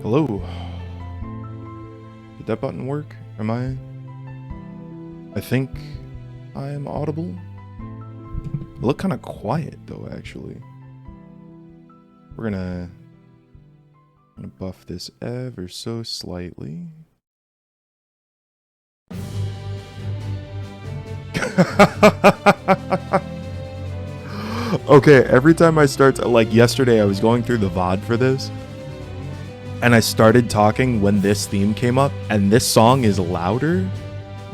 Hello. Did that button work? I think I am audible. I look kind of quiet though, actually. We're gonna buff this ever so slightly. Okay, every time I start, like yesterday I was going through the VOD for this, and I started talking when this theme came up, and this song is louder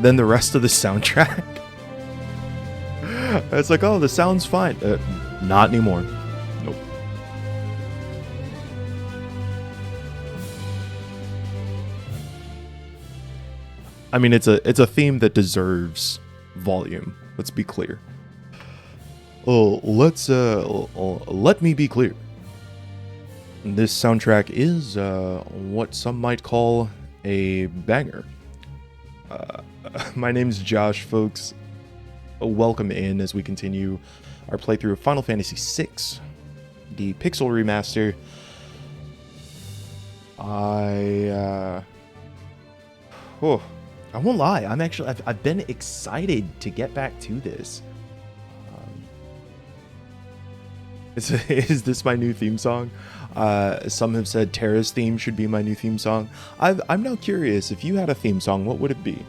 than the rest of the soundtrack. It's like, oh, the sound's fine. Not anymore. Nope. I mean, it's a theme that deserves volume. Let's be clear. Let me be clear. This soundtrack is what some might call a banger. My name's Josh, folks. Welcome in as we continue our playthrough of Final Fantasy VI, the Pixel Remaster. I won't lie. I've been excited to get back to this. Is this my new theme song? Some have said Terra's theme should be my new theme song. I'm now curious, if you had a theme song, what would it be?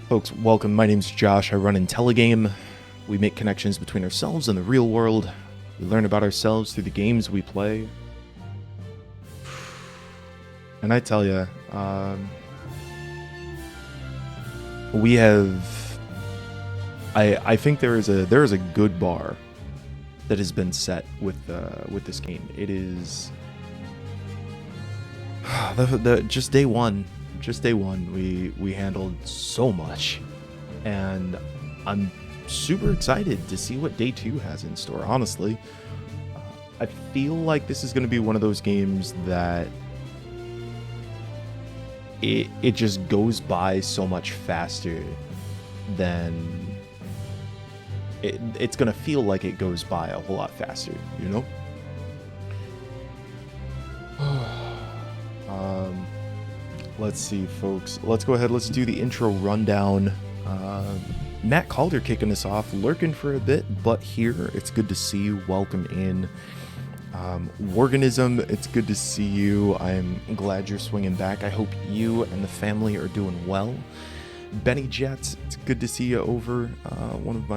Folks, welcome. My name's Josh. I run Intelligame. We make connections between ourselves and the real world. We learn about ourselves through the games we play. And I tell you, we have... I think there is a good bar that has been set with this game. It is just day one. We handled so much, and I'm super excited to see what day 2 has in store. Honestly, I feel like this is going to be one of those games that it just goes by so much faster than. It's going to feel like it goes by a whole lot faster, you know? Let's see, folks. Let's go ahead. Let's do the intro rundown. Matt Calder kicking us off, lurking for a bit, but here. It's good to see you. Welcome in. Organism, it's good to see you. I'm glad you're swinging back. I hope you and the family are doing well. Benny Jets, it's good to see you over. One of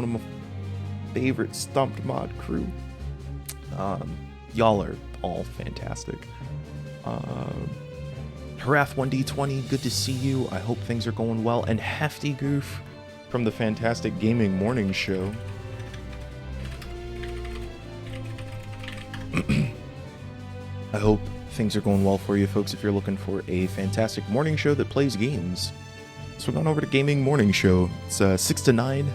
my favorite Stumped Mod crew. Y'all are all fantastic. Harath 1D20, good to see you. I hope things are going well. And Hefty Goof from the Fantastic Gaming Morning Show. I hope things are going well for you, folks, if you're looking for a fantastic morning show that plays games. So we're going over to Gaming Morning Show. It's 6 to 9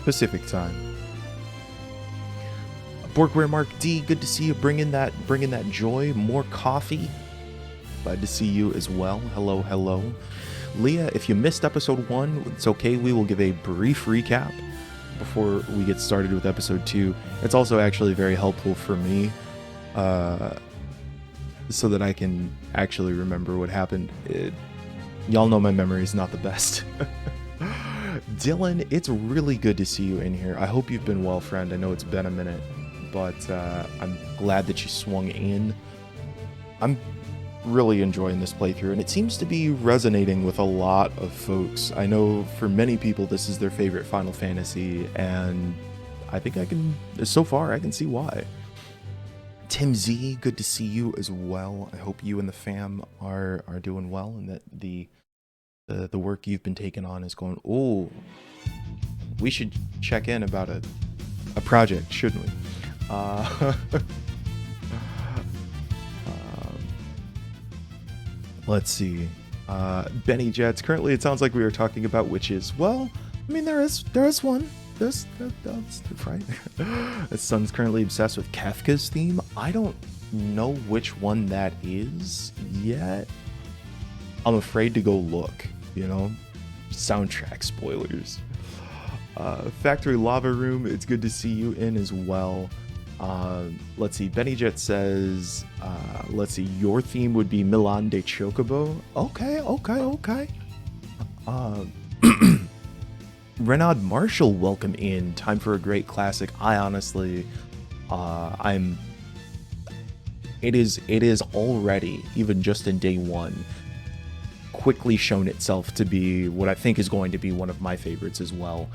Pacific time. Borgware Mark D, good to see you, bringing that joy. More coffee. Glad to see you as well. Hello. Leah, if you missed episode 1, it's okay. We will give a brief recap before we get started with episode 2. It's also actually very helpful for me, so that I can actually remember what happened. Y'all know my memory is not the best. Dylan, it's really good to see you in here. I hope you've been well, friend. I know it's been a minute, but I'm glad that you swung in. I'm really enjoying this playthrough, and it seems to be resonating with a lot of folks. I know for many people this is their favorite Final Fantasy, and I think I can see why. Tim Z, good to see you as well. I hope you and the fam are doing well, and that the work you've been taking on is going. Oh, we should check in about a project, shouldn't we? Let's see. Benny Jets. Currently, it sounds like we were talking about witches. Well, I mean, there is one. That's right. His son's currently obsessed with Kefka's theme. I don't know which one that is yet. I'm afraid to go look, you know? Soundtrack spoilers. Factory Lava Room, it's good to see you in as well. Let's see. Benny Jet says, let's see. Your theme would be Milan de Chocobo. Okay, okay, okay. Renaud Marshall, welcome in. Time for a great classic. I honestly, it is already, even just in day one, quickly shown itself to be what I think is going to be one of my favorites as well.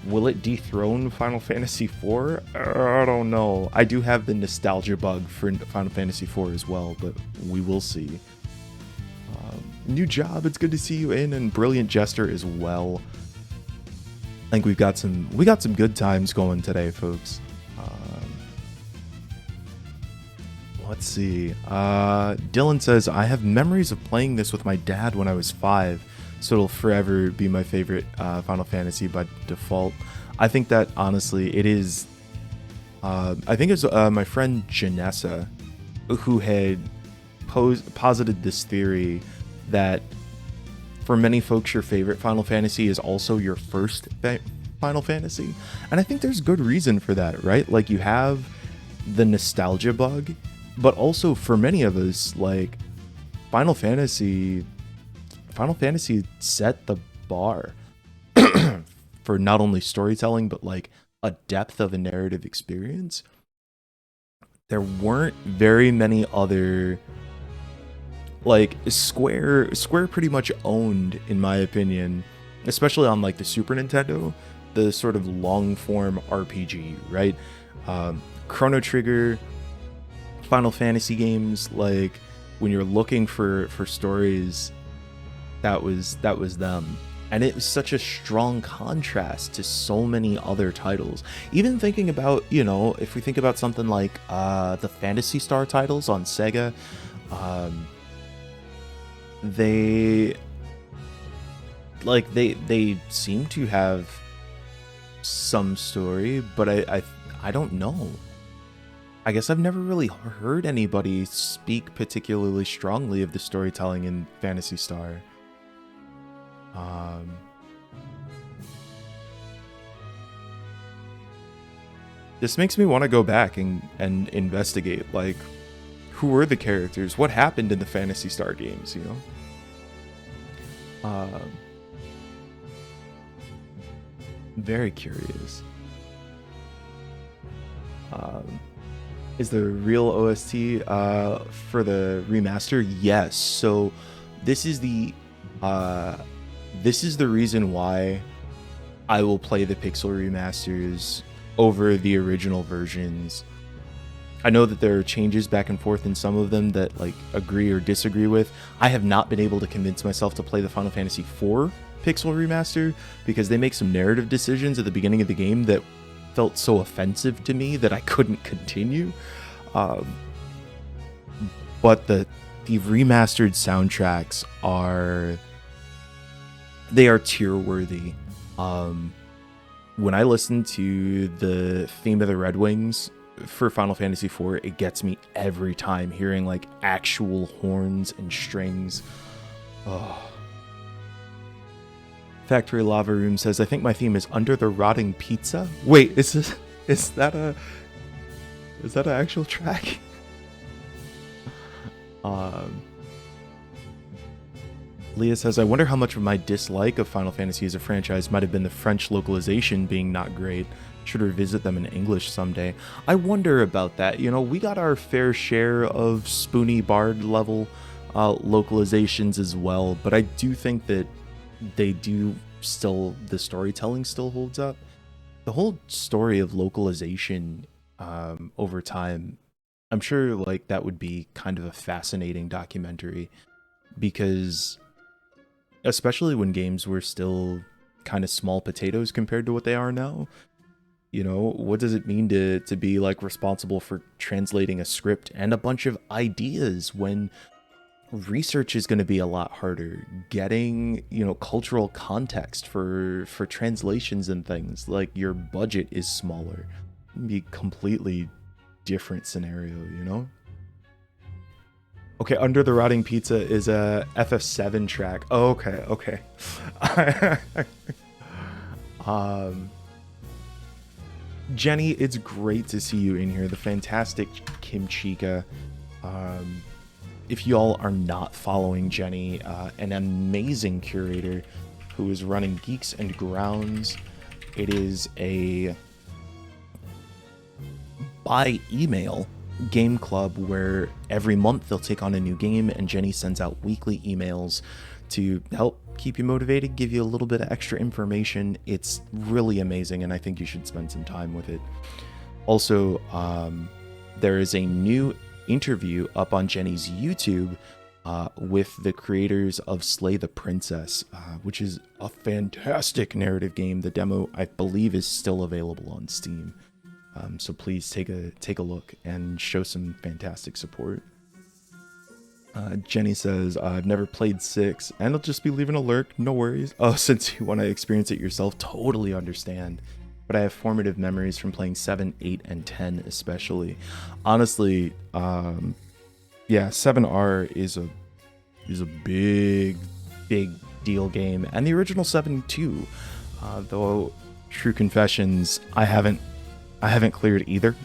Will it dethrone Final Fantasy IV? I don't know. I do have the nostalgia bug for Final Fantasy IV as well, but we will see. New job, it's good to see you in, and Brilliant Jester as well. I think we got some good times going today, folks. Let's see. Dylan says, I have memories of playing this with my dad when I was 5, so it'll forever be my favorite Final Fantasy by default. I think that, honestly, it is... I think it's my friend Janessa who had posited this theory that for many folks, your favorite Final Fantasy is also your first Final Fantasy. And I think there's good reason for that, right? Like, you have the nostalgia bug, but also for many of us, like, Final Fantasy set the bar for not only storytelling, but like a depth of a narrative experience. There weren't very many other, like, Square pretty much owned, in my opinion, especially on like the Super Nintendo, the sort of long form RPG, right? Chrono Trigger, Final Fantasy games, like when you're looking for stories, that was them. And it was such a strong contrast to so many other titles. Even thinking about, you know, if we think about something like the Phantasy Star titles on Sega, they seem to have some story, but I don't know. I guess I've never really heard anybody speak particularly strongly of the storytelling in Phantasy Star. This makes me want to go back and investigate, like, who were the characters, what happened in the Phantasy Star games, you know? Very curious. Is the real OST for the remaster? Yes. So this is the reason why I will play the Pixel remasters over the original versions. I know that there are changes back and forth in some of them that, like, agree or disagree with. I have not been able to convince myself to play the Final Fantasy IV Pixel remaster because they make some narrative decisions at the beginning of the game that felt so offensive to me that I couldn't continue. But the remastered soundtracks are tier worthy. When I listen to the theme of the Red Wings for Final Fantasy IV, it gets me every time, hearing like actual horns and strings. Oh. Factory Lava Room says, I think my theme is Under the Rotting Pizza. Wait, is that an actual track? Leah says, I wonder how much of my dislike of Final Fantasy as a franchise might have been the French localization being not great. Should revisit them in English someday. I wonder about that. You know, we got our fair share of spoony bard level localizations as well, but I do think that they do still, the storytelling still holds up. The whole story of localization over time, I'm sure like that would be kind of a fascinating documentary, because especially when games were still kind of small potatoes compared to what they are now, you know, what does it mean to be like responsible for translating a script and a bunch of ideas when research is going to be a lot harder, getting, you know, cultural context for translations and things, like your budget is smaller. It'd be a completely different scenario, you know? Okay, Under the Rotting Pizza is a FF7 track. Oh, okay. Jenny, it's great to see you in here. The fantastic Kim Chica. If y'all are not following Jenny, an amazing curator who is running Geeks and Grounds, it is a by email game club where every month they'll take on a new game, and Jenny sends out weekly emails to help keep you motivated, give you a little bit of extra information. It's really amazing, and I think you should spend some time with it. Also, there is a new interview up on Jenny's YouTube with the creators of Slay the Princess, which is a fantastic narrative game. The demo, I believe, is still available on Steam. So please take a look and show some fantastic support. Jenny says, I've never played 6, and I'll just be leaving a lurk, no worries. Oh, since you want to experience it yourself, totally understand. But I have formative memories from playing 7, 8, and 10 especially. Honestly, yeah, 7R is a big deal game. And the original 7 too. Though, true confessions, I haven't cleared either.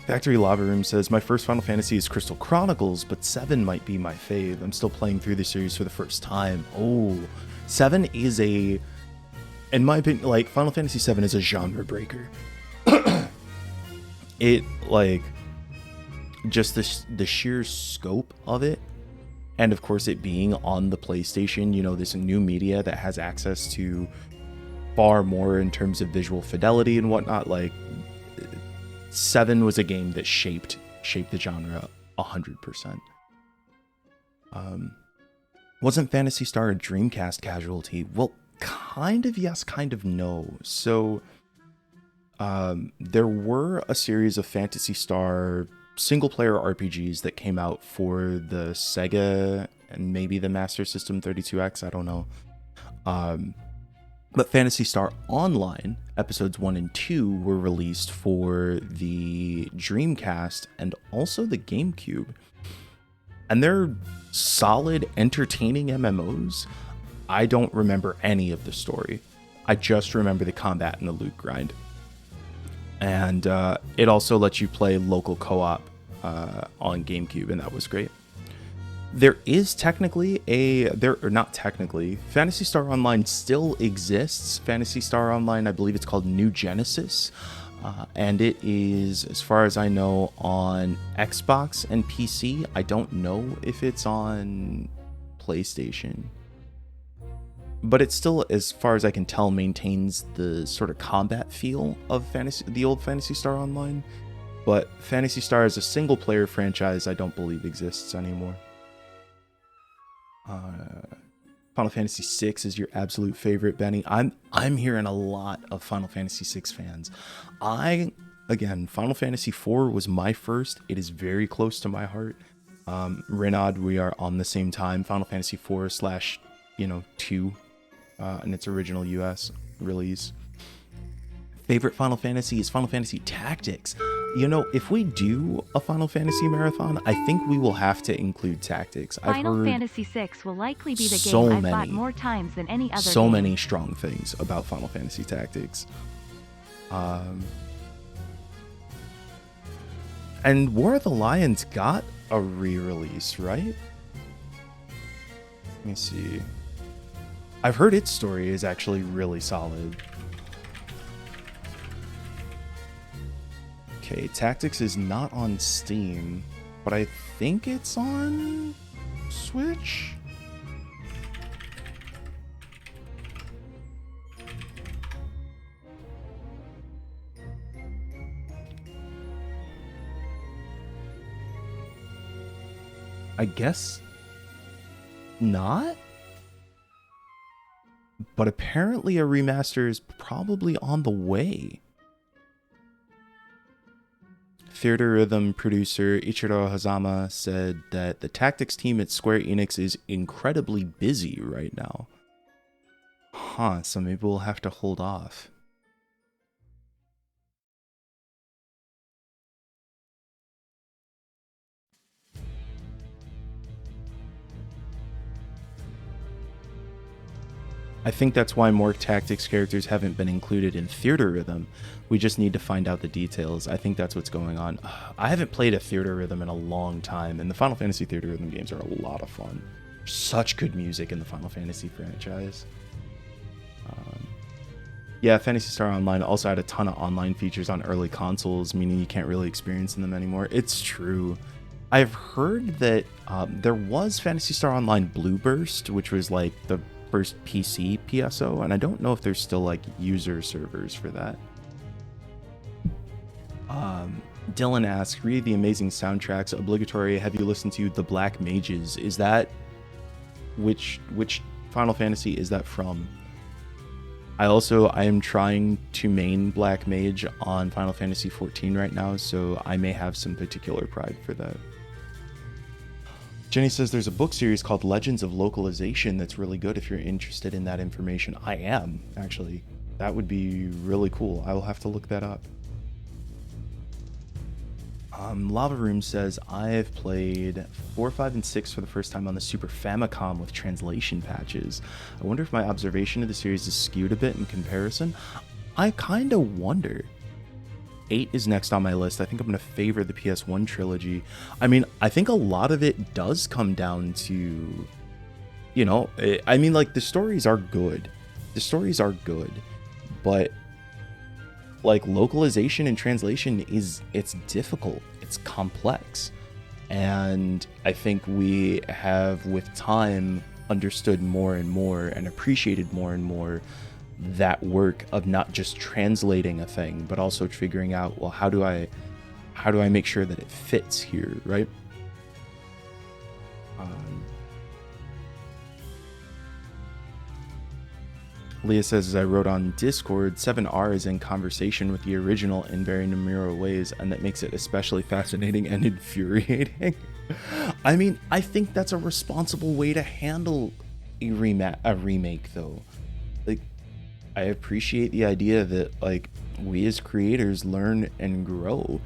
Factory Lava Room says, my first Final Fantasy is Crystal Chronicles, but 7 might be my fave. I'm still playing through the series for the first time. Oh, 7 is in my opinion, like, Final Fantasy 7 is a genre breaker. It, like, just the sheer scope of it, and of course it being on the PlayStation, you know, this new media that has access to far more in terms of visual fidelity and whatnot, like, 7 was a game that shaped the genre 100%. Wasn't Phantasy Star a Dreamcast casualty? Well, kind of yes, kind of no. So there were a series of Phantasy Star single-player RPGs that came out for the Sega and maybe the Master System 32X, I don't know. But Phantasy Star Online, episodes 1 and 2, were released for the Dreamcast and also the GameCube. And they're solid, entertaining MMOs. I don't remember any of the story. I just remember the combat and the loot grind. And it also lets you play local co-op on GameCube, and that was great. There is technically Phantasy Star Online still exists. Phantasy Star Online, I believe it's called New Genesis. And it is, as far as I know, on Xbox and PC. I don't know if it's on PlayStation. But it still, as far as I can tell, maintains the sort of combat feel of the old Phantasy Star Online. But Phantasy Star as a single-player franchise, I don't believe exists anymore. Final Fantasy VI is your absolute favorite, Benny. I'm hearing a lot of Final Fantasy VI fans. Final Fantasy IV was my first. It is very close to my heart. Renaud, we are on the same time. Final Fantasy IV / 2 in its original US release. Favorite Final Fantasy is Final Fantasy Tactics. You know, if we do a Final Fantasy marathon, I think we will have to include Tactics. Final Fantasy VI will likely be the game I've bought more times than any other game. Many strong things about Final Fantasy Tactics. And War of the Lions got a re-release, right? Let me see. I've heard its story is actually really solid. Okay, Tactics is not on Steam, but I think it's on Switch? I guess not? But apparently a remaster is probably on the way. Theater Rhythm producer Ichiro Hazama said that the Tactics team at Square Enix is incredibly busy right now. Huh, so maybe we'll have to hold off. I think that's why more tactics characters haven't been included in Theater Rhythm. We just need to find out the details. I think that's what's going on. I haven't played a Theater Rhythm in a long time, and the Final Fantasy Theater Rhythm games are a lot of fun. Such good music in the Final Fantasy franchise. Yeah, Phantasy Star Online also had a ton of online features on early consoles, meaning you can't really experience them anymore. It's true. I've heard that there was Phantasy Star Online Blue Burst, which was like the first PC PSO, and I don't know if there's still like user servers for that. Dylan asks, read the amazing soundtracks obligatory. Have you listened to The Black Mages? Is that which Final Fantasy is that from? I am trying to main Black Mage on Final Fantasy XIV right now, so I may have some particular pride for that. Jenny says there's a book series called Legends of Localization that's really good if you're interested in that information. I am, actually. That would be really cool. I will have to look that up. Lava Room says, I've played 4, 5, and 6 for the first time on the Super Famicom with translation patches. I wonder if my observation of the series is skewed a bit in comparison. I kind of wonder. 8 is next on my list. I think I'm going to favor the PS1 trilogy. I mean, I think a lot of it does come down to, you know, I mean, like, the stories are good. The stories are good, but like localization and translation it's difficult, it's complex, and I think we have with time understood more and more and appreciated more and more that work of not just translating a thing but also figuring out, well, how do I make sure that it fits here, right? Leah says, as I wrote on Discord, 7R is in conversation with the original in very numerous ways, and that makes it especially fascinating and infuriating. I mean, I think that's a responsible way to handle a remake, though. Like, I appreciate the idea that, like, we as creators learn and grow.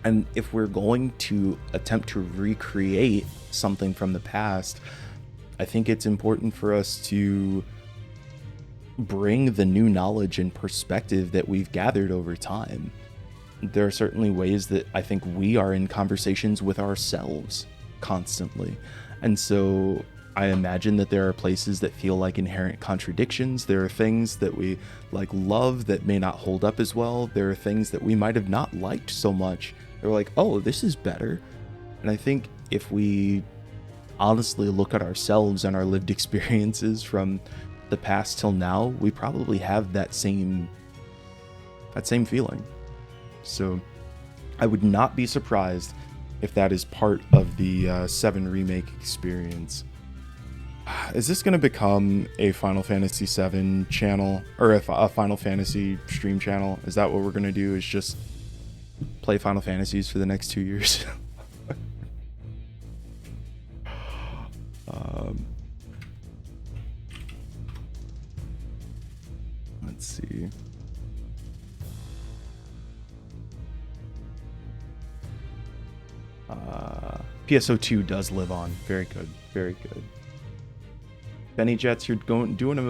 And if we're going to attempt to recreate something from the past, I think it's important for us to bring the new knowledge and perspective that we've gathered over time. There are certainly ways that I think we are in conversations with ourselves constantly. And so I imagine that there are places that feel like inherent contradictions. There are things that we like love that may not hold up as well. There are things that we might have not liked so much. They're like, oh, this is better. And I think if we honestly look at ourselves and our lived experiences from the past till now, we probably have that same feeling. So I would not be surprised if that is part of the 7 remake experience. Is this going to become a Final Fantasy 7 channel, or a Final Fantasy stream channel? Is that what we're going to do, is just play Final Fantasies for the next 2 years? Let's see. PSO2 does live on. Very good. Very good. Benny Jets, you're not doing a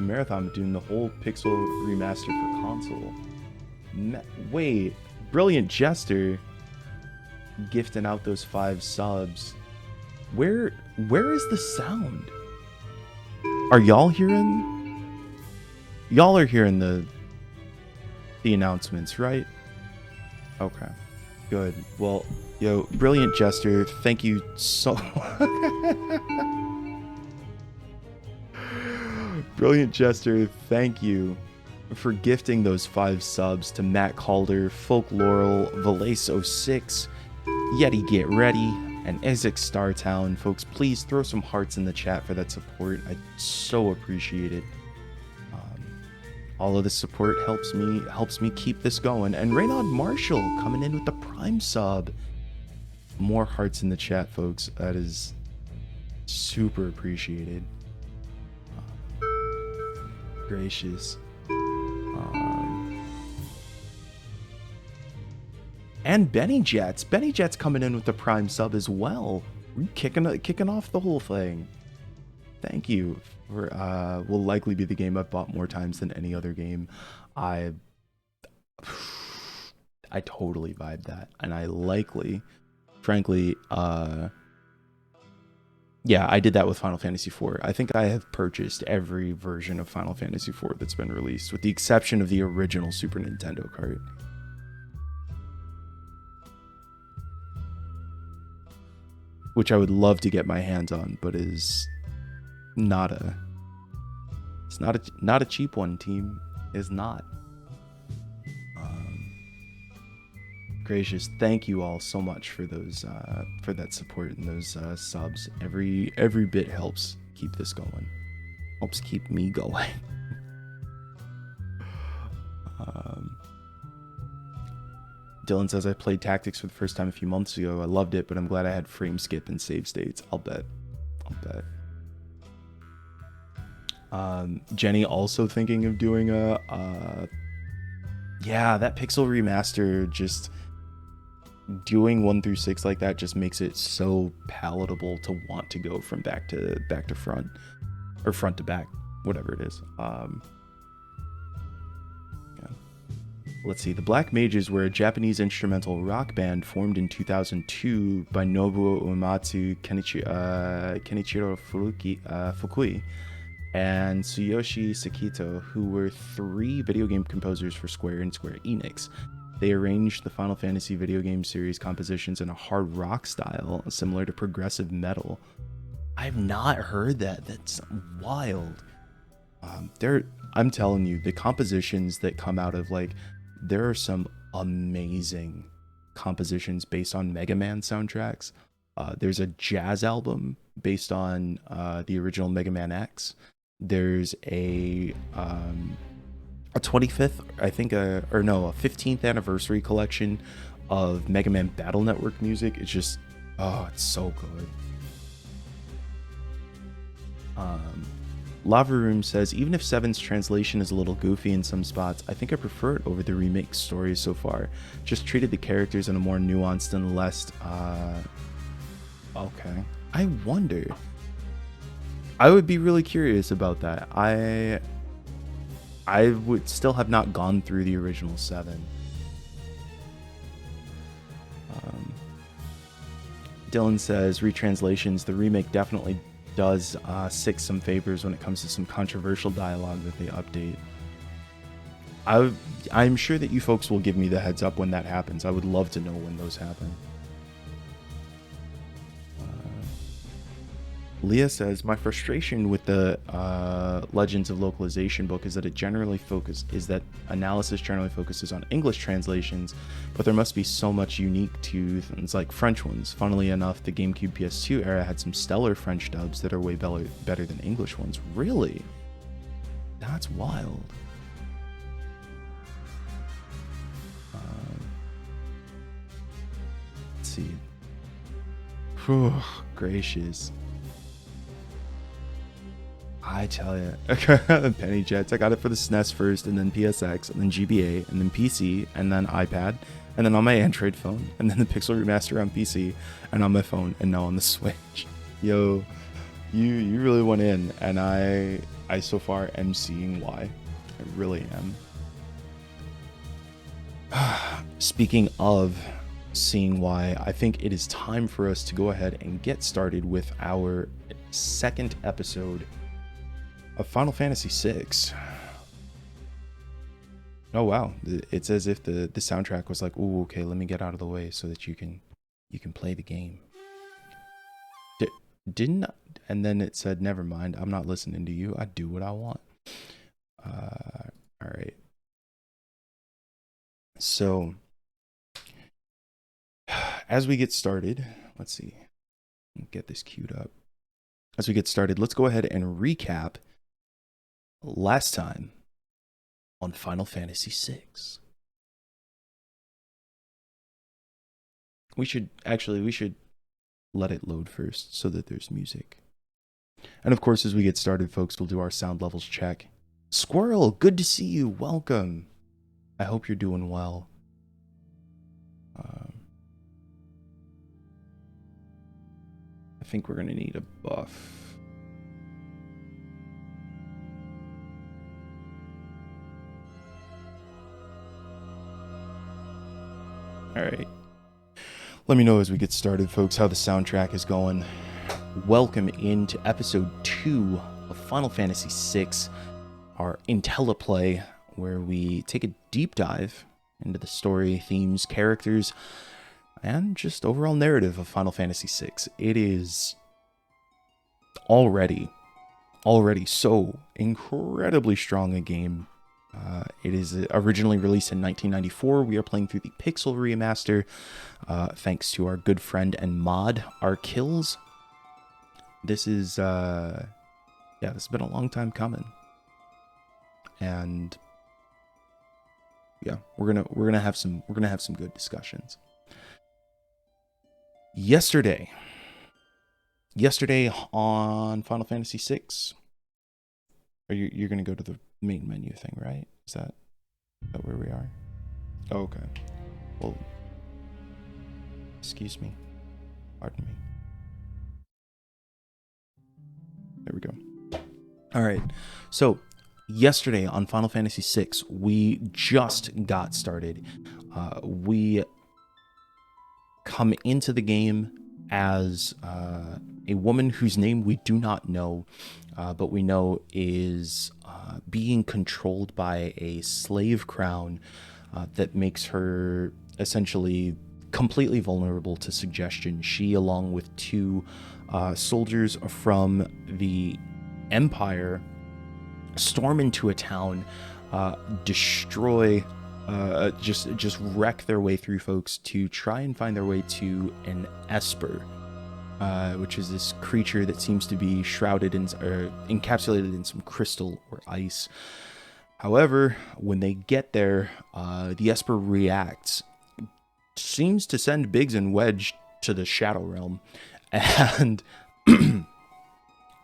marathon, but doing the whole Pixel remaster for console. Wait, Brilliant Jester gifting out those 5 subs. Where is the sound? Are y'all hearing? Y'all are hearing the announcements, right? Okay, good. Well, yo, Brilliant Jester, thank you so Brilliant Jester, thank you for gifting those 5 subs to Matt Calder, Folkloral, Valace06, Yeti Get Ready, and Ezek Startown. Folks, please throw some hearts in the chat for that support. I so appreciate it. All of this support helps me keep this going. And Raynaud Marshall coming in with the Prime sub. More hearts in the chat, folks. That is super appreciated. Gracious. And Benny Jets coming in with the Prime sub as well. We're kicking off the whole thing. Thank you. For, will likely be the game I've bought more times than any other game. I totally vibe that, and I likely, frankly, yeah, I did that with Final Fantasy IV. I think I have purchased every version of Final Fantasy IV that's been released, with the exception of the original Super Nintendo cart. Which I would love to get my hands on, but is not a cheap one, team. Is not. Gracious, thank you all so much for those for that support and those subs. Every bit helps keep this going. Helps keep me going. Dylan says I played Tactics for the first time a few months ago. I loved it, but I'm glad I had frame skip and save states. I'll bet. Jenny also thinking of doing yeah, that pixel remaster, just doing 1 through 6 like that just makes it so palatable to want to go from back to front, or front to back, whatever it is. Yeah. Let's see. The Black Mages were a Japanese instrumental rock band formed in 2002 by Nobuo Uematsu, Kenichiro Fukui, and Tsuyoshi Sekito, who were 3 video game composers for Square and Square Enix. They arranged the Final Fantasy video game series compositions in a hard rock style, similar to progressive metal. I've not heard that. That's wild. I'm telling you, the compositions that come out of, like, there are some amazing compositions based on Mega Man soundtracks. There's a jazz album based on the original Mega Man X. There's a 25th, I think, a 15th anniversary collection of Mega Man Battle Network music. It's just, it's so good. Lava Room says, even if 7's translation is a little goofy in some spots, I think I prefer it over the remake stories so far. Just treated the characters in a more nuanced and less, okay. I wonder. I would be really curious about that. I would still have not gone through the original 7. Dylan says, retranslations, the remake definitely does 6 some favors when it comes to some controversial dialogue that they update. I'm sure that you folks will give me the heads up when that happens. I would love to know when those happen. Leah says, my frustration with the Legends of Localization book is that analysis generally focuses on English translations, but there must be so much unique to things like French ones. Funnily enough, the GameCube PS2 era had some stellar French dubs that are way better than English ones. Really? That's wild. Let's see. Whew, gracious. I tell you, Penny Jets. I got it for the SNES first, and then PSX, and then GBA, and then PC, and then iPad, and then on my Android phone, and then the Pixel Remaster on PC, and on my phone, and now on the Switch. Yo, you really went in, and I so far am seeing why. I really am. Speaking of seeing why, I think it is time for us to go ahead and get started with our second episode of Final Fantasy VI. Oh wow, it's as if the soundtrack was like, ooh, okay, let me get out of the way so that you can play the game. And then it said, never mind, I'm not listening to you, I do what I want. All right. So, as we get started, let's see, get this queued up. As we get started, let's go ahead and recap last time on Final Fantasy VI. We should let it load first so that there's music. And of course, as we get started, folks, we'll do our sound levels check. Squirrel, good to see you. Welcome. I hope you're doing well. I think we're going to need a buff. All right. Let me know as we get started, folks, how the soundtrack is going. Welcome into episode 2 of Final Fantasy VI, our Intelliplay, where we take a deep dive into the story, themes, characters, and just overall narrative of Final Fantasy VI. It is already so incredibly strong a game. It is originally released in 1994. We are playing through the Pixel remaster, thanks to our good friend and mod, Kills. This is, this has been a long time coming, and yeah, we're gonna have some good discussions. Yesterday on Final Fantasy VI, you're gonna go to the main menu thing, right? Is that where we are? Oh, okay. Well, excuse me. Pardon me. There we go. All right. So, yesterday on Final Fantasy VI, we just got started. We come into the game as a woman whose name we do not know, but we know is being controlled by a slave crown that makes her essentially completely vulnerable to suggestion. She, along with two soldiers from the Empire, storm into a town, destroy, just wreck their way through folks to try and find their way to an Esper, which is this creature that seems to be shrouded in, or encapsulated in some crystal or ice. However, when they get there, the Esper reacts, seems to send Biggs and Wedge to the Shadow Realm, and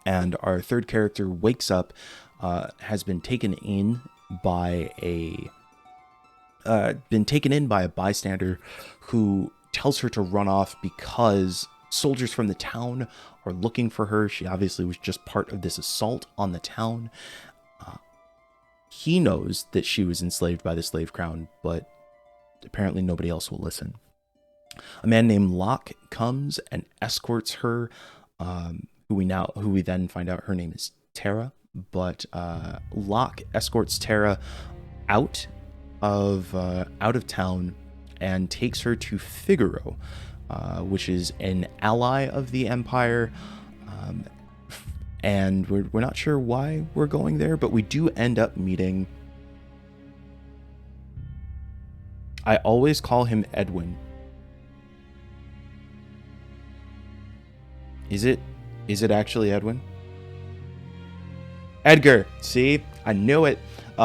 and our third character wakes up, has been taken in by a bystander who tells her to run off because soldiers from the town are looking for her. She obviously was just part of this assault on the town. He knows that she was enslaved by the slave crown, but apparently nobody else will listen. A man named Locke comes and escorts her, who we then find out her name is Terra. But Locke escorts Terra out of town and takes her to Figaro, which is an ally of the Empire. And we're not sure why we're going there, but we do end up meeting. I always call him Edwin. Is it actually Edwin? Edgar, see? I knew it. So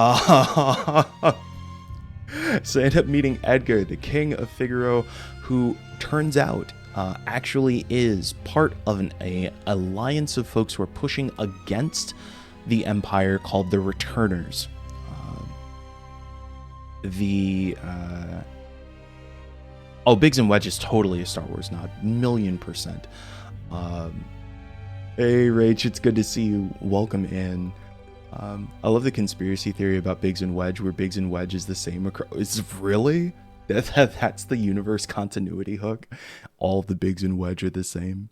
I end up meeting Edgar, the king of Figaro, who turns out actually is part of an alliance of folks who are pushing against the Empire called the Returners. Biggs and Wedge is totally a Star Wars nod, 1,000,000%. Hey, Rach, it's good to see you. Welcome in. I love the conspiracy theory about Biggs and Wedge, where Biggs and Wedge is the same. Is really? That's the universe continuity hook. All the Biggs and Wedge are the same.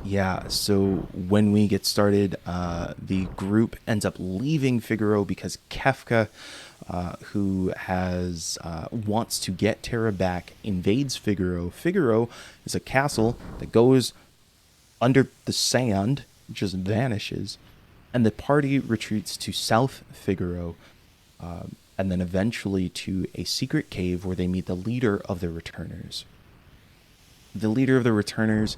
Yeah, so when we get started, the group ends up leaving Figaro because Kefka, who wants to get Terra back, invades Figaro. Figaro is a castle that goes under the sand, just vanishes, and the party retreats to South Figaro, and then eventually to a secret cave where they meet the leader of the Returners. The leader of the Returners,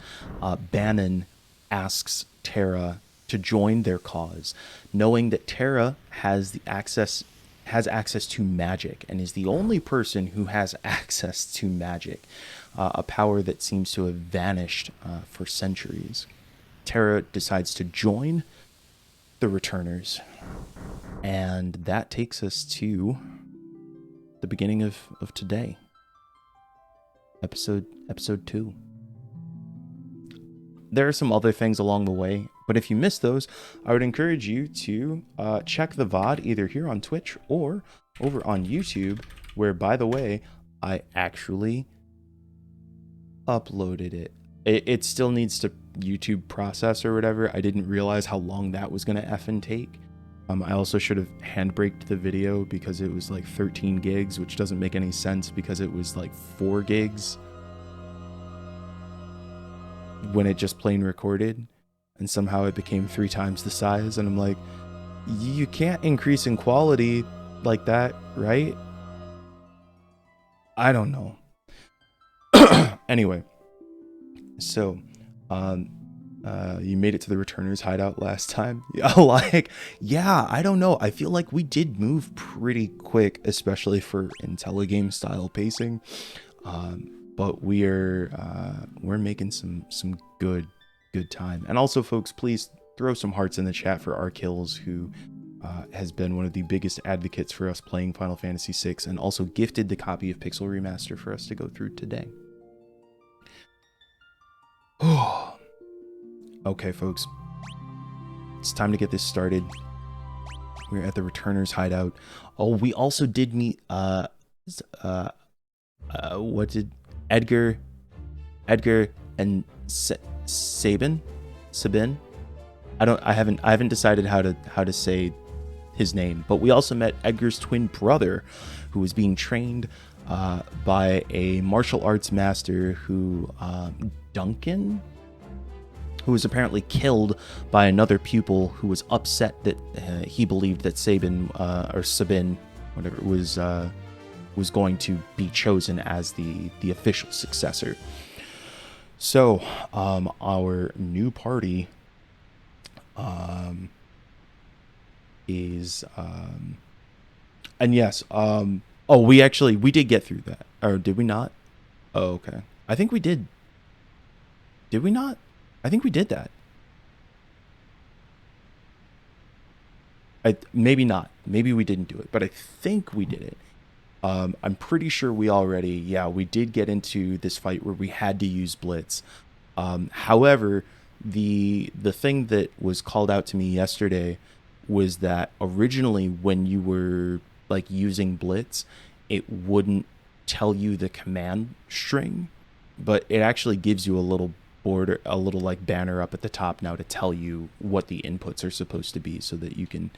Bannon, asks Terra to join their cause, knowing that Terra has access to magic and is the only person who has access to magic, a power that seems to have vanished for centuries. Terra decides to join the Returners, and that takes us to the beginning of today. Episode 2. there are some other things along the way, but if you missed those, I would encourage you to check the VOD either here on Twitch or over on YouTube, where, by the way, I actually uploaded it. It still needs to YouTube process or whatever. I didn't realize how long that was going to effing take. I also should have handbraked the video because it was like 13 gigs, which doesn't make any sense because it was like 4 gigs when it just plain recorded, and somehow it became 3 times the size. And I'm like, you can't increase in quality like that, right? I don't know. Anyway, so you made it to the returners hideout last time. Yeah, I don't know. I feel like we did move pretty quick, especially for Intelligame style pacing. But we're making some good time. And also, folks, please throw some hearts in the chat for Arkills, who has been one of the biggest advocates for us playing Final Fantasy VI, and also gifted the copy of Pixel Remaster for us to go through today. Okay, folks, it's time to get this started. We're at the returners hideout. Oh, we also did meet what did Edgar and Sabin? I haven't decided how to say his name, but we also met Edgar's twin brother, who was being trained by a martial arts master who Duncan, who was apparently killed by another pupil who was upset that he believed that Sabin, whatever, was going to be chosen as the official successor. So, our new party is and yes, we did get through that. Or did we not? Oh, okay. I think we did. Did we not? I think we did that. Maybe not. Maybe we didn't do it, but I think we did it. I'm pretty sure we did get into this fight where we had to use Blitz. However, the thing that was called out to me yesterday was that originally when you were like using Blitz, it wouldn't tell you the command string, but it actually gives you a little border, a little like banner up at the top now to tell you what the inputs are supposed to be, so that you can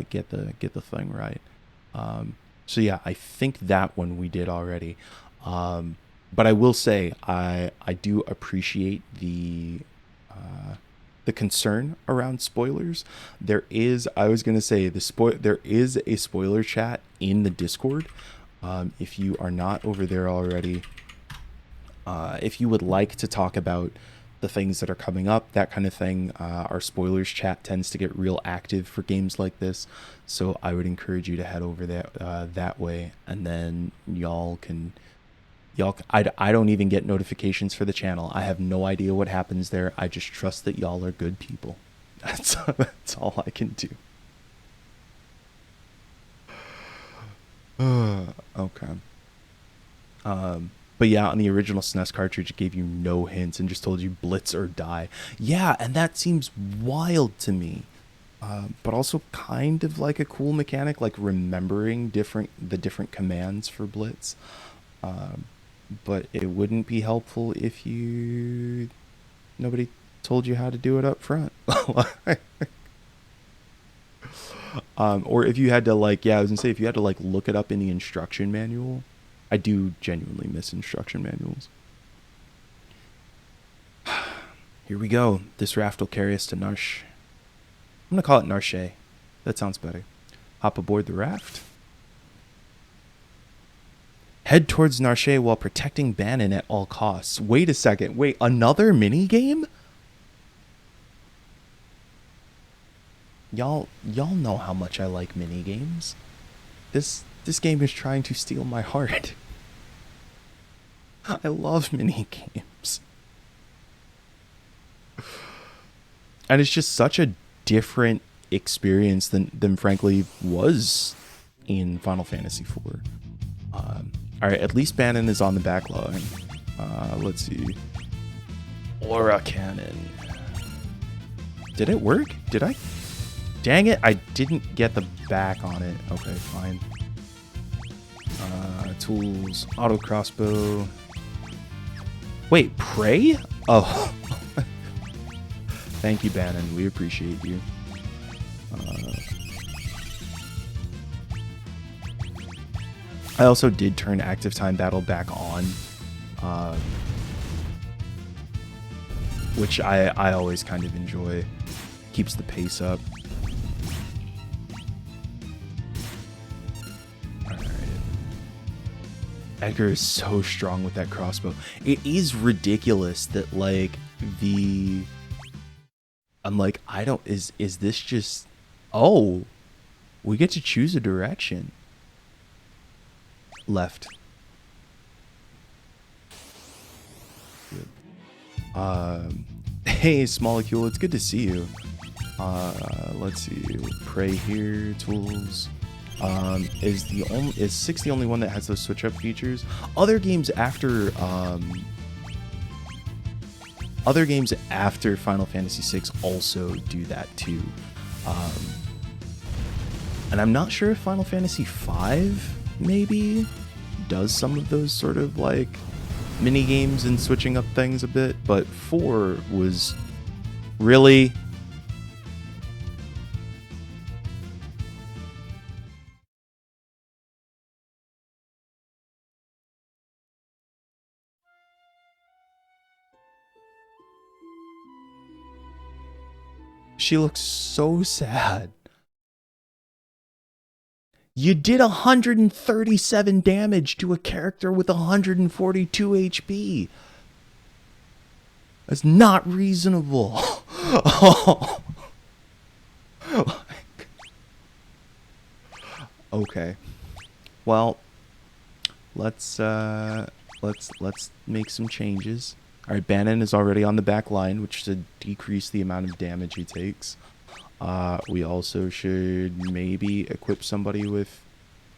get the thing right. So yeah, I think that one we did already. But I will say I do appreciate the concern around spoilers. There is there is a spoiler chat in the Discord. If you are not over there already, if you would like to talk about the things that are coming up, that kind of thing, our spoilers chat tends to get real active for games like this. So I would encourage you to head over that way, and then I don't even get notifications for the channel. I have no idea what happens there. I just trust that y'all are good people. That's all I can do. Okay. But yeah, on the original SNES cartridge, it gave you no hints and just told you blitz or die. Yeah, and that seems wild to me. But also kind of like a cool mechanic, like remembering the different commands for blitz. But it wouldn't be helpful if nobody told you how to do it up front. Or if you had to if you had to look it up in the instruction manual. I do genuinely miss instruction manuals. Here we go. This raft will carry us to Narsh. I'm going to call it Narshe. That sounds better. Hop aboard the raft. Head towards Narshe while protecting Bannon at all costs. Wait a second. Wait, another mini game? Y'all know how much I like mini games. This game is trying to steal my heart. I love mini games. And it's just such a different experience than frankly was in Final Fantasy IV. Alright, at least Bannon is on the back line. Let's see. Aura cannon. Did it work? Did I? Dang it, I didn't get the back on it. Okay, fine. Tools, auto crossbow. Wait, pray? Oh. Thank you, Bannon. We appreciate you. I also did turn active time battle back on, which I always kind of enjoy. Keeps the pace up. Alright. Edgar is so strong with that crossbow. It is ridiculous that, like, I'm like, is this just... Oh, we get to choose a direction. Left. Good. Hey, Smolecule, it's good to see you. Let's see. Pray here, tools. Is 6 the only one that has those switch up features? Other games after Final Fantasy VI also do that too. And I'm not sure if Final Fantasy V maybe does some of those sort of like mini games and switching up things a bit, but 4 was really... She looks so sad. You did 137 damage to a character with 142 HP. That's not reasonable. Oh. Okay. Well, let's make some changes. All right, Bannon is already on the back line, which should decrease the amount of damage he takes. We also should maybe equip somebody with...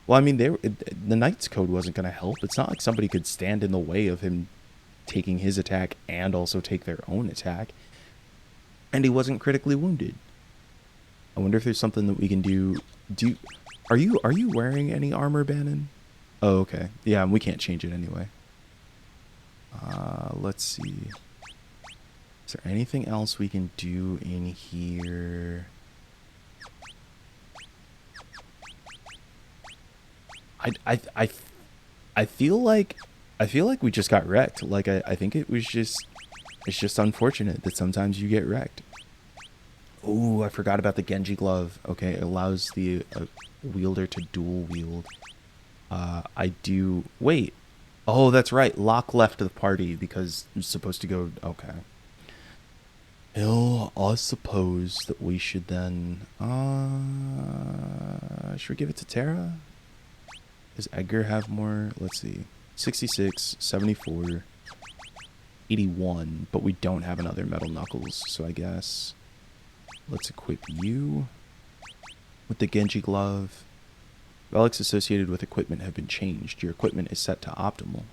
Well, I mean, the Knight's Code wasn't going to help. It's not like somebody could stand in the way of him taking his attack and also take their own attack. And he wasn't critically wounded. I wonder if there's something that we can do. Are you wearing any armor, Bannon? Oh, okay. Yeah, we can't change it anyway. Let's see. Is there anything else we can do in here? I feel like we just got wrecked. Like I think it's just unfortunate that sometimes you get wrecked. Oh, I forgot about the Genji glove. Okay, it allows the wielder to dual wield. Wait. Oh, that's right. Locke left the party because he was supposed to go... Okay. I suppose that we should then... should we give it to Terra? Does Edgar have more? Let's see. 66, 74, 81. But we don't have another Metal Knuckles. So I guess... Let's equip you with the Genji glove. Relics associated with equipment have been changed. Your equipment is set to optimal.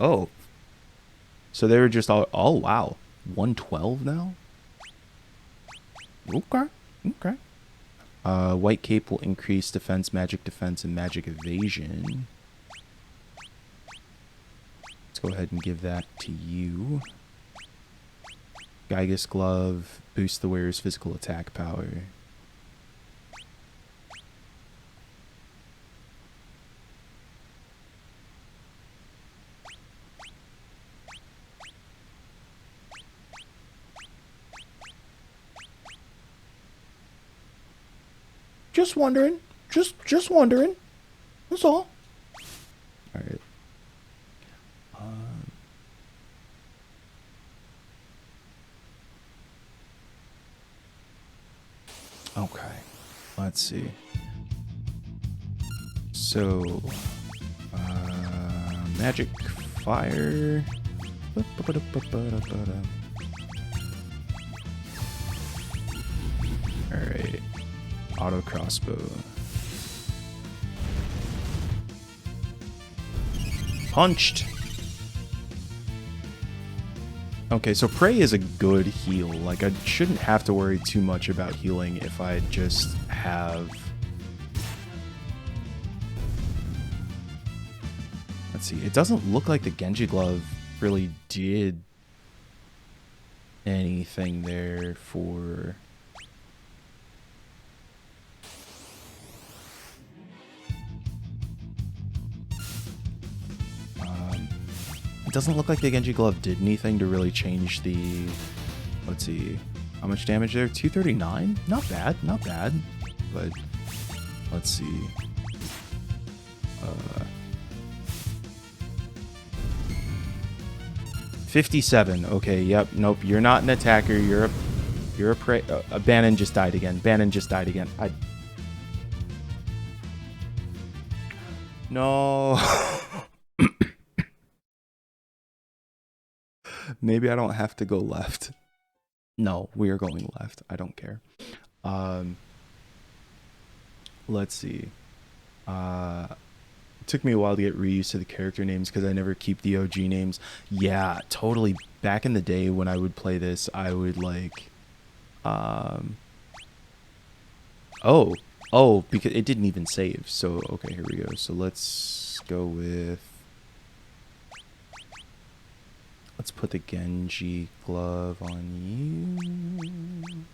Oh. So they were just all... Oh, wow. 112 now? Okay. Okay. White Cape will increase defense, magic defense, and magic evasion. Let's go ahead and give that to you. Gygus Glove boosts the wearer's physical attack power. Just wondering. Just wondering. That's all. All right. Okay. Let's see. So, magic fire. All right. Auto crossbow. Punched. Okay, so Prey is a good heal. Like, I shouldn't have to worry too much about healing if I just have... Let's see. It doesn't look like the Genji Glove really did anything there for... It doesn't look like the Genji Glove did anything to really change the... Let's see. How much damage there? 239? Not bad. Not bad. But let's see. 57. Okay, yep. Nope. You're not an attacker. You're a prey. Bannon just died again. Bannon just died again. No. Maybe I don't have to go left. No, we are going left. I don't care. Let's see. It took me a while to get reused to the character names because I never keep the OG names. Yeah, totally. Back in the day when I would play this, I would like... Oh, because it didn't even save. So, okay, here we go. So let's go with... Let's put the Genji Glove on you.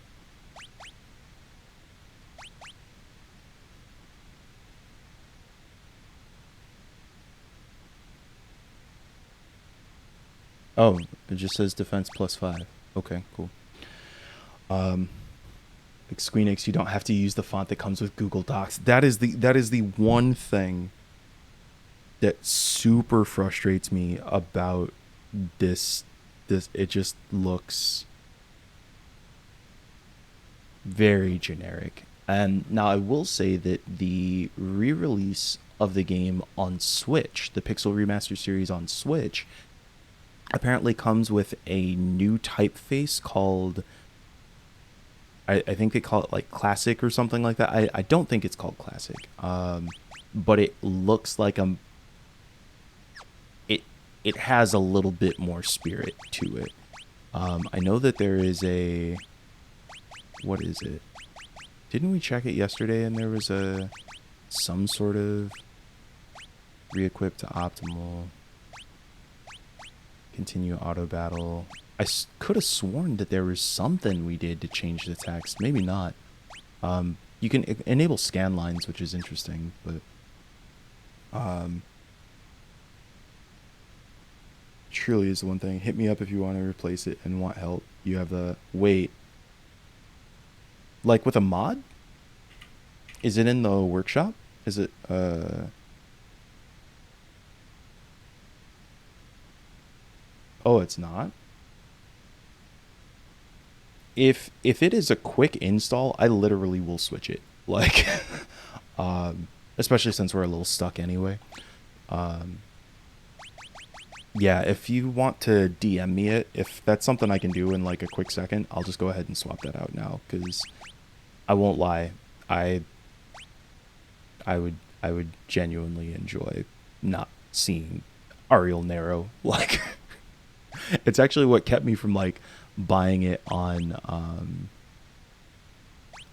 Oh, it just says defense +5. Okay, cool. Like Squeenix, you don't have to use the font that comes with Google Docs. That is the one thing that super frustrates me about this it just looks very generic. And now I will say that the re-release of the game on Switch, the Pixel Remaster series on Switch, apparently comes with a new typeface called, I think they call it like Classic or something like that. I don't think it's called Classic, but it looks like it has a little bit more spirit to it. I know that there is a, what is it? Didn't we check it yesterday and there was some sort of re-equip to optimal, continue auto battle. I could have sworn that there was something we did to change the text. Maybe not. You can enable scan lines, which is interesting, but truly is the one thing. Hit me up if you want to replace it and want help. You have the wait. Like with a mod? Is it in the workshop? Is it Oh, it's not. If it is a quick install, I literally will switch it. Like especially since we're a little stuck anyway. Yeah, if you want to DM me it, if that's something I can do in like a quick second, I'll just go ahead and swap that out now, because I won't lie, I would genuinely enjoy not seeing Ariel Narrow. Like it's actually what kept me from like buying it on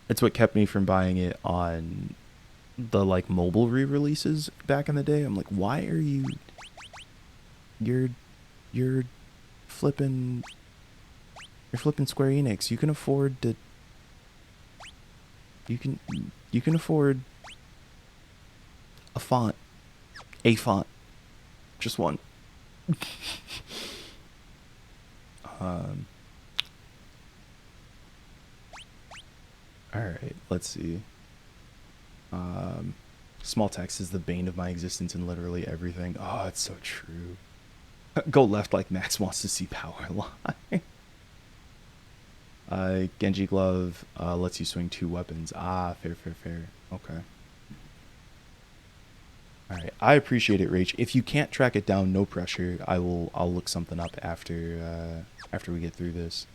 it's what kept me from buying it on the like mobile re-releases back in the day. I'm like, why are you're flipping Square Enix. You can afford to you can afford a font, just one. All right, let's see. Small text is the bane of my existence in literally everything. Oh, it's so true. Go left like Max wants to see power line. Genji Glove lets you swing 2 weapons. Ah, fair. Okay. All right, I appreciate it, Rach. If you can't track it down, no pressure. I'll look something up after we get through this.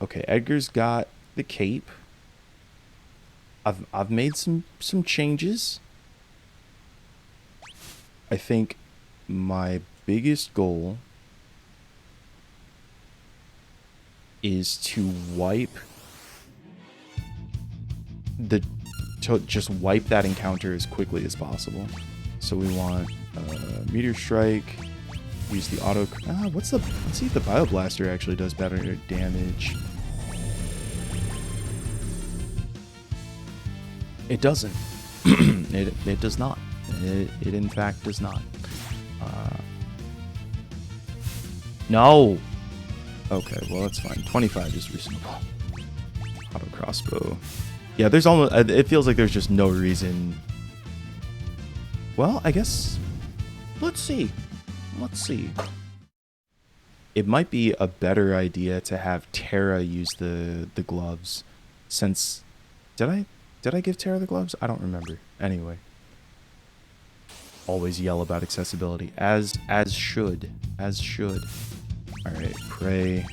Okay, Edgar's got the cape. I've made some changes. I think my biggest goal is to wipe just wipe that encounter as quickly as possible. So we want Meteor Strike. Use the auto. Let's see if the Bioblaster actually does better damage. It doesn't. it does not. It in fact does not. No. Okay, well that's fine. 25 is reasonable. Auto crossbow. Yeah, there's almost. It feels like there's just no reason. Well, I guess. Let's see. Let's see. It might be a better idea to have Terra use the gloves, since did I give Terra the gloves? I don't remember. Anyway, always yell about accessibility, as should. All right, pray,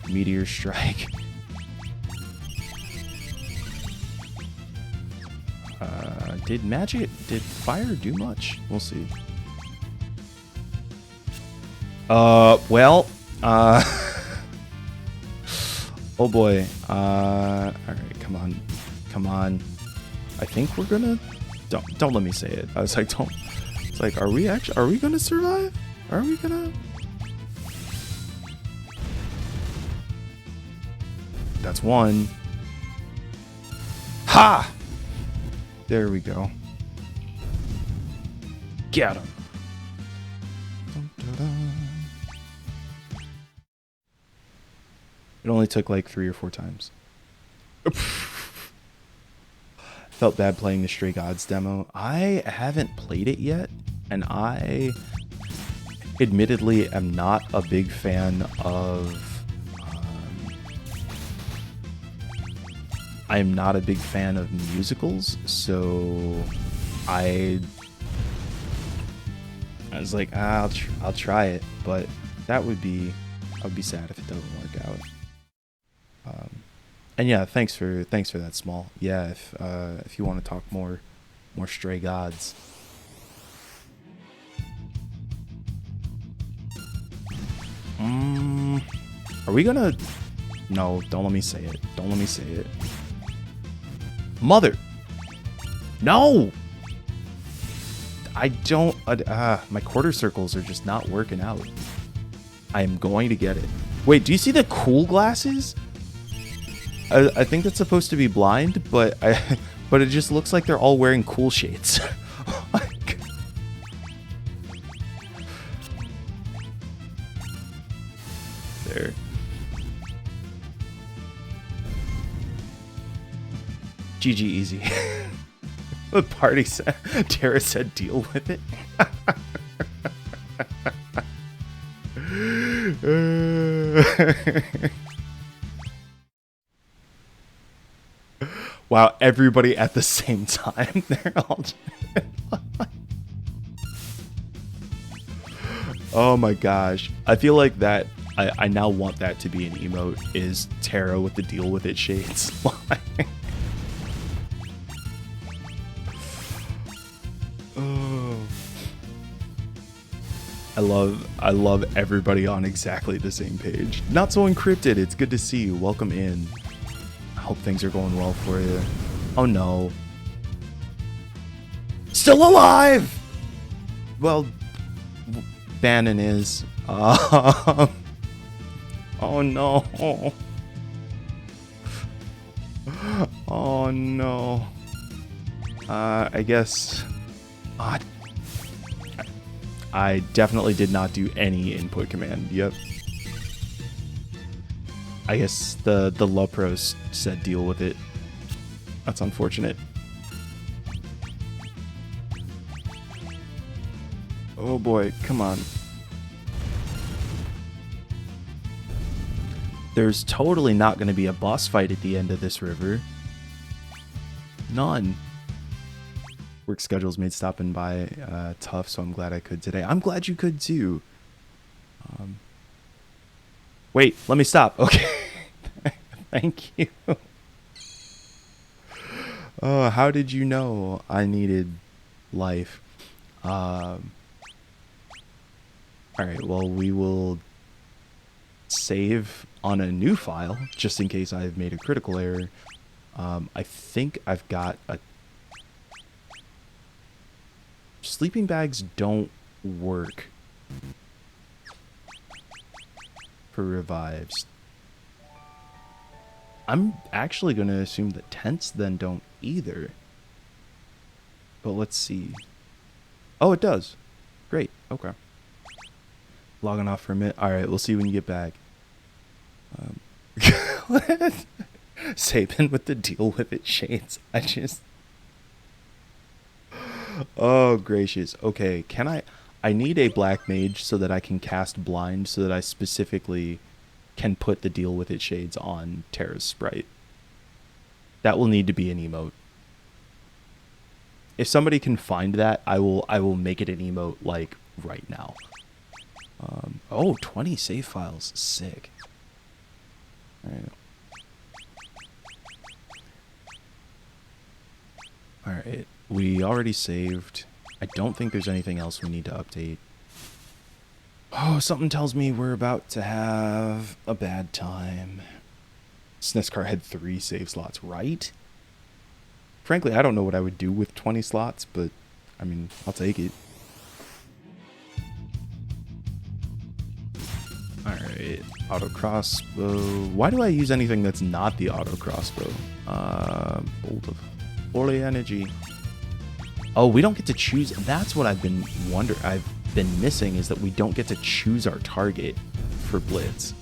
meteor strike. Did fire do much? We'll see. Well, oh boy. All right, come on. I think we're gonna. Don't let me say it. I was like, don't. It's like, are we gonna survive? Are we gonna? That's one. Ha! There we go. Get him. It only took like 3 or 4 times. Felt bad playing the Stray Gods demo. I haven't played it yet, and I admittedly am not a big fan of I am not a big fan of musicals, so I was like, I'll try it, but I would be sad if it doesn't work out. And yeah, thanks for that, Small. Yeah, if you want to talk more Stray Gods. Are we gonna? No, don't let me say it. Don't let me say it. Mother! No! I don't... my quarter circles are just not working out. I am going to get it. Wait, do you see the cool glasses? I think that's supposed to be blind, but but it just looks like they're all wearing cool shades. There. GG easy. The party said, Terra said, deal with it. Wow, everybody at the same time. They're all. Oh my gosh. I feel like that. I now want that to be an emote, is Terra with the deal with it shades. Oh. I love everybody on exactly the same page. Not so encrypted. It's good to see you. Welcome in. I hope things are going well for you. Oh no. Still alive! Well, Bannon is. Oh no. Oh no. I guess. I definitely did not do any input command. Yep. I guess the Lopros said deal with it. That's unfortunate. Oh boy, come on. There's totally not going to be a boss fight at the end of this river. None. Work schedules made stopping by tough, so I'm glad I could today. I'm glad you could too. Wait, let me stop. Okay. Thank you. Oh, how did you know I needed life? All right, well, we will save on a new file, just in case I've made a critical error. I think I've got a... Sleeping bags don't work for revives. I'm actually going to assume that tents then don't either. But let's see. Oh, it does. Great. Okay. Logging off for a minute. All right, we'll see when you get back. Sabin with the deal with it shades. Oh, gracious. Okay, I need a black mage so that I can cast blind so that I specifically can put the deal with it shades on Terra's sprite. That will need to be an emote. If somebody can find that, I will make it an emote like right now. Oh, 20 save files. Sick. Alright, we already saved. I don't think there's anything else we need to update. Oh, something tells me we're about to have a bad time. SNES car had 3 save slots, right? Frankly, I don't know what I would do with 20 slots, but, I mean, I'll take it. Alright, auto crossbow. Why do I use anything that's not the auto crossbow? Bolt of holy energy. Oh, we don't get to choose. That's what I've been missing, is that we don't get to choose our target for blitz.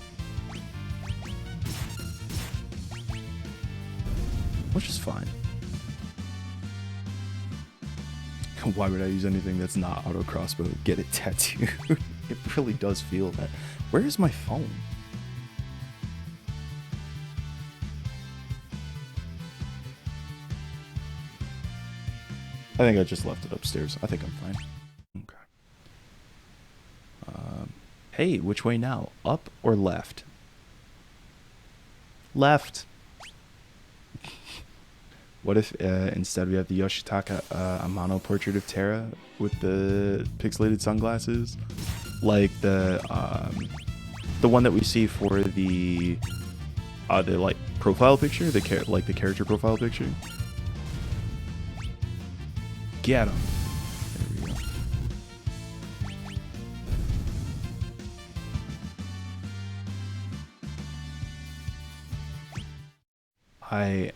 Which is fine. Why would I use anything that's not auto crossbow? Get it tattooed. It really does feel that. Where is my phone? I think I just left it upstairs. I think I'm fine. Okay. Hey, which way now? Up or left? Left. What if instead we have the Yoshitaka Amano portrait of Terra with the pixelated sunglasses, like the one that we see for the like profile picture, the character profile picture. Get him. There we go. I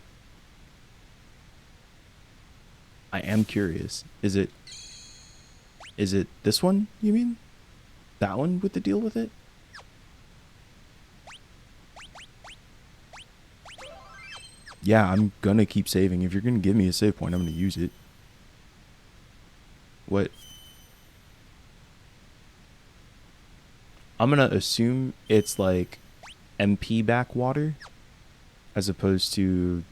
am curious. Is it this one, you mean? That one with the deal with it? Yeah, I'm gonna keep saving. If you're gonna give me a save point, I'm gonna use it. What? I'm gonna assume it's like MP backwater as opposed to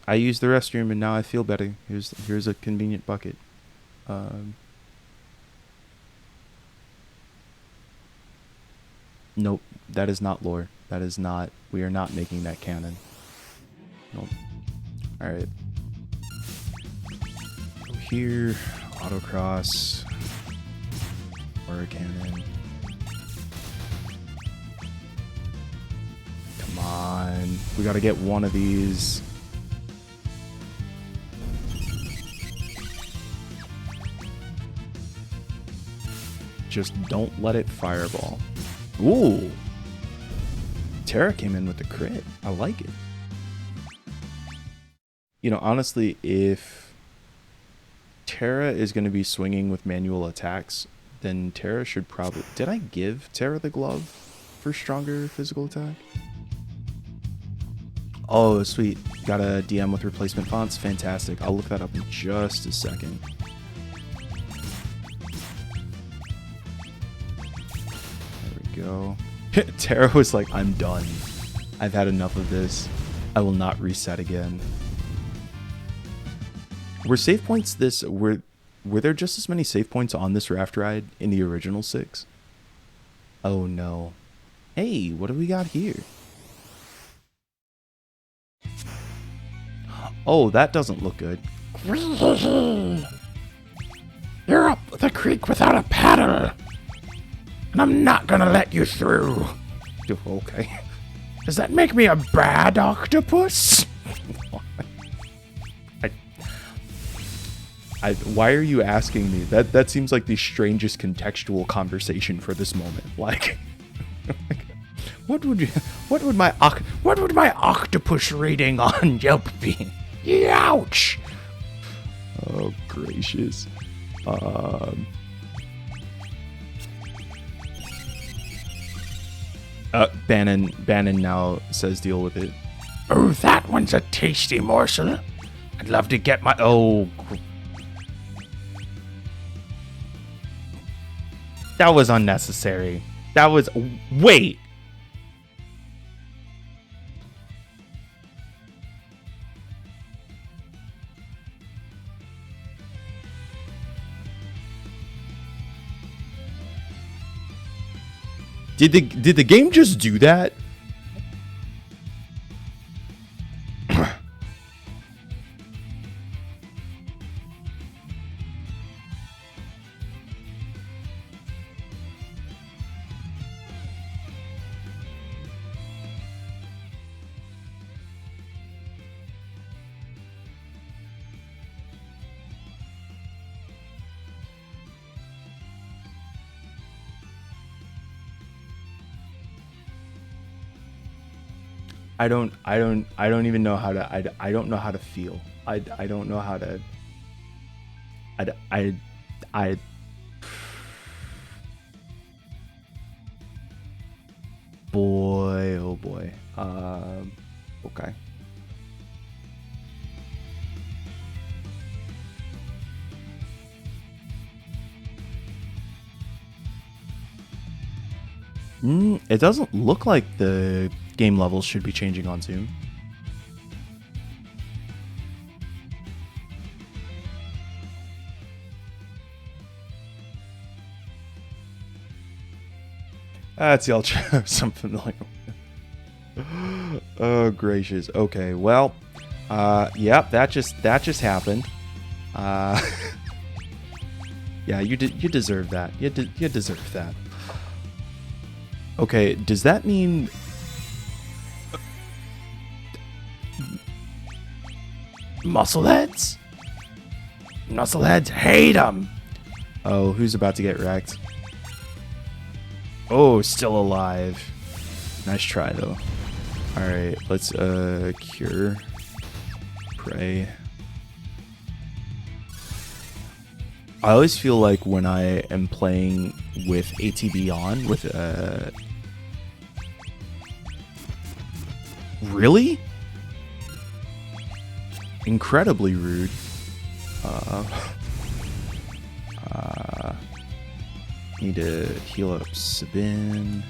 I used the restroom and now I feel better. Here's a convenient bucket. Nope, that is not lore. That is not. We are not making that canon. Nope. All right. Go here. Autocross. Or cannon. Come on. We got to get one of these. Just don't let it fireball. Ooh. Terra came in with the crit. I like it. You know, honestly, if Terra is going to be swinging with manual attacks, then Terra should probably... Did I give Terra the glove for stronger physical attack? Oh, sweet. Got a DM with replacement fonts. Fantastic. I'll look that up in just a second. Go. Terra was like, I'm done. I've had enough of this. I will not reset again. Were save points this... Were there just as many save points on this raft ride in the original 6? Oh no. Hey, what do we got here? Oh, that doesn't look good. You're up the creek without a paddle. And I'm not gonna let you through. Okay. Does that make me a bad octopus? Why are you asking me? That seems like the strangest contextual conversation for this moment. Like, what would my octopus rating on Yelp be? Ouch! Oh gracious. Bannon now says deal with it. Oh, that one's a tasty morsel. I'd love to get my... Oh... That was unnecessary. That was... Wait! Did the game just do that? I don't even know how to I don't know how to feel. I don't know how to I boy, oh boy. Okay. It doesn't look like the game levels should be changing on Zoom. That's the ultra. Something like. Oh gracious. Okay. Well. Yep. That just happened. Yeah. You deserve that. You deserve that. Okay. Does that mean? Muscleheads? Muscleheads hate them. Oh, who's about to get wrecked? Oh, still alive. Nice try, though. Alright, let's, cure. Pray. I always feel like when I am playing with ATB on, with, Really? Incredibly rude. Need to heal up Sabin.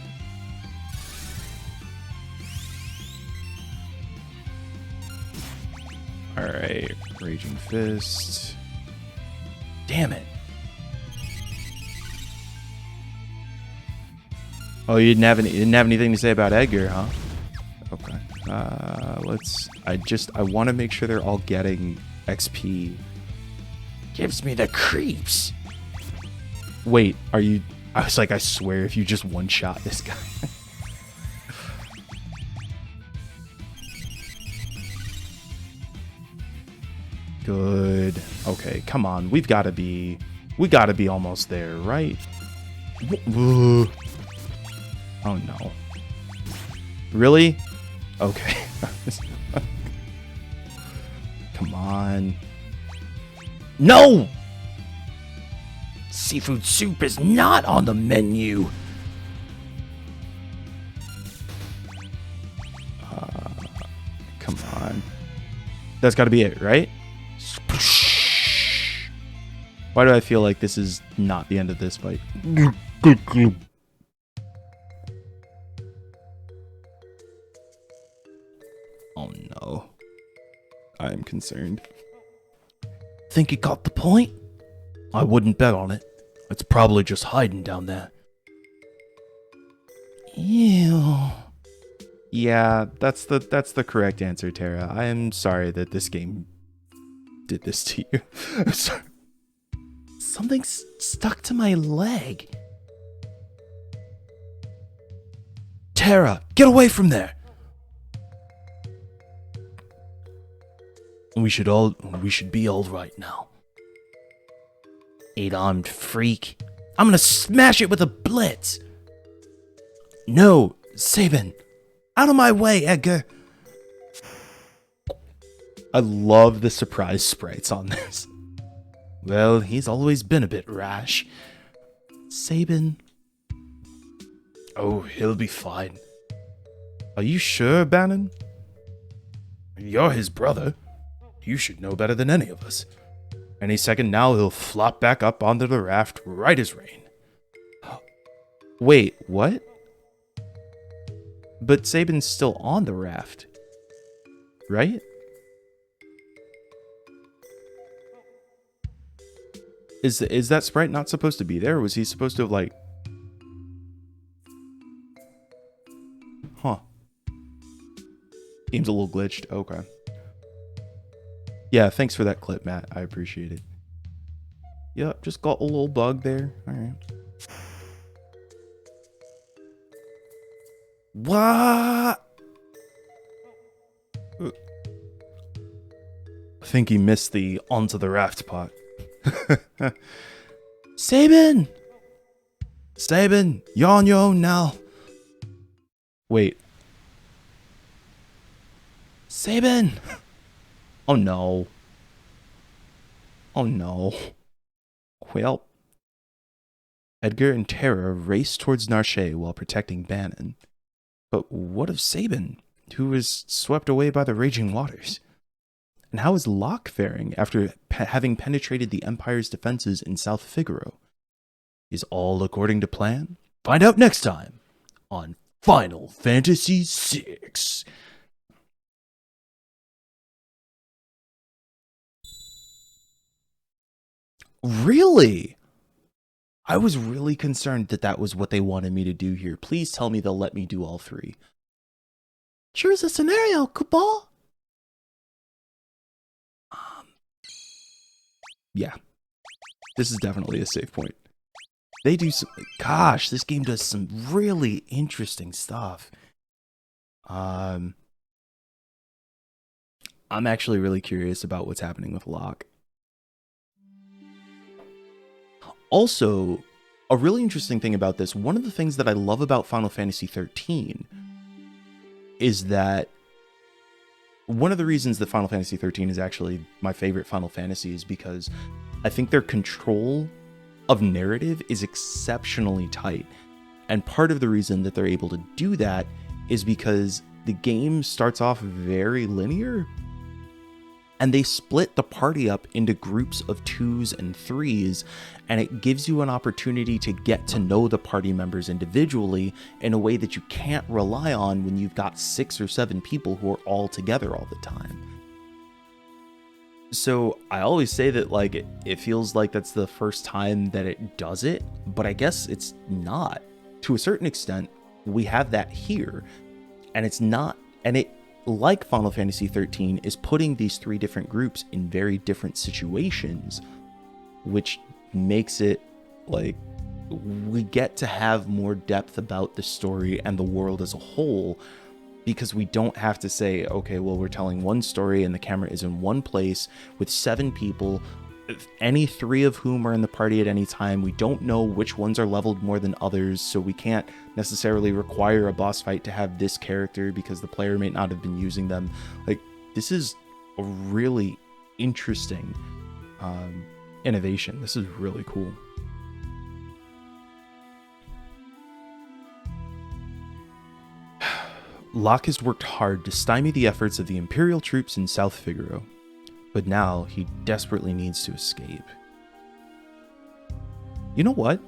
Alright, Raging Fist. Damn it. Oh, you didn't have anything to say about Edgar, huh? Okay. I want to make sure they're all getting XP. Gives me the creeps. Wait, are you... I was like, I swear, if you just one-shot this guy. Good. Okay, come on. We gotta be almost there, right? Oh, no. Really? Okay. Come on. No! Seafood soup is not on the menu. Come on. That's got to be it, right? Why do I feel like this is not the end of this fight? Oh no. I am concerned. Think you got the point? I wouldn't bet on it. It's probably just hiding down there. Ew. Yeah, that's the correct answer, Terra. I am sorry that this game did this to you. I'm sorry. Something's stuck to my leg. Terra, get away from there! We should be all right now. 8-armed freak. I'm gonna smash it with a blitz! No, Sabin! Out of my way, Edgar! I love the surprise sprites on this. Well, he's always been a bit rash. Sabin. Oh, he'll be fine. Are you sure, Bannon? You're his brother. You should know better than any of us. Any second now, he'll flop back up onto the raft right as rain. Wait, what? But Sabin's still on the raft, right? Is that sprite not supposed to be there? Or was he supposed to have, like... Huh. Game's a little glitched. Okay. Yeah, thanks for that clip, Matt. I appreciate it. Yep, just got a little bug there. Alright. What? I think he missed the onto the raft part. Sabin! Sabin, you're on your own now. Wait. Sabin! Oh no. Oh no. Well. Edgar and Terra race towards Narshe while protecting Bannon. But what of Sabin, who was swept away by the raging waters? And how is Locke faring after having penetrated the Empire's defenses in South Figaro? Is all according to plan? Find out next time on Final Fantasy VI. Really? I was really concerned that that was what they wanted me to do here. Please tell me they'll let me do all three. Choose a scenario, Kubal. Yeah. This is definitely a save point. They do some... Gosh, this game does some really interesting stuff. I'm actually really curious about what's happening with Locke. Also, a really interesting thing about this, one of the things that I love about Final Fantasy XIII is that one of the reasons that Final Fantasy XIII is actually my favorite Final Fantasy is because I think their control of narrative is exceptionally tight. And part of the reason that they're able to do that is because the game starts off very linear, and they split the party up into groups of 2s and 3s, and it gives you an opportunity to get to know the party members individually in a way that you can't rely on when you've got 6 or 7 people who are all together all the time. So I always say that, like, it feels like that's the first time that it does it, but I guess it's not. To a certain extent, we have that here, and it's not, and it, like Final Fantasy XIII, is putting these 3 different groups in very different situations, which makes it like we get to have more depth about the story and the world as a whole, because we don't have to say, okay, well, we're telling one story and the camera is in one place with 7 people, any 3 of whom are in the party at any time. We don't know which ones are leveled more than others, so we can't necessarily require a boss fight to have this character because the player may not have been using them. Like, this is a really interesting innovation. This is really cool. Locke has worked hard to stymie the efforts of the Imperial troops in South Figaro, but now he desperately needs to escape. You know what?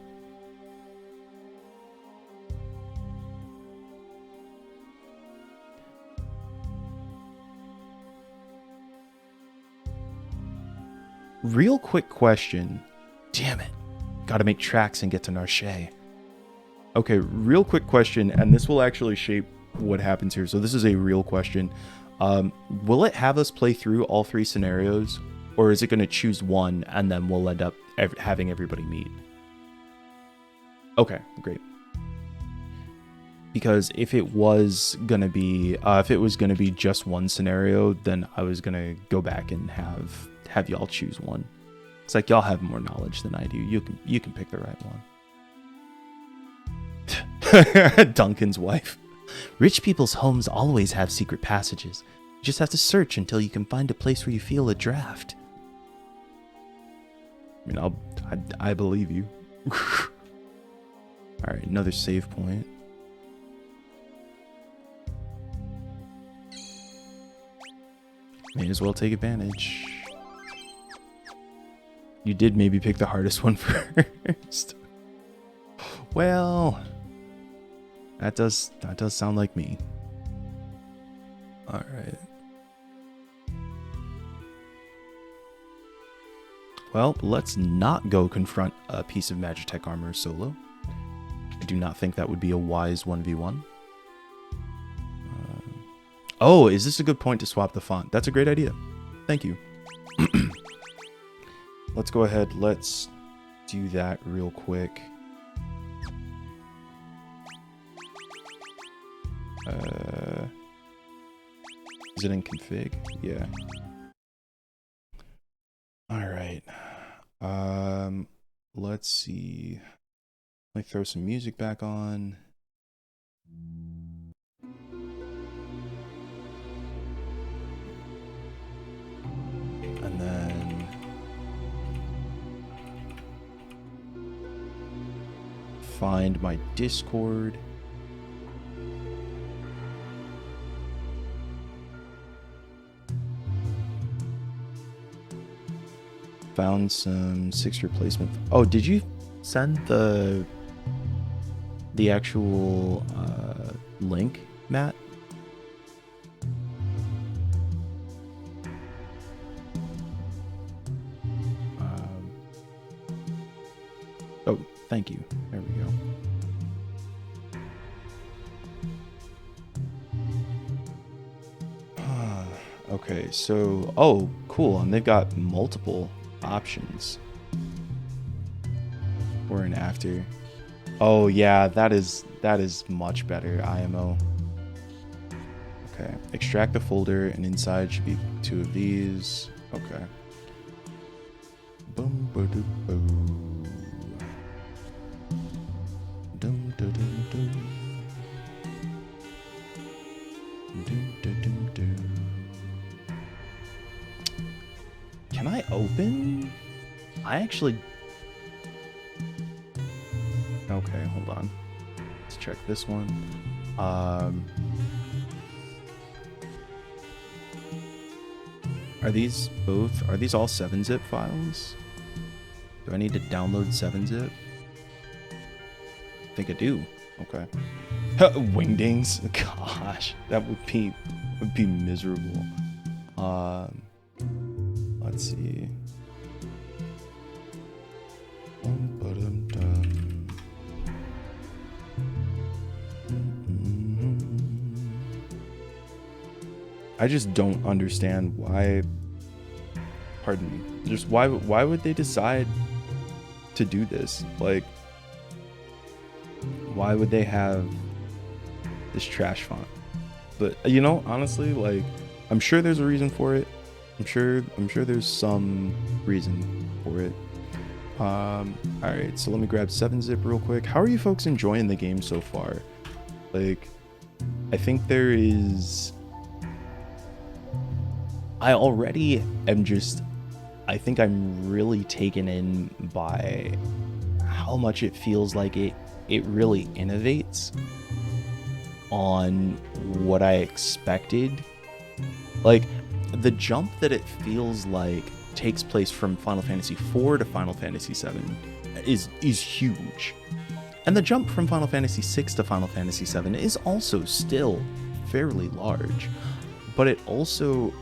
Real quick question. Damn it. Gotta make tracks and get to Narshe. Okay, real quick question, and this will actually shape what happens here. So this is a real question. Will it have us play through all 3 scenarios, or is it going to choose one and then we'll end up having everybody meet? Okay, great. Because if it was gonna be just one scenario, then I was gonna go back and have y'all choose one. It's like y'all have more knowledge than I do. You can pick the right one. Duncan's wife. Rich people's homes always have secret passages. You just have to search until you can find a place where you feel a draft. I mean, I believe you. All right, another save point. May as well take advantage. You did maybe pick the hardest one first. Well, that does sound like me. All right. Well, let's not go confront a piece of Magitech armor solo. I do not think that would be a wise 1v1. Oh, is this a good point to swap the font? That's a great idea. Thank you. Let's go ahead. Let's do that real quick. Is it in config? Yeah. All right. Let's see. Let me throw some music back on. And then find my Discord. Found some 6 replacement. Oh, did you send the actual link, Matt? Oh, thank you. There we go. Okay, so oh, cool. And they've got multiple options for and after. Oh yeah, that is much better. IMO. Okay, extract the folder, and inside should be 2 of these. Okay. Boom, boom, boom. Dum, dum, dum, dum. Dum, dum, dum, dum. Can I open? I actually... Okay, hold on. Let's check this one. Are these all 7-zip files? Do I need to download 7-zip? I think I do. Okay. Wingdings? Gosh, that would be miserable. Let's see. I just don't understand why. Pardon me. Just why would they decide to do this? Like, why would they have this trash font? But you know, honestly, like, I'm sure there's a reason for it. I'm sure there's some reason for it. All right, so let me grab 7-zip real quick. How are you folks enjoying the game so far? Like, I think there is... I already am just... I think I'm really taken in by how much it feels like it really innovates on what I expected. Like, the jump that it feels like takes place from Final Fantasy IV to Final Fantasy VII is huge. And the jump from Final Fantasy VI to Final Fantasy VII is also still fairly large. But it also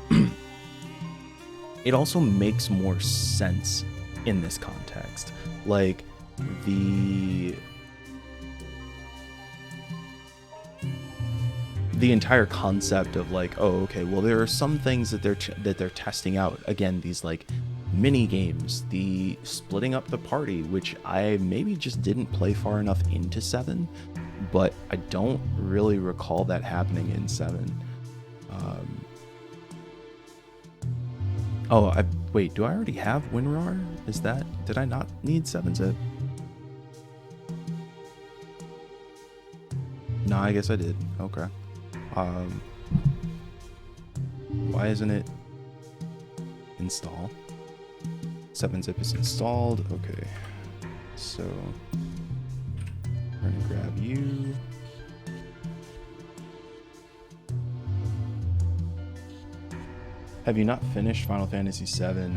it also makes more sense in this context. Like, the entire concept of like, oh, okay, well, there are some things that they're testing out. Again, these like mini games, the splitting up the party, which I maybe just didn't play far enough into 7, but I don't really recall that happening in 7. Wait, do I already have WinRAR? Did I not need 7-zip? No, I guess I did. Okay. Why isn't it install? 7-zip is installed. Okay. So we're gonna grab you. Have you not finished Final Fantasy VII?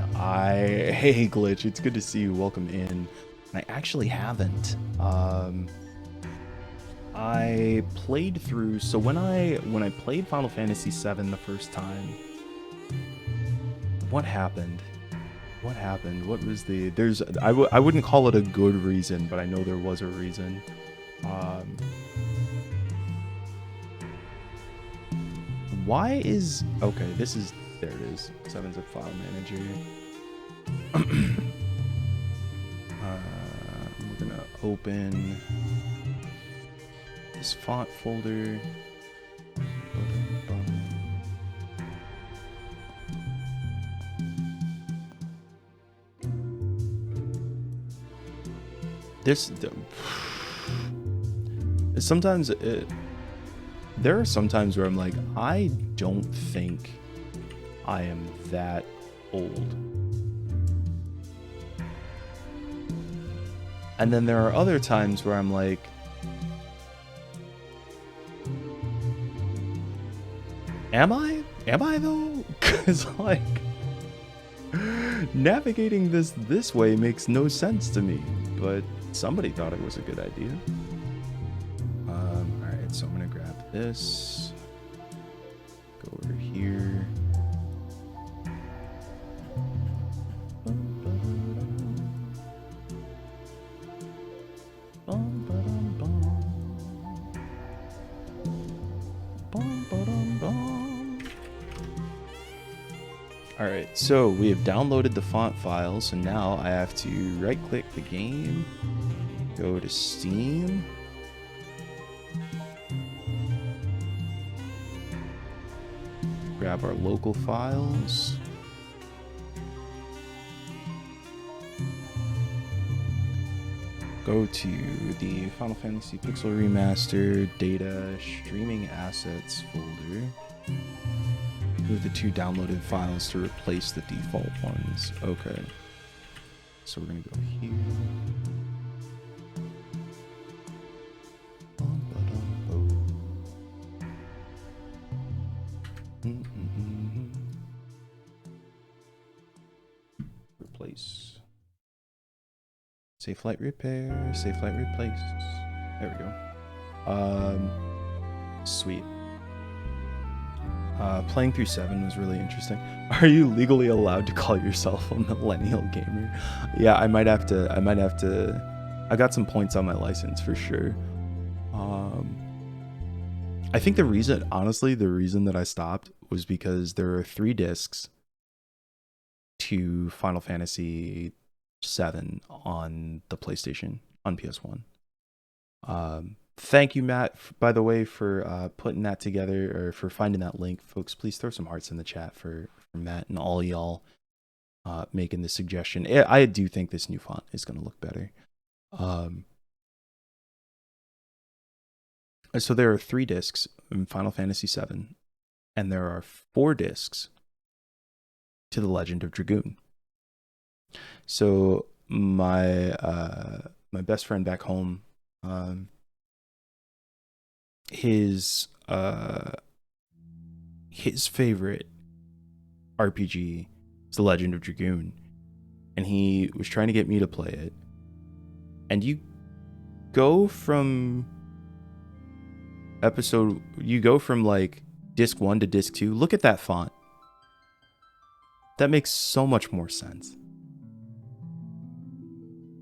Hey Glitch, it's good to see you. Welcome in. I actually haven't. I played through. So when I played Final Fantasy VII the first time, what happened? What happened? What was the? I wouldn't call it a good reason, but I know there was a reason. Why is okay? This is. There it is. 7-zip file manager. We're gonna open this font folder. Sometimes there are some times where I'm like, I don't think I am that old. And then there are other times where I'm like, am I though? Because like navigating this way makes no sense to me, but somebody thought it was a good idea. All right, so I'm gonna grab this, go over here. Alright, so we have downloaded the font files, and now I have to right click the game, go to Steam, grab our local files, go to the Final Fantasy Pixel Remaster Data Streaming Assets folder. Move the 2 downloaded files to replace the default ones. Okay. So we're going to go here. Replace. Save flight repair. Save flight replace. There we go. Sweet. Playing through 7 was really interesting. Are you legally allowed to call yourself a millennial gamer? Yeah, I might have to. I got some points on my license for sure. I think the reason that I stopped was because there are 3 discs to Final Fantasy 7 on the PlayStation on PS1. Thank you, Matt, by the way, for putting that together, or for finding that link. Folks, please throw some hearts in the chat for Matt and all y'all making this suggestion. I do think this new font is going to look better. So there are 3 discs in Final Fantasy VII, and there are 4 discs to The Legend of Dragoon. So my best friend back home, his favorite RPG is The Legend of Dragoon, and he was trying to get me to play it. And you go from like disc 1 to disc 2. Look at that font. That makes so much more sense.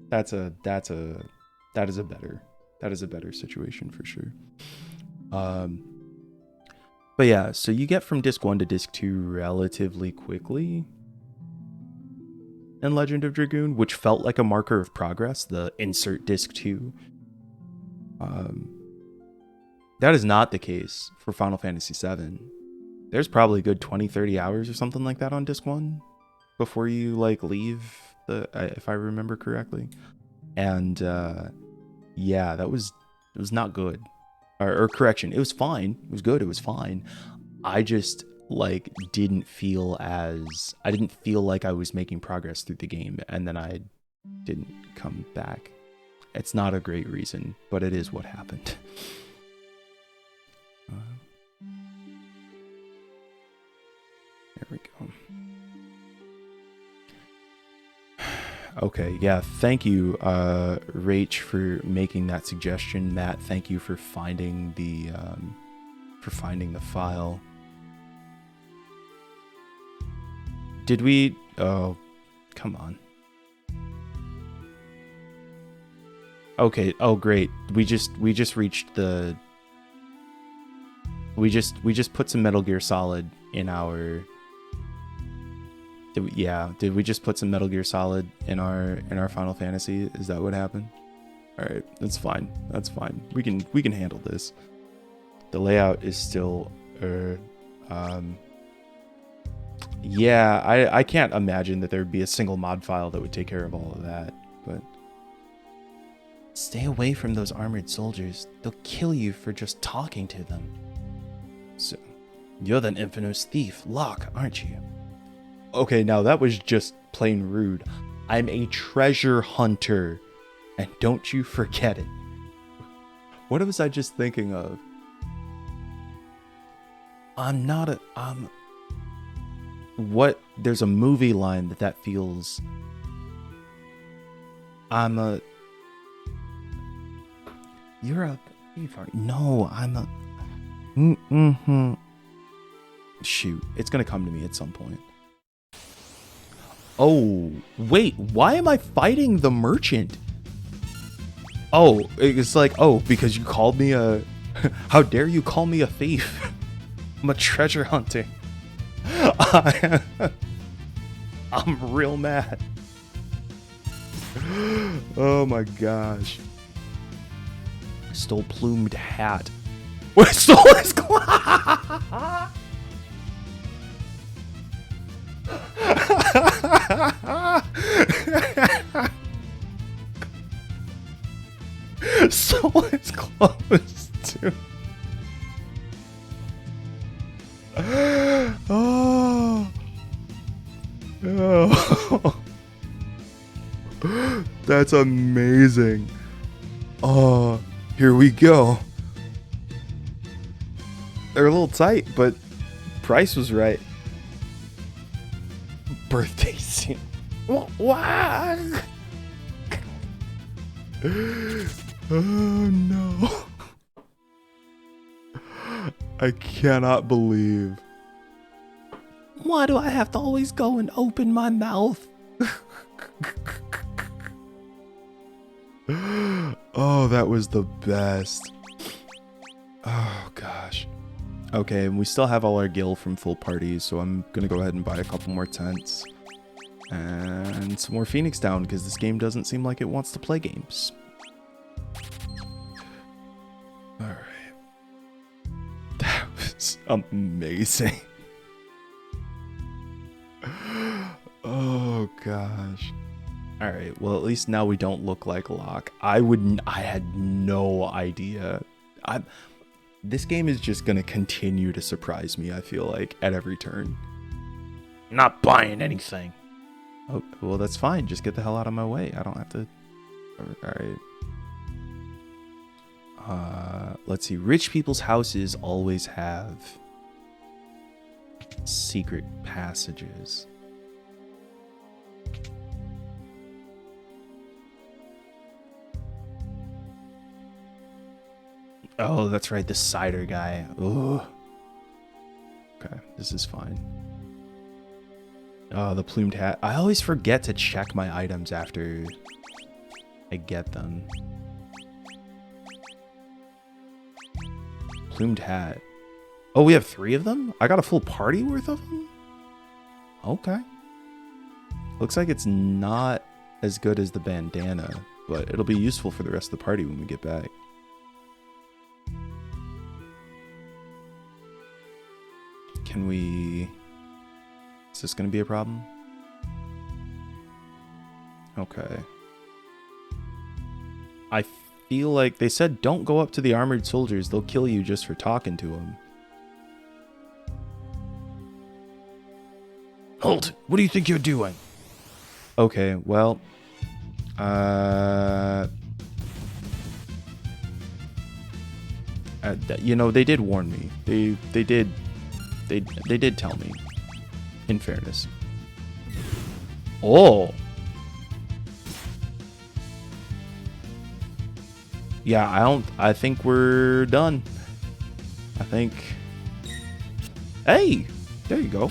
That is a better situation for sure. But yeah, so you get from disc 1 to disc 2 relatively quickly in Legend of Dragoon, which felt like a marker of progress, the insert disc 2. That is not the case for Final Fantasy VII. There's probably a good 20, 30 hours or something like that on disc 1 before you like leave the, if I remember correctly. And yeah, it was not good. Or correction, it was fine. It was good. It was fine. I just like didn't feel like I was making progress through the game, and then I didn't come back. It's not a great reason, but it is what happened. There we go. Okay, yeah, thank you, Rach, for making that suggestion. Matt, thank you for finding the file. Did we? Oh, come on. Okay. Oh, great. We just reached the. We just put some Metal Gear Solid in our. Did we just put some Metal Gear Solid in our Final Fantasy? Is that what happened? All right, that's fine. That's fine. We can handle this. The layout is still yeah, I can't imagine that there'd be a single mod file that would take care of all of that, but stay away from those armored soldiers. They'll kill you for just talking to them. So, you're the infamous thief, Locke, aren't you? Okay, now that was just plain rude. I'm a treasure hunter, and don't you forget it. What was I just thinking of? There's a movie line that feels... You're a... No, I'm a... Shoot, it's gonna come to me at some point. Oh, wait, why am I fighting the merchant? Oh, it's like, oh, because you called me a... How dare you call me a thief? I'm a treasure hunter. I'm real mad. Oh my gosh. Stole plumed hat. What? Stole his glass? Stole his clothes too. Oh. Oh. That's amazing. Oh, here we go. They're a little tight, but price was right. Birthday scene. What? Oh no. I cannot believe. Why do I have to always go and open my mouth? Oh, that was the best. Oh gosh. Okay, and we still have all our gil from full parties, so I'm gonna go ahead and buy a couple more tents and some more Phoenix Down because this game doesn't seem like it wants to play games. All right, that was amazing. Oh gosh. All right, well at least now we don't look like Locke. I had no idea. This game is just gonna continue to surprise me, I feel like, at every turn. Not buying anything. Oh, well that's fine. Just get the hell out of my way. I don't have to. All right. Let's see. Rich people's houses always have secret passages. Oh, that's right, the cider guy. Ooh. Okay, this is fine. Oh, the plumed hat. I always forget to check my items after I get them. Plumed hat. Oh, we have 3 of them? I got a full party worth of them? Okay. Looks like it's not as good as the bandana, but it'll be useful for the rest of the party when we get back. Can we... Is this going to be a problem? Okay. I feel like they said don't go up to the armored soldiers. They'll kill you just for talking to them. Halt! What do you think you're doing? Okay, well... you know, they did warn me. They did tell me. In fairness. Oh! Yeah, I think we're done. I think... Hey! There you go.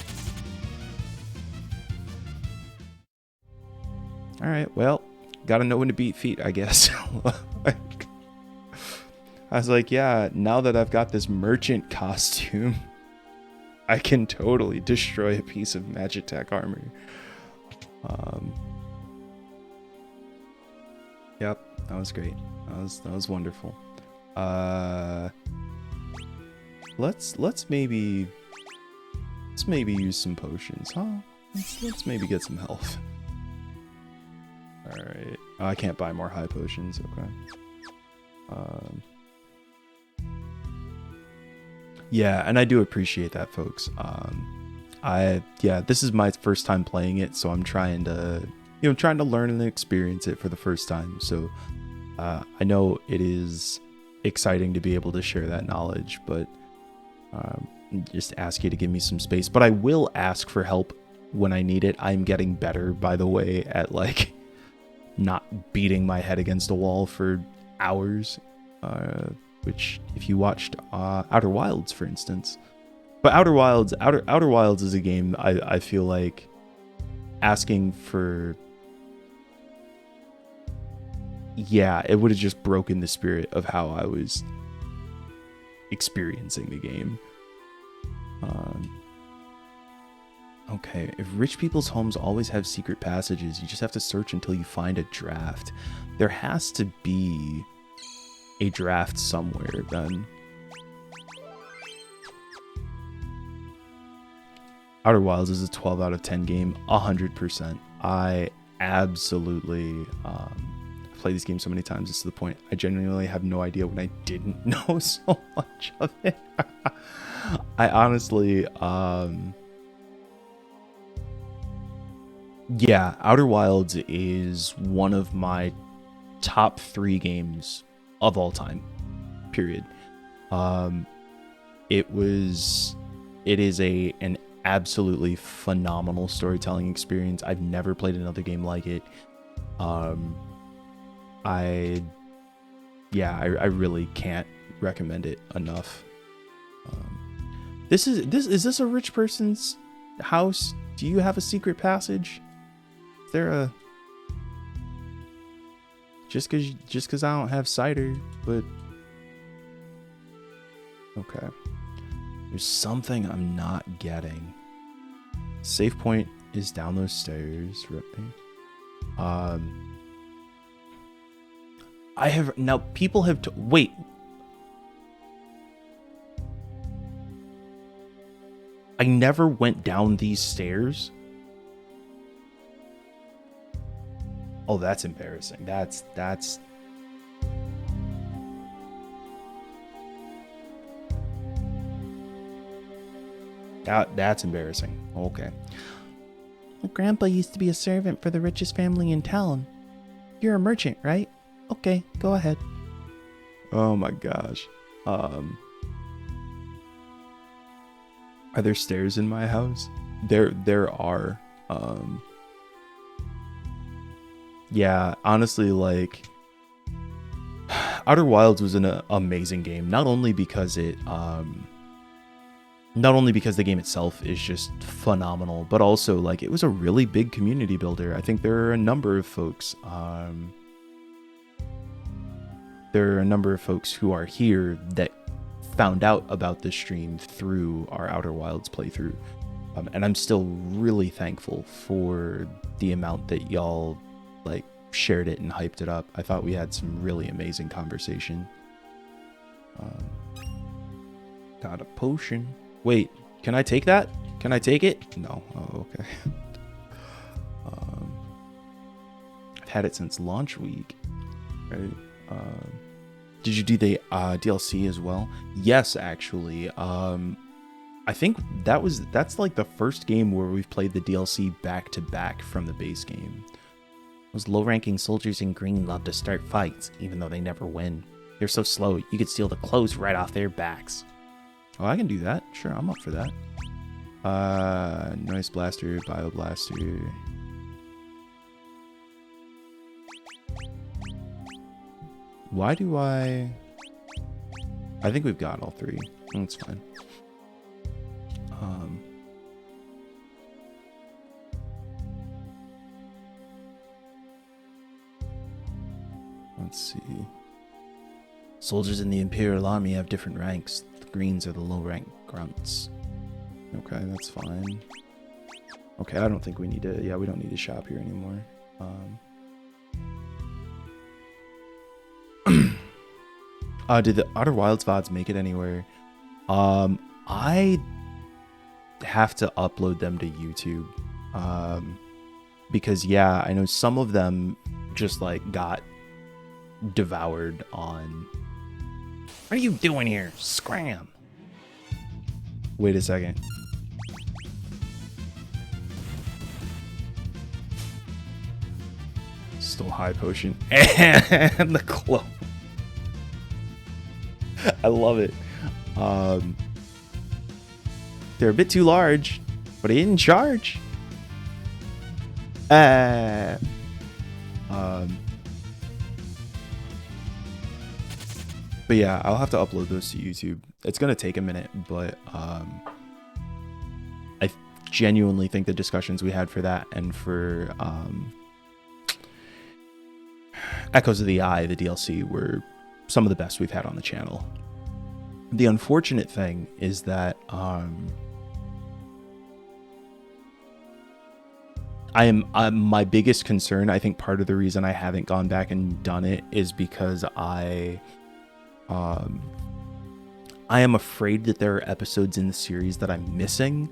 Alright, well, gotta know when to beat feet, I guess. I was like, yeah, now that I've got this merchant costume, I can totally destroy a piece of Magitech armor. Yep, that was great. That was wonderful. Let's maybe use some potions, huh? Let's maybe get some health. All right. Oh, I can't buy more high potions. Okay. Yeah, and I do appreciate that, folks. This is my first time playing it, so I'm trying to learn and experience it for the first time. So I know it is exciting to be able to share that knowledge, but just ask you to give me some space. But I will ask for help when I need it. I'm getting better, by the way, at like not beating my head against a wall for hours. Which, if you watched Outer Wilds, for instance, but Outer Wilds is a game I feel like asking for. Yeah, it would have just broken the spirit of how I was experiencing the game. Okay, if rich people's homes always have secret passages, you just have to search until you find a draft. There has to be a draft somewhere, then. Outer Wilds is a 12 out of 10 game, 100%. I absolutely play this game so many times, it's to the point I genuinely have no idea when I didn't know so much of it. I honestly, yeah, Outer Wilds is one of my top 3 games of all time, period. It is an absolutely phenomenal storytelling experience. I've never played another game like it. I really can't recommend it enough. Is this a rich person's house? Do you have a secret passage? Is there a... Just cause I don't have cider, but... Okay. There's something I'm not getting. Save point is down those stairs. I have... Now, people have... Wait. I never went down these stairs? Oh, that's embarrassing. That's embarrassing. Okay. Well, Grandpa used to be a servant for the richest family in town. You're a merchant, right? Okay, go ahead. Oh my gosh. Are there stairs in my house? There are. Yeah, honestly, like, Outer Wilds was an amazing game. Not only because the game itself is just phenomenal, but also like it was a really big community builder. I think there are a number of folks. There are a number of folks who are here that found out about this stream through our Outer Wilds playthrough, and I'm still really thankful for the amount that y'all like shared it and hyped it up. I thought we had some really amazing conversation. Got a potion. Wait, Can I take that? Can I take it? No. Oh, okay. I've had it since launch week. Right. Did you do the DLC as well? Yes, actually. I think that's like the first game where we've played the DLC back to back from the base game. Those low-ranking soldiers in green love to start fights, even though they never win. They're so slow, you could steal the clothes right off their backs. Oh, I can do that. Sure, I'm up for that. Noise Blaster, Bio Blaster. Why do I think we've got all three. That's fine. Let's see. Soldiers in the Imperial Army have different ranks. The greens are the low-rank grunts. Okay, that's fine. Okay, I don't think we need to... Yeah, we don't need to shop here anymore. Did the Outer Wilds VODs make it anywhere? I have to upload them to YouTube. Because, yeah, I know some of them just, like, got devoured on... What are you doing here? Scram! Wait a second. Still high potion. And the clone. I love it. They're a bit too large, but he didn't charge. But yeah, I'll have to upload those to YouTube. It's gonna take a minute, but I genuinely think the discussions we had for that and for Echoes of the Eye, the DLC, were some of the best we've had on the channel. The unfortunate thing is that my biggest concern, I think part of the reason I haven't gone back and done it is because I am afraid that there are episodes in the series that I'm missing,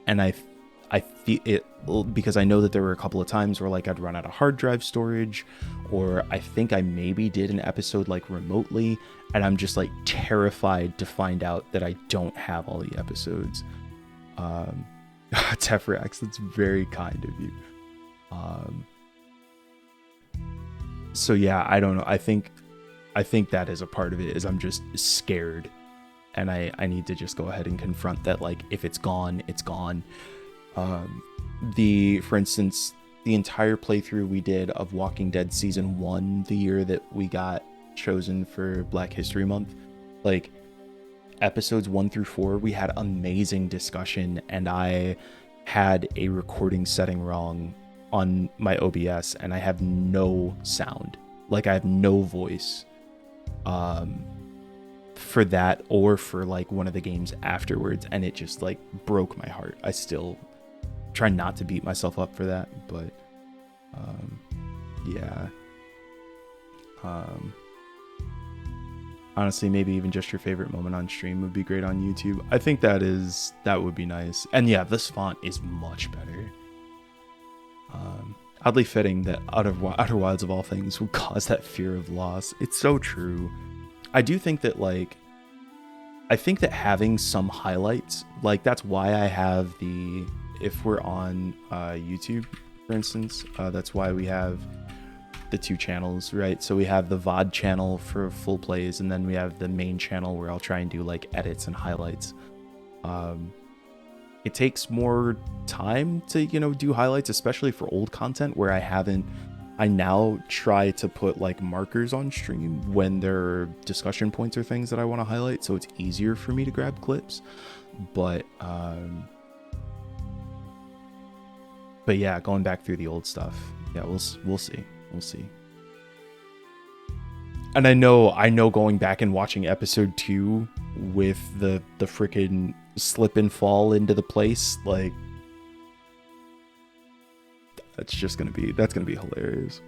and I feel it because I know that there were a couple of times where like I'd run out of hard drive storage, or I think I maybe did an episode like remotely, and I'm just like terrified to find out that I don't have all the episodes. Tefrax, that's very kind of you. So yeah, I don't know. I think that is a part of it, is I'm just scared, and I need to just go ahead and confront that. Like, if it's gone, it's gone. For instance, the entire playthrough we did of Walking Dead Season 1, the year that we got chosen for Black History Month, like, episodes 1 through 4, we had amazing discussion, and I had a recording setting wrong on my OBS, and I have no sound. Like, I have no voice for that or for like one of the games afterwards, and it just like broke my heart. I still try not to beat myself up for that, but yeah. Honestly, maybe even just your favorite moment on stream would be great on YouTube. I think that would be nice. And yeah, this font is much better. Oddly fitting that Outer Wilds of all things would cause that fear of loss. It's so true. I do think that having some highlights, like, that's why I have if we're on YouTube, for instance, that's why we have the two channels, right? So we have the VOD channel for full plays, and then we have the main channel where I'll try and do like edits and highlights. It takes more time to, do highlights, especially for old content where I now try to put like markers on stream when there are discussion points or things that I want to highlight, so it's easier for me to grab clips. But yeah, going back through the old stuff, yeah, we'll see. And I know going back and watching episode 2 with the freaking slip and fall into the place, like, that's gonna be hilarious.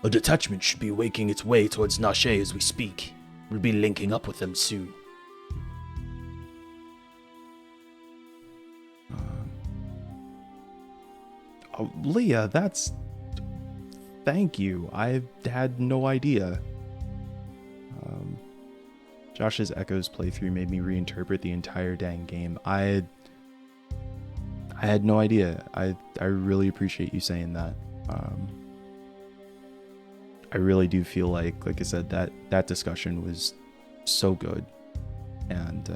A detachment should be making its way towards Nashe as we speak. We'll be linking up with them soon. Leah, that's... Thank you. I had no idea. Josh's Echoes playthrough made me reinterpret the entire dang game. I had no idea. I really appreciate you saying that. I really do feel like I said, that discussion was so good. And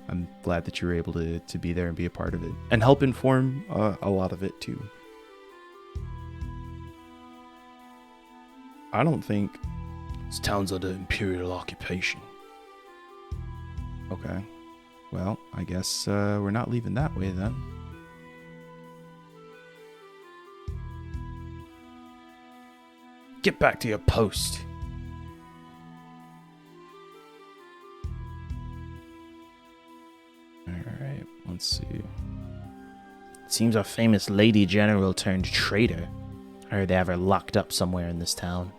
I'm glad that you were able to be there and be a part of it. And help inform a lot of it too. I don't think... This town's under Imperial occupation. Okay. Well, I guess we're not leaving that way then. Get back to your post. Alright, let's see. Seems our famous lady general turned traitor. I heard they have her locked up somewhere in this town.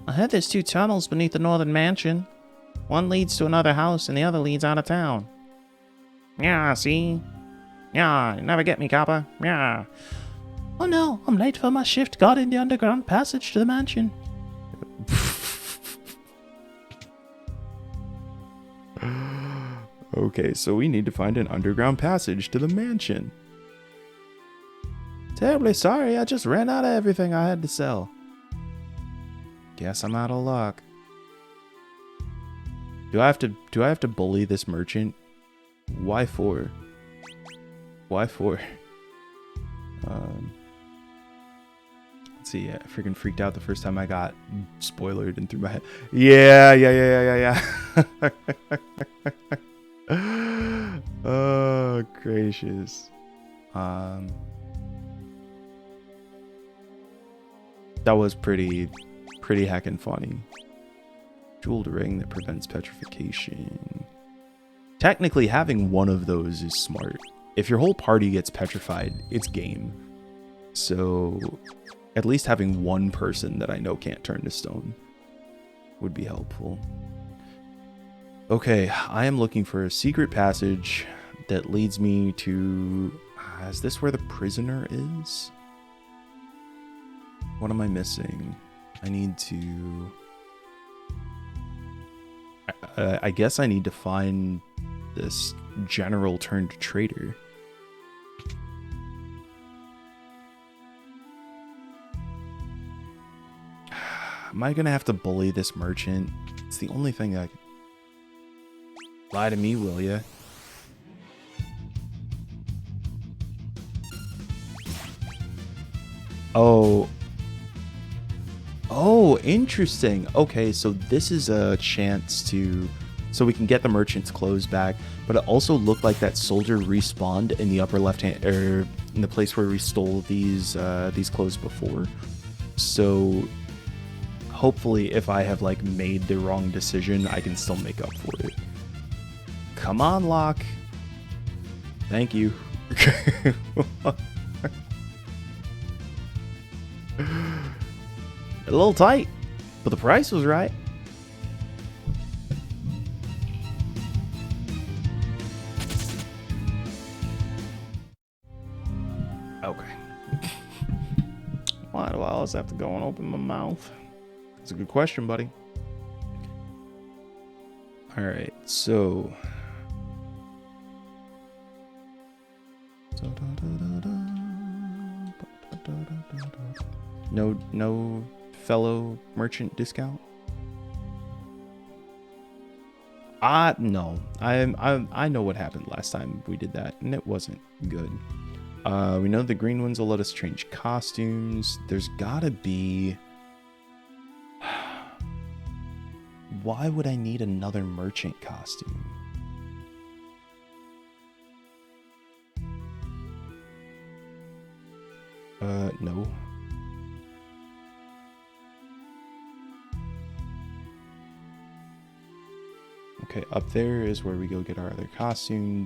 I heard there's 2 tunnels beneath the northern mansion. One leads to another house and the other leads out of town. Yeah, see? Yeah, you never get me, copper. Yeah. Oh no, I'm late for my shift. Got in the underground passage to the mansion. Okay, so we need to find an underground passage to the mansion. Terribly sorry, I just ran out of everything I had to sell. Guess I'm out of luck. Do I have to bully this merchant? Why for? Why for? Let's see. I freaking freaked out the first time I got spoilered and threw my head. Yeah. Oh, gracious. That was pretty heckin' funny. Jeweled ring that prevents petrification. Technically, having one of those is smart. If your whole party gets petrified, it's game. So, at least having one person that I know can't turn to stone would be helpful. Okay, I am looking for a secret passage that leads me to... is this where the prisoner is? What am I missing? I need to... I guess I need to find this general turned traitor. Am I gonna have to bully this merchant? It's the only thing I can... Lie to me, will ya? Oh, interesting. Okay, so this is a chance to... So we can get the merchant's clothes back, but it also looked like that soldier respawned in the upper left hand, or in the place where we stole these clothes before. So hopefully, if I have like made the wrong decision, I can still make up for it. Come on, Locke. Thank you. A little tight, but the price was right. Okay. Why do I always have to go and open my mouth? That's a good question, buddy. All right, so... No fellow merchant discount? No. I know what happened last time we did that, and it wasn't good. We know the green ones will let us change costumes. There's gotta be... Why would I need another merchant costume? No. Okay, up there is where we go get our other costume.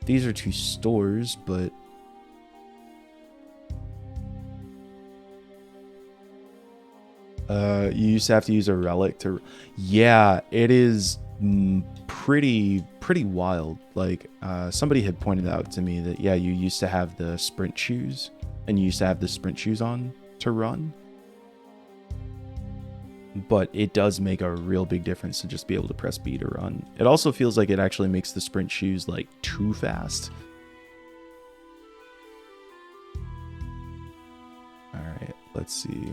These are 2 stores, but... you used to have to use a relic to... Yeah, it is pretty pretty wild. Like, somebody had pointed out to me that, yeah, you used to have the sprint shoes, and you used to have the sprint shoes on to run. But it does make a real big difference to just be able to press B to run. It also feels like it actually makes the sprint shoes, like, too fast. Alright, let's see.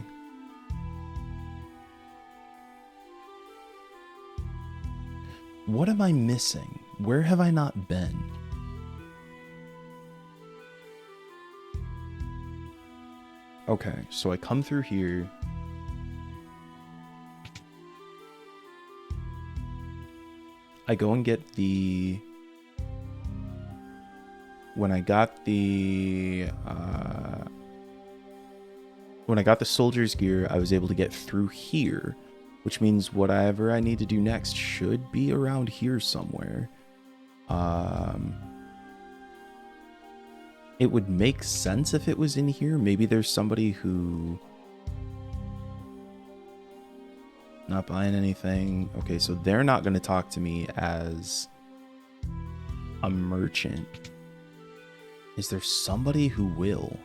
What am I missing? Where have I not been? Okay, so I come through here. I go and get the... When I got the soldier's gear, I was able to get through here, which means whatever I need to do next should be around here somewhere. It would make sense if it was in here. Maybe there's somebody who... Not buying anything. Okay, so they're not going to talk to me as a merchant. Is there somebody who will?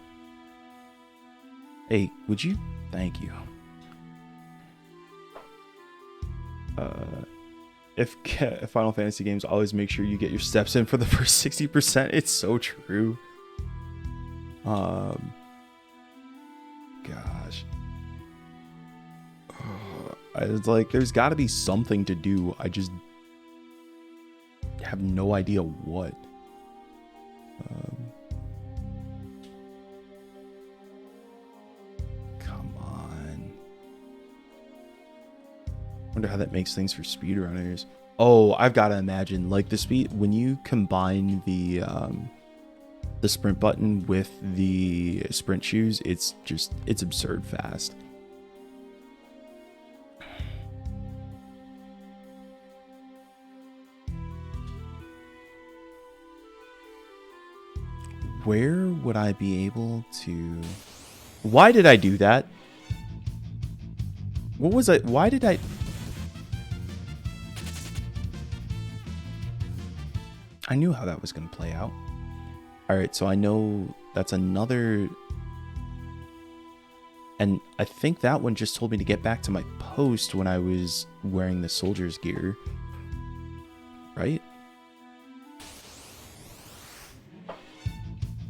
Hey, would you? Thank you. If Final Fantasy games, always make sure you get your steps in for the first 60%. It's so true. Gosh. It's like, there's got to be something to do. I just have no idea what. Come on. Wonder how that makes things for speedrunners. Oh, I've got to imagine, like, the speed when you combine the sprint button with the sprint shoes, it's absurd fast. Where would I be able to... Why did I do that? What was I... Why did I... I knew how that was going to play out. Alright, so I know that's another... And I think that one just told me to get back to my post when I was wearing the soldier's gear. Right?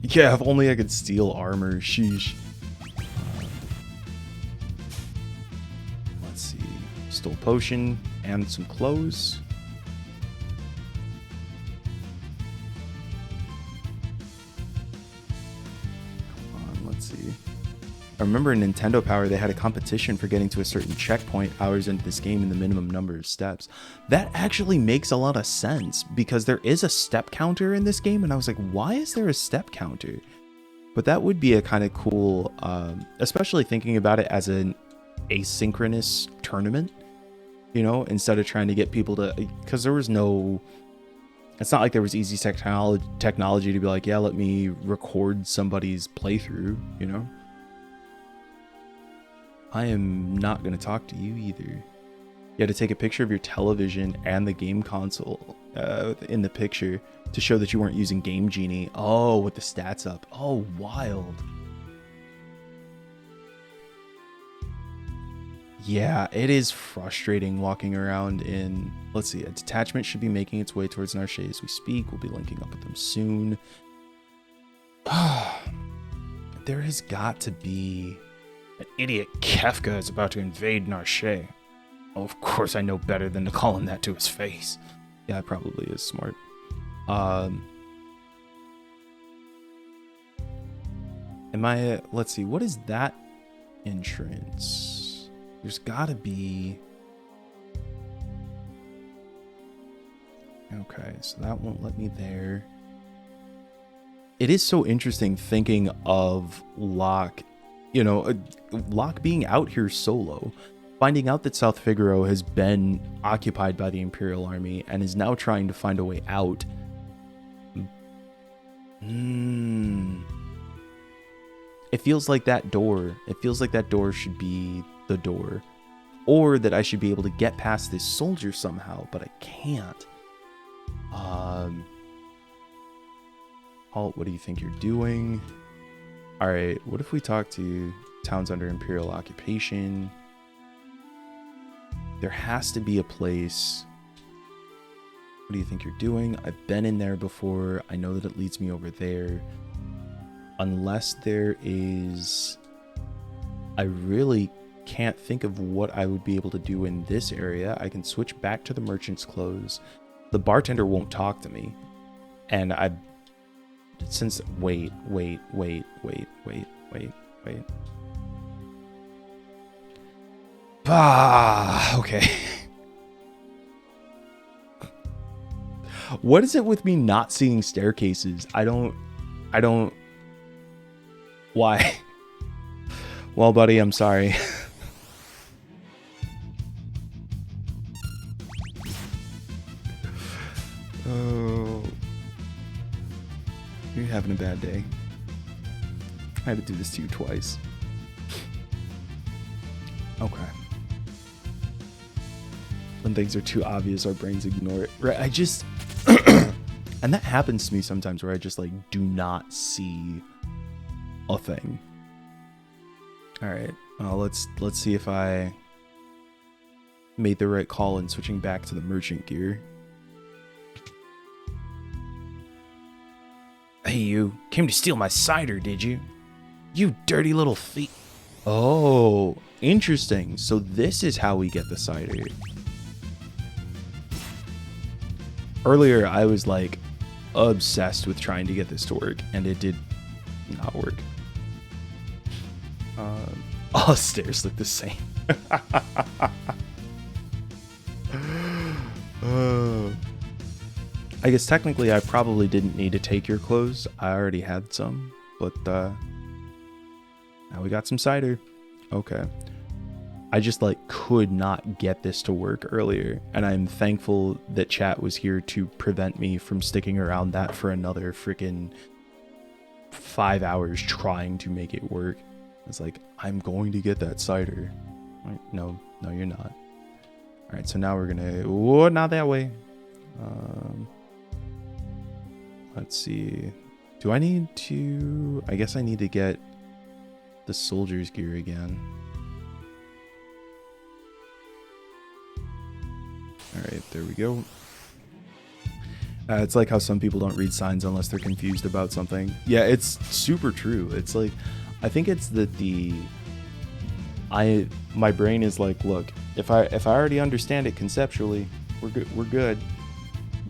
Yeah, if only I could steal armor. Sheesh. Let's see. Stole potion and some clothes. Come on, let's see. I remember in Nintendo Power, they had a competition for getting to a certain checkpoint hours into this game in the minimum number of steps. That actually makes a lot of sense because there is a step counter in this game. And I was like, why is there a step counter? But that would be a kind of cool, especially thinking about it as an asynchronous tournament, you know, instead of trying to get people to, because there was no, it's not like there was easy technology to be like, yeah, let me record somebody's playthrough, you know? I am not going to talk to you either. You had to take a picture of your television and the game console in the picture to show that you weren't using Game Genie. Oh, with the stats up. Oh, wild. Yeah, it is frustrating walking around in... Let's see, a detachment should be making its way towards Narche as we speak. We'll be linking up with them soon. There has got to be... An idiot Kefka is about to invade Narche. Oh, of course I know better than to call him that to his face. Yeah, it probably is smart. Let's see, what is that entrance? There's gotta be... Okay, so that won't let me there. It is so interesting thinking of Locke, you know, Locke being out here solo, finding out that South Figaro has been occupied by the Imperial Army and is now trying to find a way out. It feels like that door. It feels like that door should be the door. Or that I should be able to get past this soldier somehow, but I can't. Halt, what do you think you're doing? All right, what if we talk to towns under Imperial occupation? There has to be a place. What do you think you're doing? I've been in there before. I know that it leads me over there. Unless there is... I really can't think of what I would be able to do in this area. I can switch back to the merchant's clothes. The bartender won't talk to me. And wait. Okay. What is it with me not seeing staircases? I don't... Why? Well, buddy, I'm sorry. Oh, you're having a bad day. I had to do this to you twice. Okay. When things are too obvious, our brains ignore it. Right? I just... And that happens to me sometimes where I just, like, do not see a thing. All right. Let's see if I made the right call in switching back to the merchant gear. Hey, you came to steal my cider, did you? You dirty little thief. Oh, interesting. So this is how we get the cider. Earlier, I was like obsessed with trying to get this to work, and it did not work. All stairs look the same. I guess technically I probably didn't need to take your clothes. I already had some, but now we got some cider. Okay. I just like could not get this to work earlier, and I'm thankful that chat was here to prevent me from sticking around that for another freaking 5 hours trying to make it work. It's like, I'm going to get that cider. Like, no, you're not. All right, so now we're gonna, whoa, not that way. Let's see. Do I need to, I guess I need to get the soldier's gear again. All right, there we go. It's like how some people don't read signs unless they're confused about something. Yeah, it's super true. It's like, I think it's that my brain is like, look, if I already understand it conceptually, we're good.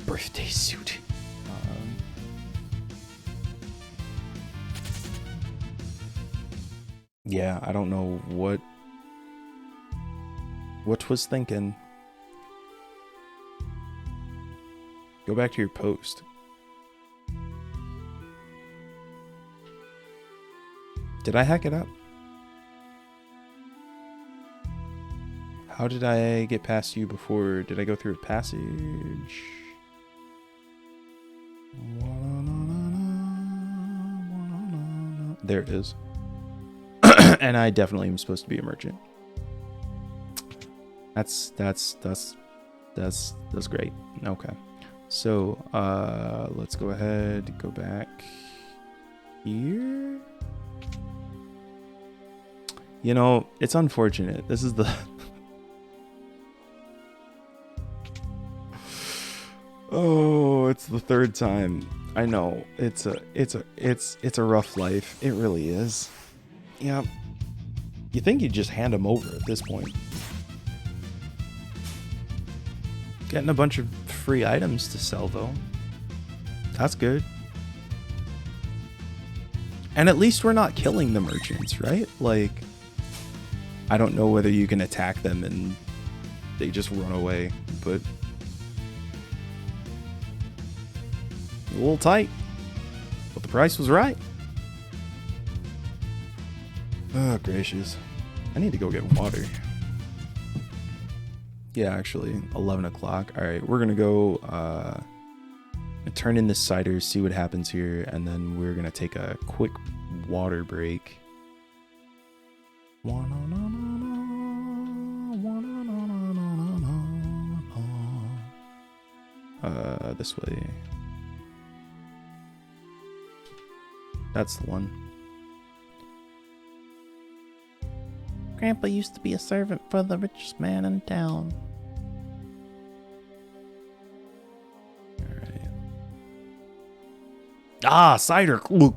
Birthday suit. Yeah, I don't know what was thinking. Go back to your post. Did I hack it up? How did I get past you before? Did I go through a passage? There it is. And I definitely am supposed to be a merchant. That's great. Okay. So, let's go ahead, go back here. You know, it's unfortunate. This is the oh, it's the third time. I know. It's a rough life. It really is. Yeah. You think you'd just hand them over at this point. Getting a bunch of free items to sell, though. That's good. And at least we're not killing the merchants, right? Like, I don't know whether you can attack them and they just run away, but a little tight. But the price was right. Oh, gracious. I need to go get water. Yeah, actually, 11 o'clock. All right, we're going to go turn in this cider, see what happens here, and then we're going to take a quick water break. This way. That's the one. Grandpa used to be a servant for the richest man in town. Alright. Ah, cider! Look.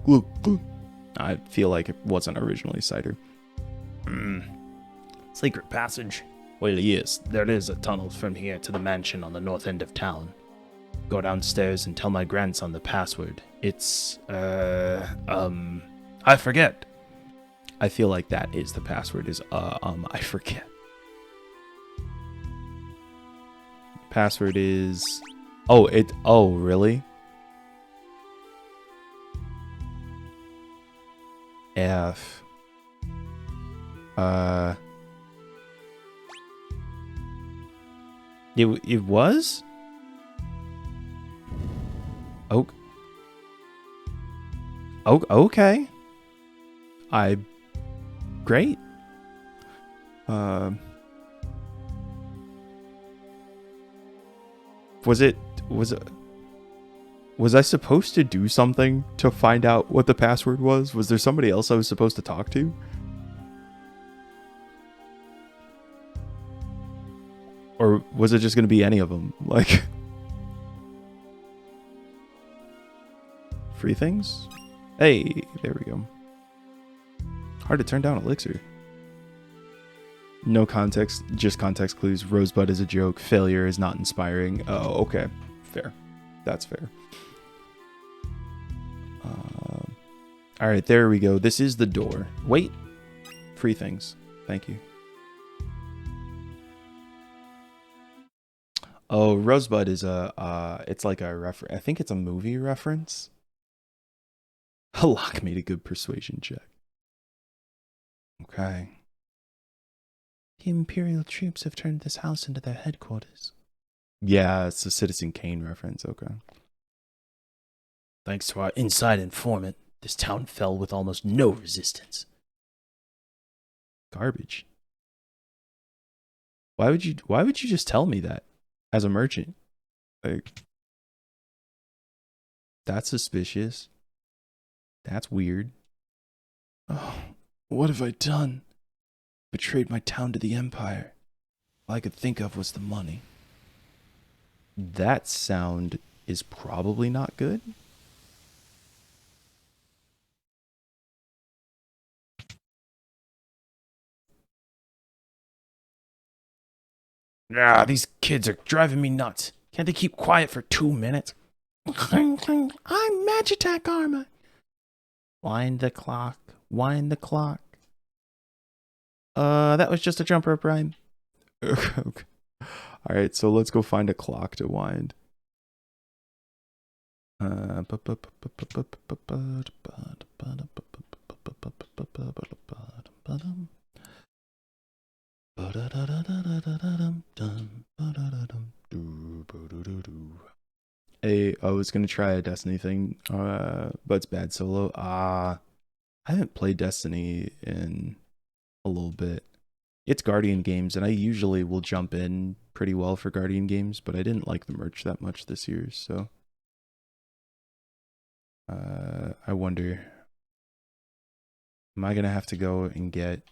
I feel like it wasn't originally cider. Secret passage. Well, yes, there is a tunnel from here to the mansion on the north end of town. Go downstairs and tell my grandson the password. It's, I forget. I feel like that is the password is, I forget. Password is, oh, really? F. It was? Oh. Okay. Great. Was I supposed to do something to find out what the password was? Was there somebody else I was supposed to talk to? Or was it just going to be any of them? Like, free things? Hey, there we go. Hard to turn down elixir. No context, just context clues. Rosebud is a joke. Failure is not inspiring. Oh, okay. Fair. That's fair. All right, there we go. This is the door. Wait. Free things. Thank you. Oh, Rosebud is it's like a reference. I think it's a movie reference. Locke made a good persuasion check. Okay. The Imperial troops have turned this house into their headquarters. Yeah, it's a Citizen Kane reference. Okay. Thanks to our inside informant, this town fell with almost no resistance. Garbage. Why would you just tell me that as a merchant? Like, that's suspicious. That's weird. Oh, what have I done? Betrayed my town to the Empire. All I could think of was the money. That sound is probably not good. Ah, these kids are driving me nuts. Can't they keep quiet for 2 minutes? Cling, cling. I'm Magitech armor. Wind the clock. Wind the clock. That was just a jump rope rhyme. Okay. All right, so let's go find a clock to wind. Hey, I was gonna try a Destiny thing, but it's bad solo. I haven't played Destiny in a little bit. It's Guardian games, and I usually will jump in pretty well for Guardian games, but I didn't like the merch that much this year, so I wonder, am I gonna have to go and get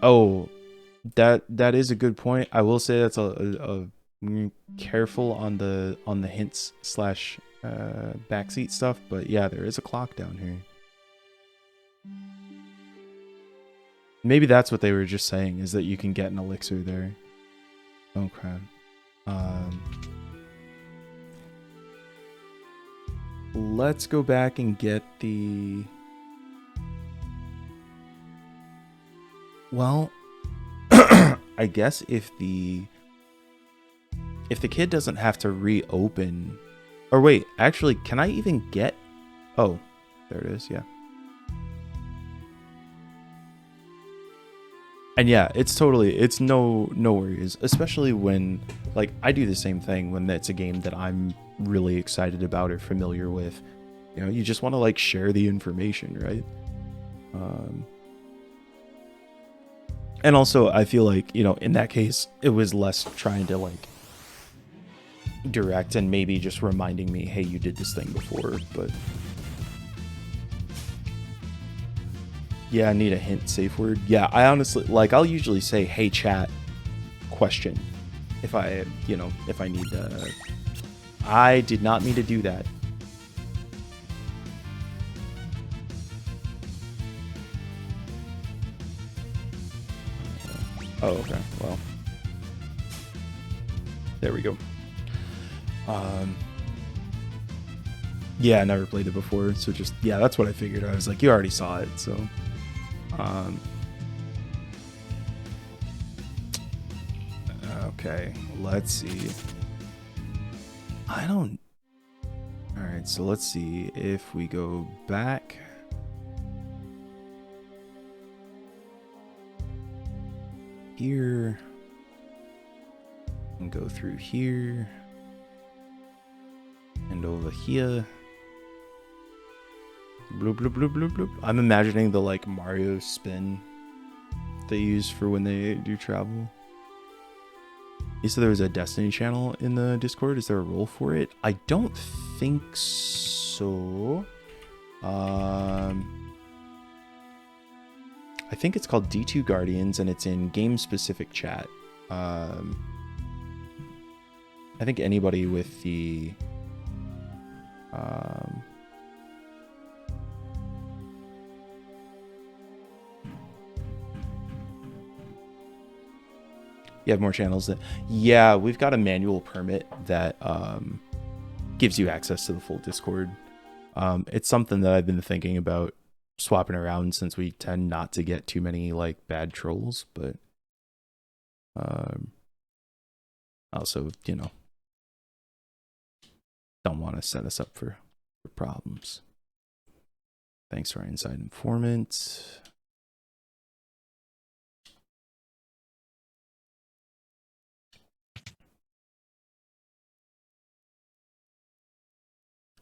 oh, that is a good point. I will say that's a careful on the hints slash backseat stuff, but yeah, there is a clock down here. Maybe that's what they were just saying, is that you can get an elixir there. Okay. Let's go back and get the... Well, I guess if the kid doesn't have to reopen... Or wait, actually, can I even get... Oh, there it is, yeah. And yeah, it's no worries, especially when, like, I do the same thing when it's a game that I'm really excited about or familiar with. You know, you just want to, like, share the information, right? And also, I feel like, you know, in that case, it was less trying to, like, direct and maybe just reminding me, hey, you did this thing before, but... Yeah, I need a hint safe word. Yeah, I honestly, like, I'll usually say, hey, chat, question. If I, you know, if I need to... I did not mean to do that. Oh, okay, well. There we go. Yeah, I never played it before, so just, yeah, that's what I figured. I was like, you already saw it, so. Okay, let's see. I don't... Alright, so let's see if we go back. Here. And go through here. And over here. Bloop, bloop, bloop, bloop, bloop. I'm imagining the, like, Mario spin they use for when they do travel. You said there was a Destiny channel in the Discord. Is there a role for it? I don't think so. I think it's called D2 Guardians, and it's in game-specific chat. I think anybody with the... You have more channels that... Yeah, we've got a manual permit that gives you access to the full Discord. It's something that I've been thinking about swapping around since we tend not to get too many, like, bad trolls, but... also, you know, don't want to set us up for problems. Thanks to our inside informant.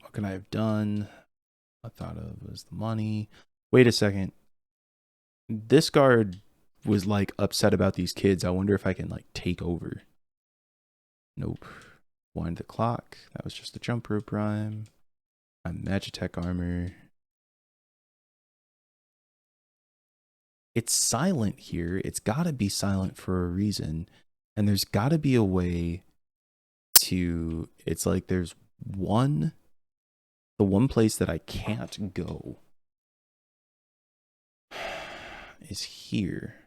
What can I have done? I thought of was the money. Wait a second. This guard was, like, upset about these kids. I wonder if I can, like, take over. Nope. Wind the clock. That was just a jump rope rhyme. I'm Magitech armor. It's silent here. It's got to be silent for a reason. And there's got to be a way to... It's like there's one... The one place that I can't go is here.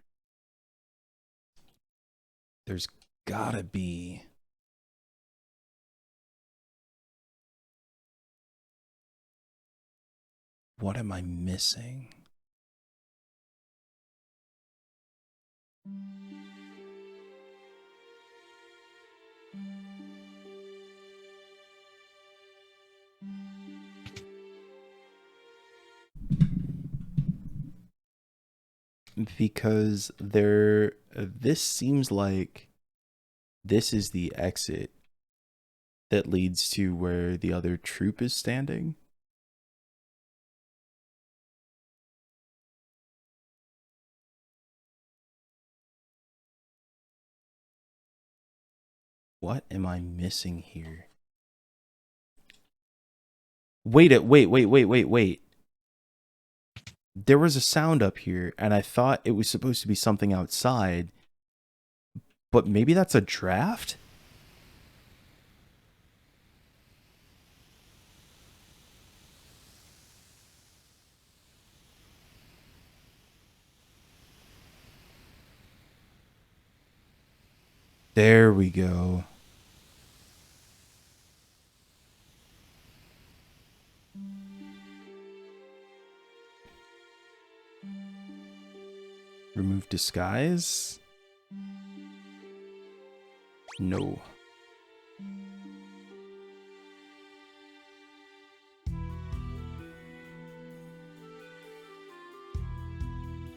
There's gotta be... What am I missing? Because this seems like this is the exit that leads to where the other troop is standing. What am I missing here? Wait. There was a sound up here, and I thought it was supposed to be something outside, but maybe that's a draft? There we go. Remove disguise? No.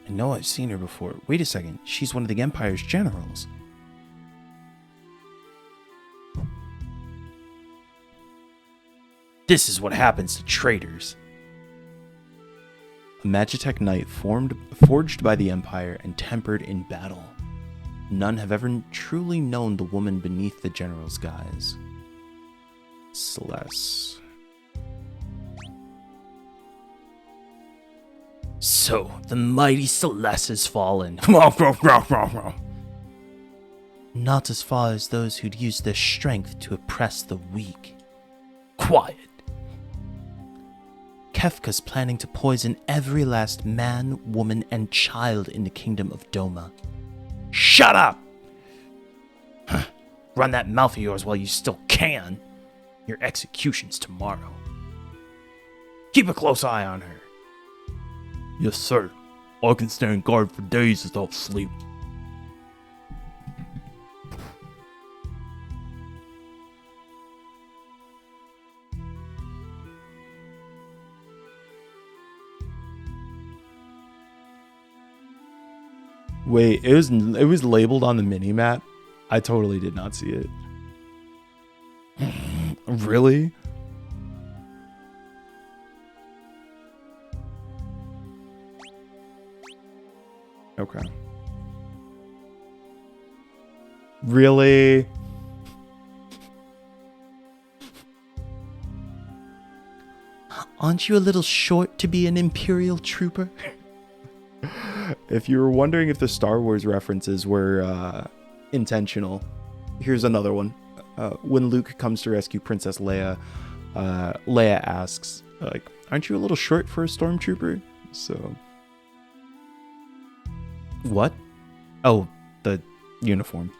I know I've seen her before. Wait a second. She's one of the Empire's generals. This is what happens to traitors. A Magitech knight forged by the Empire and tempered in battle. None have ever truly known the woman beneath the general's guise. Celeste. So, the mighty Celeste has fallen. Not as far as those who'd use their strength to oppress the weak. Quiet. Kefka's planning to poison every last man, woman, and child in the kingdom of Doma. Shut up! Run that mouth of yours while you still can. Your execution's tomorrow. Keep a close eye on her. Yes, sir. I can stand guard for days without sleep. Wait, it was labeled on the mini-map? I totally did not see it. Really? Okay. Really? Aren't you a little short to be an Imperial trooper? If you were wondering if the Star Wars references were intentional, here's another one. When Luke comes to rescue Princess Leia, Leia asks, like, aren't you a little short for a stormtrooper? So... What? Oh, the uniform.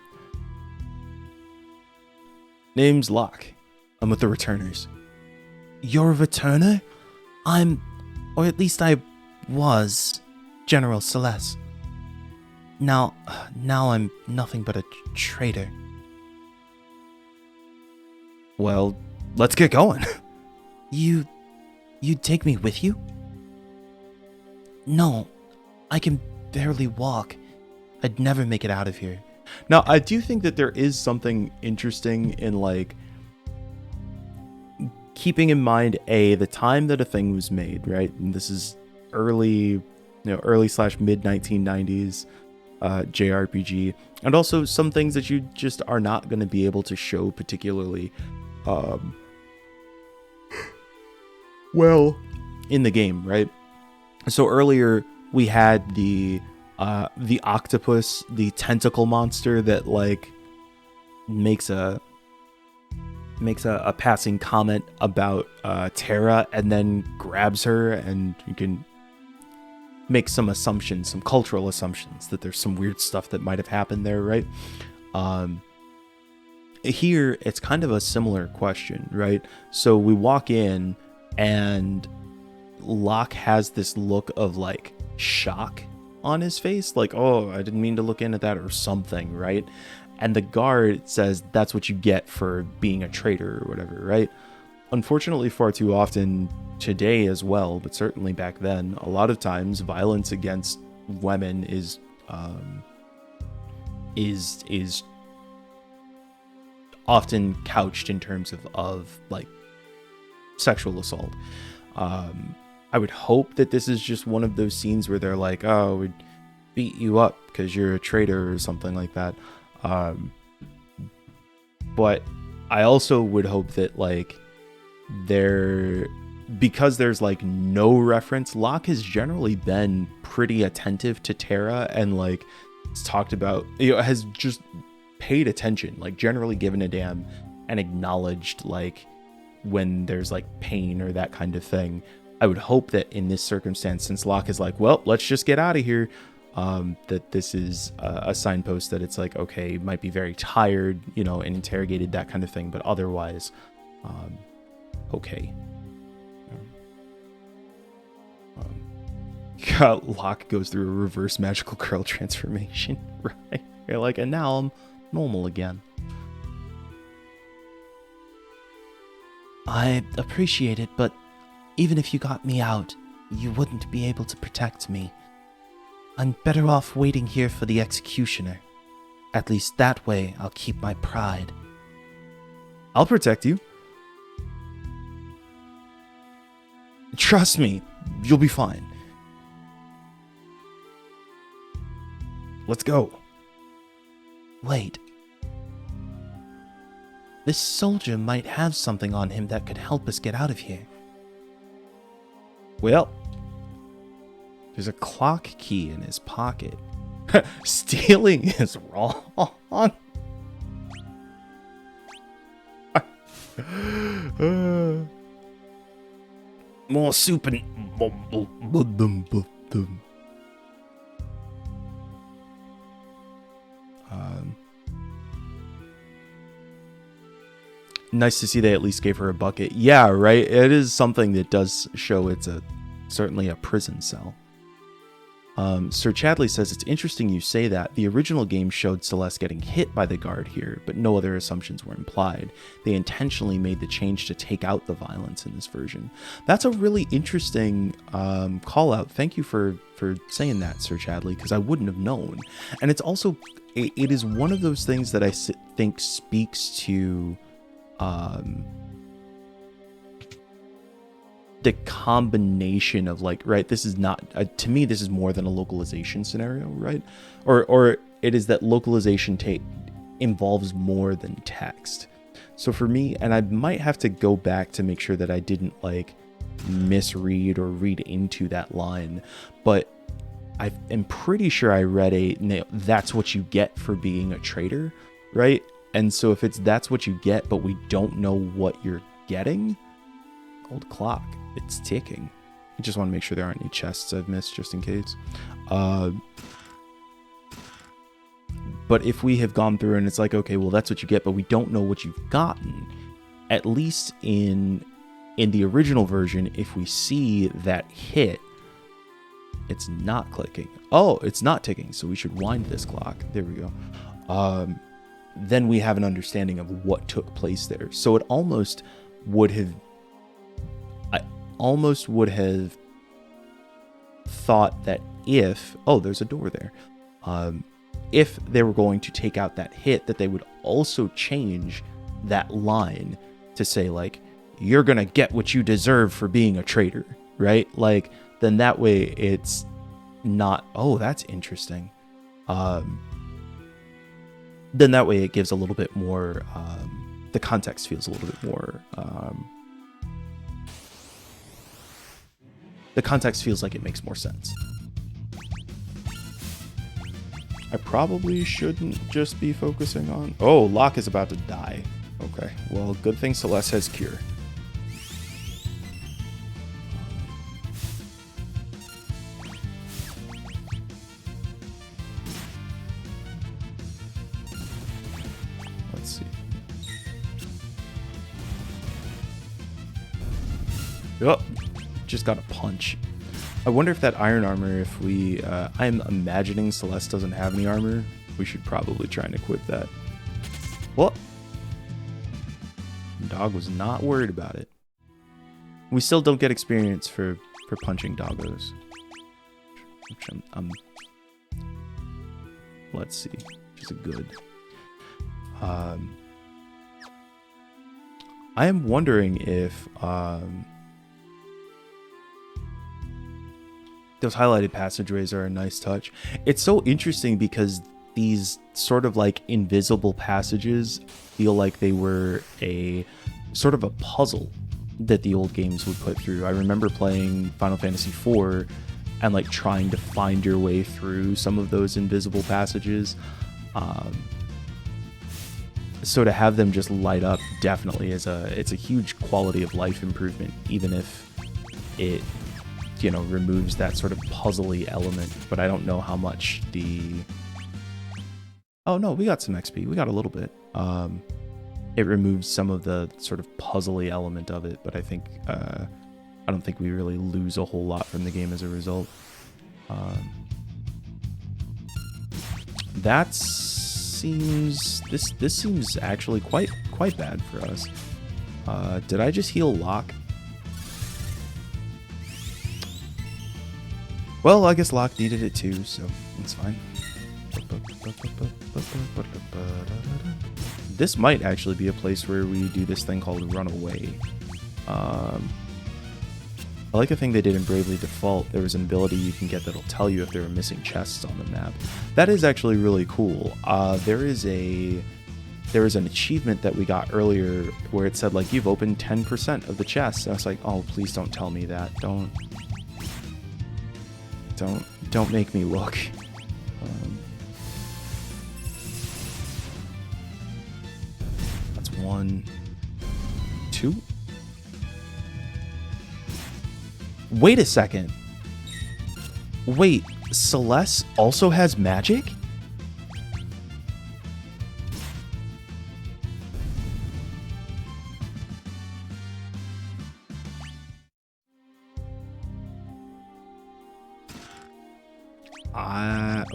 Name's Locke. I'm with the Returners. You're a returner? Or at least I was, General Celeste. Now I'm nothing but a traitor. Well, let's get going. You'd take me with you? No, I can barely walk. I'd never make it out of here. Now, I do think that there is something interesting in, like, keeping in mind, the time that a thing was made, right? And this is early / mid 1990s JRPG. And also some things that you just are not going to be able to show particularly well in the game, right? So earlier we had the octopus, the tentacle monster that, like, makes a passing comment about Terra and then grabs her, and you can make some assumptions, some cultural assumptions, that there's some weird stuff that might have happened there, right? Here, it's kind of a similar question, right? So we walk in, and Locke has this look of, like, shock on his face, like, oh, I didn't mean to look into that, or something, right? And the guard says that's what you get for being a traitor or whatever, right? Unfortunately, far too often today as well, but certainly back then, a lot of times violence against women is often couched in terms of like sexual assault. I would hope that this is just one of those scenes where they're like, oh, we'd beat you up because you're a traitor or something like that. But I also would hope that, like, because there's like no reference, Locke has generally been pretty attentive to Terra, and like it's talked about, has just paid attention, like generally given a damn, and acknowledged like when there's like pain or that kind of thing. I would hope that in this circumstance, since Locke is like, well, let's just get out of here, that this is a signpost that it's like, okay, might be very tired, and interrogated, that kind of thing, but otherwise, okay. Locke goes through a reverse magical girl transformation, right? You're like, and now I'm normal again. I appreciate it, but even if you got me out, you wouldn't be able to protect me. I'm better off waiting here for the executioner. At least that way, I'll keep my pride. I'll protect you. Trust me, you'll be fine. Let's go. Wait. This soldier might have something on him that could help us get out of here. Well, there's a clock key in his pocket. Stealing is wrong. More soup and... Nice to see they at least gave her a bucket. Yeah, right? It is something that does show it's certainly a prison cell. Sir Chadley says, it's interesting you say that. The original game showed Celeste getting hit by the guard here, but no other assumptions were implied. They intentionally made the change to take out the violence in this version. That's a really interesting call out. Thank you for saying that, Sir Chadley, because I wouldn't have known. And it's also, it is one of those things that I think speaks to the combination of like, right, this is not to me this is more than a localization scenario, right? Or it is that localization involves more than text. So for me, and I might have to go back to make sure that I didn't like misread or read into that line, but I am pretty sure I read that's what you get for being a traitor, right? And so if that's what you get, but we don't know what you're getting, gold clock, it's ticking. I just want to make sure there aren't any chests I've missed just in case. But if we have gone through and it's like, okay, well, that's what you get, but we don't know what you've gotten, at least in the original version, if we see that hit, it's not clicking. Oh, it's not ticking, so we should wind this clock. There we go. Then we have an understanding of what took place there. So it almost would have... I almost would have thought that if... Oh, there's a door there. If they were going to take out that hit, that they would also change that line to say, like, you're going to get what you deserve for being a traitor, right? Like, then that way it's not... Oh, that's interesting. Then that way it gives a little bit more, the context feels a little bit more, the context feels like it makes more sense. I probably shouldn't just be focusing on... Oh, Locke is about to die. Okay, well, good thing Celeste has Cure. Yup, just got a punch. I wonder if that iron armor, if we... I'm imagining Celeste doesn't have any armor. We should probably try and equip that. Well, dog was not worried about it. We still don't get experience for punching doggos. Which let's see. Which is a good. I am wondering if... those highlighted passageways are a nice touch. It's so interesting because these sort of like invisible passages feel like they were a sort of a puzzle that the old games would put through. I remember playing Final Fantasy IV and like trying to find your way through some of those invisible passages. So to have them just light up definitely it's a huge quality of life improvement, even if it, you know, removes that sort of puzzly element. But I don't know how much the... Oh no, we got some XP. We got a little bit. It removes some of the sort of puzzly element of it, but I think I don't think we really lose a whole lot from the game as a result. That seems... This seems actually quite bad for us. Did I just heal Locke? Well, I guess Locke needed it too, so it's fine. This might actually be a place where we do this thing called Run Away. I like a thing they did in Bravely Default. There was an ability you can get that'll tell you if there are missing chests on the map. That is actually really cool. There is an achievement that we got earlier where it said, like, you've opened 10% of the chests. And I was like, oh, please don't tell me that. Don't make me look. That's 1, 2. Wait a second. Wait, Celeste also has magic?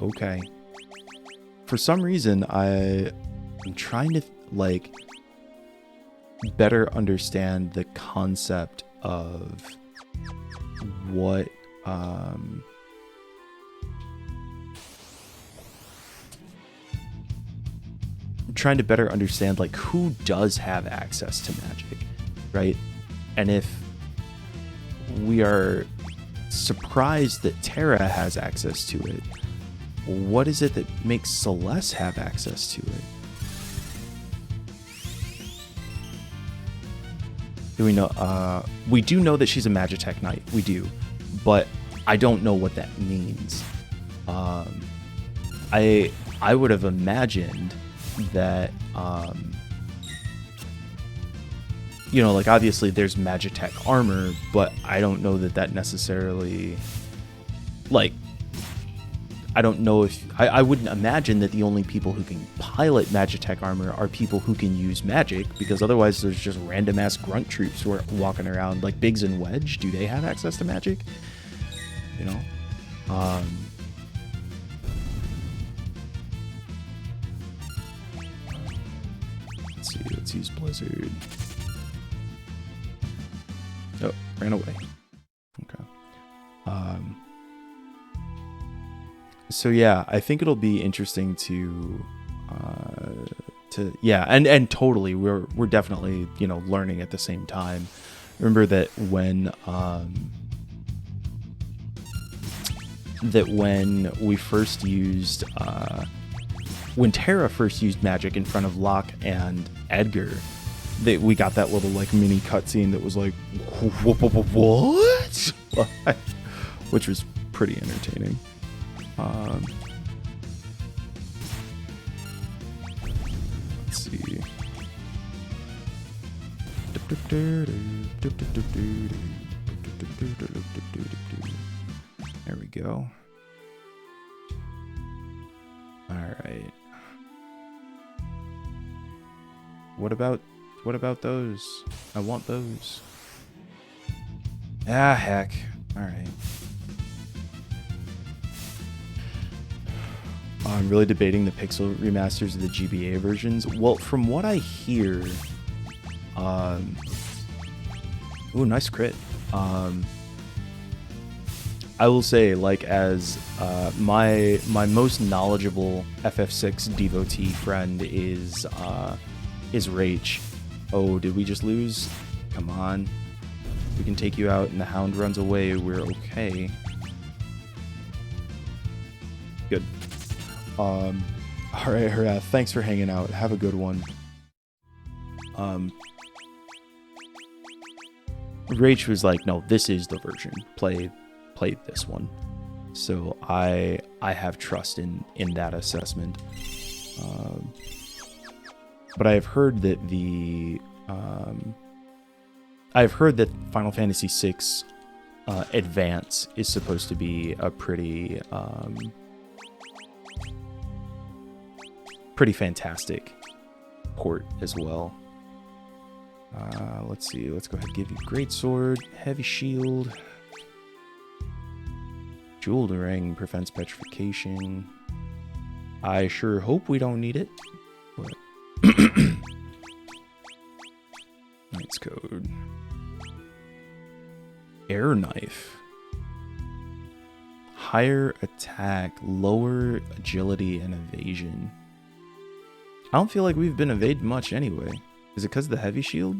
Okay. For some reason, I'm trying to, like, better understand the concept of what, I'm trying to better understand, like, who does have access to magic, right? And if we are surprised that Terra has access to it, what is it that makes Celeste have access to it? Do we know? We do know that she's a Magitech Knight. We do, but I don't know what that means. I would have imagined that, you know, like, obviously there's Magitech armor, but I don't know that that necessarily, like, I don't know if I wouldn't imagine that the only people who can pilot Magitech armor are people who can use magic, because otherwise there's just random ass grunt troops who are walking around. Like Biggs and Wedge, do they have access to magic? You know, let's see. Let's use Blizzard. Oh, ran away. Okay. So yeah, I think it'll be interesting to yeah, and totally, we're definitely, you know, learning at the same time. Remember that when we first used when Terra first used magic in front of Locke and Edgar, we got that little, like, mini cutscene that was like, what? Which was pretty entertaining. Let's see. There we go. All right. What about those? I want those. Ah, heck. All right. I'm really debating the pixel remasters of the GBA versions. Well, from what I hear, ooh, nice crit. I will say, like, as my most knowledgeable FF6 devotee friend is Rach. Oh, did we just lose? Come on. We can take you out and the hound runs away. We're okay. Good. All right, Harath, thanks for hanging out. Have a good one. Rach was like, no, this is the version. Play this one. So I have trust in that assessment. But I've heard that Final Fantasy VI Advance is supposed to be a pretty fantastic port as well. Let's see. Let's go ahead and give you Greatsword, Heavy Shield, Jeweled Ring, prevents petrification. I sure hope we don't need it. But Knight's Code. Air Knife. Higher attack, lower agility and evasion. I don't feel like we've been evaded much anyway. Is it because of the heavy shield?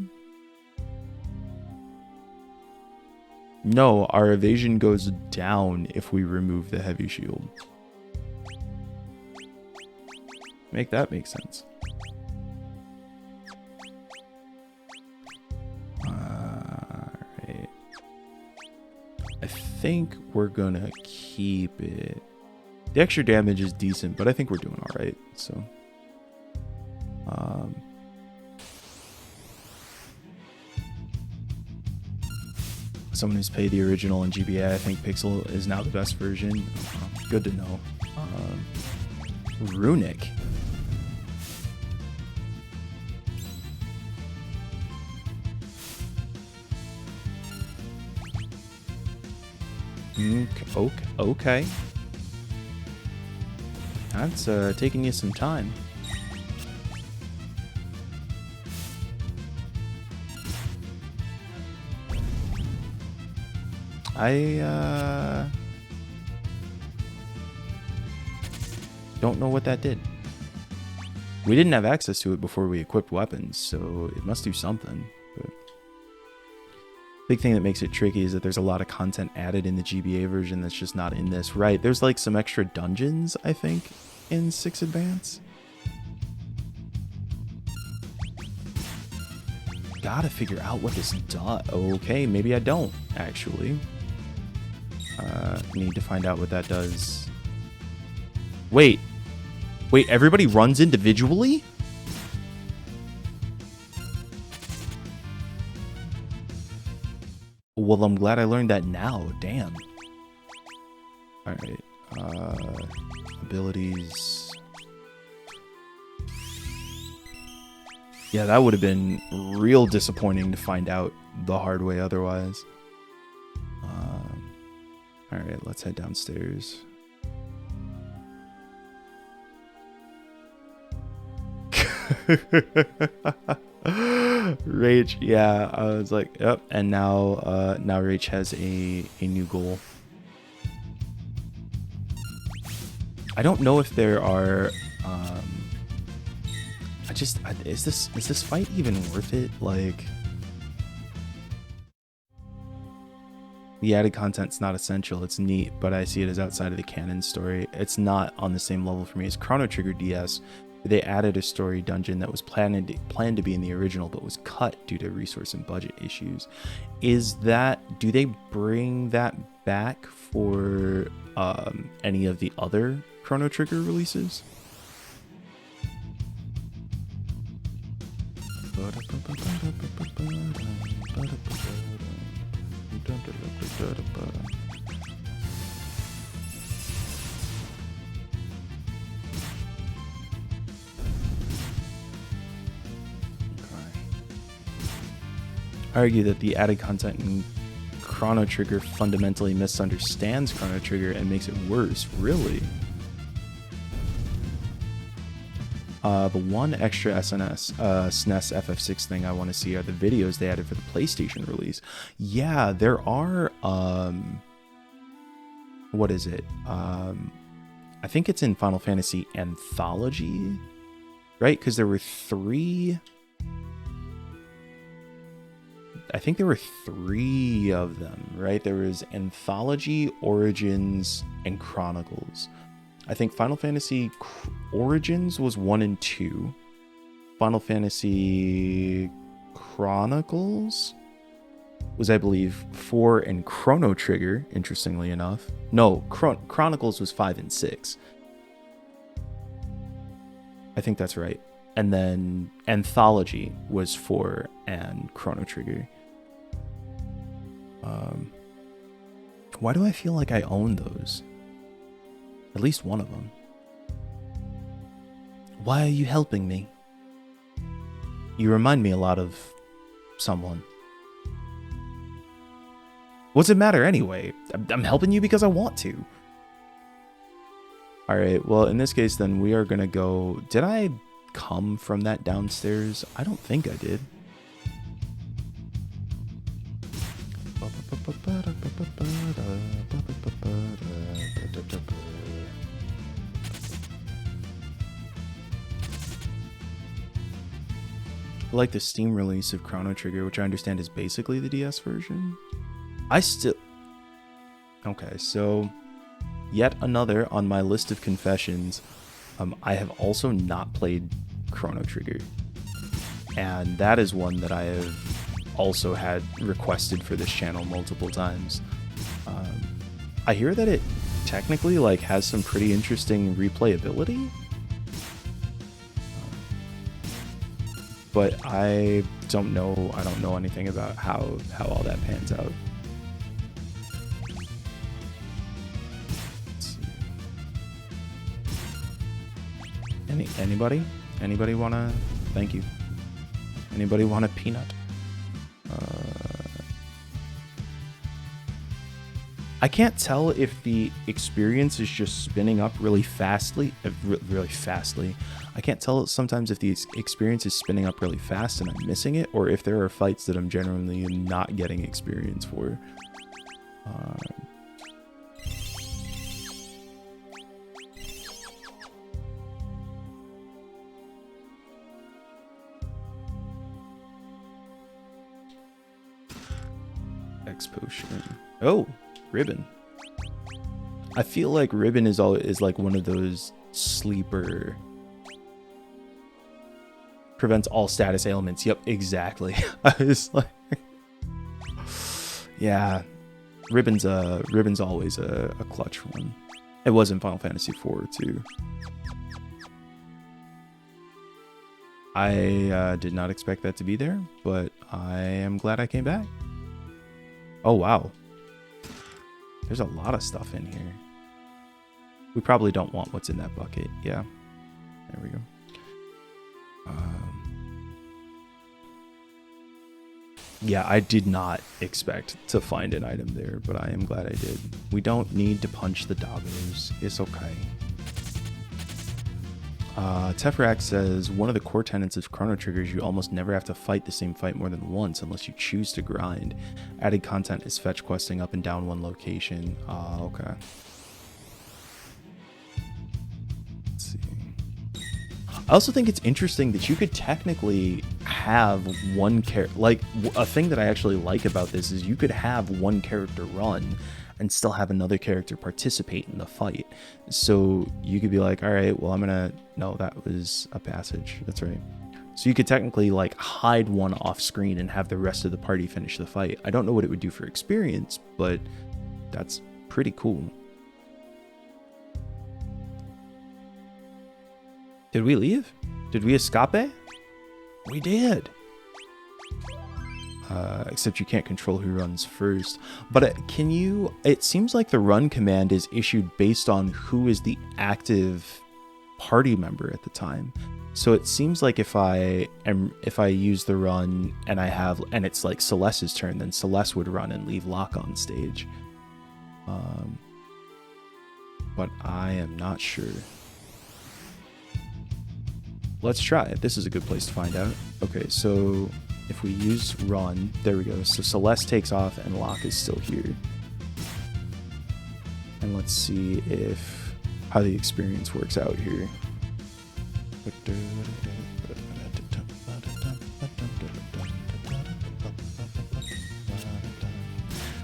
No, our evasion goes down if we remove the heavy shield. Make that make sense. Alright. I think we're gonna keep it. The extra damage is decent, but I think we're doing alright, so. Someone who's played the original in GBA, I think Pixel is now the best version. Good to know. Runic. Okay. That's taking you some time. I don't know what that did. We didn't have access to it before we equipped weapons, so it must do something. But big thing that makes it tricky is that there's a lot of content added in the GBA version that's just not in this. Right, there's like some extra dungeons, I think, in 6 Advance. Gotta figure out what this does. Okay, maybe I don't, actually. Need to find out what that does. Wait, everybody runs individually? Well, I'm glad I learned that now. Damn. Alright. Abilities. Yeah, that would have been real disappointing to find out the hard way otherwise. Alright, let's head downstairs. Rach, yeah, I was like, yep, and now Rach has a new goal. I don't know if there are is this fight even worth it? Like, the added content's not essential. It's neat, but I see it as outside of the canon story. It's not on the same level for me as Chrono Trigger DS. They added a story dungeon that was planned to be in the original, but was cut due to resource and budget issues. Do they bring that back for any of the other Chrono Trigger releases? I argue that the added content in Chrono Trigger fundamentally misunderstands Chrono Trigger and makes it worse. Really? The one extra SNES FF6 thing I want to see are the videos they added for the PlayStation release. Yeah, there are, what is it? I think it's in Final Fantasy Anthology, right? Because there were 3... I think there were 3 of them, right? There was Anthology, Origins, and Chronicles. I think Final Fantasy Origins was 1 and 2. Final Fantasy Chronicles was, I believe, 4, and Chrono Trigger, interestingly enough. No, Chronicles was 5 and 6. I think that's right. And then Anthology was 4 and Chrono Trigger. Why do I feel like I own those? At least one of them. Why are you helping me? You remind me a lot of someone. What's it matter anyway? I'm helping you because I want to. Alright, well, in this case, then we are gonna go... Did I come from that downstairs? I don't think I did. I like the Steam release of Chrono Trigger, which I understand is basically the DS version. I still... Okay, so yet another on my list of confessions. I have also not played Chrono Trigger. And that is one that I have also had requested for this channel multiple times. I hear that it technically like has some pretty interesting replayability. But I don't know anything about how all that pans out. Let's see. Anybody wanna? Thank you. Anybody want a peanut? I can't tell if the experience is just spinning up really fastly. I can't tell sometimes if the experience is spinning up really fast and I'm missing it, or if there are fights that I'm generally not getting experience for. X potion. Oh, ribbon. I feel like ribbon is like one of those sleeper prevents all status ailments. Yep, exactly. I was like, yeah, ribbon's always a clutch one. It was in Final Fantasy IV too. I did not expect that to be there, but I am glad I came back. Oh wow. There's a lot of stuff in here. We probably don't want what's in that bucket. Yeah. There we go. Yeah, I did not expect to find an item there, but I am glad I did. We don't need to punch the doggos. It's okay. Tefrak says, one of the core tenets of Chrono Trigger is you almost never have to fight the same fight more than once unless you choose to grind. Added content is fetch questing up and down one location. Okay. Let's see. I also think it's interesting that you could technically have one character, like a thing that I actually like about this is you could have one character run and still have another character participate in the fight. So you could be like, all right, well, no, that was a passage. That's right. So you could technically like hide one off screen and have the rest of the party finish the fight. I don't know what it would do for experience, but that's pretty cool. Did we leave? Did we escape? We did. Except you can't control who runs first. But can you... It seems like the run command is issued based on who is the active party member at the time. So it seems like if I use the run and it's like Celeste's turn, then Celeste would run and leave Locke on stage. But I am not sure. Let's try it. This is a good place to find out. Okay, so if we use run, there we go. So Celeste takes off and Locke is still here. And let's see how the experience works out here.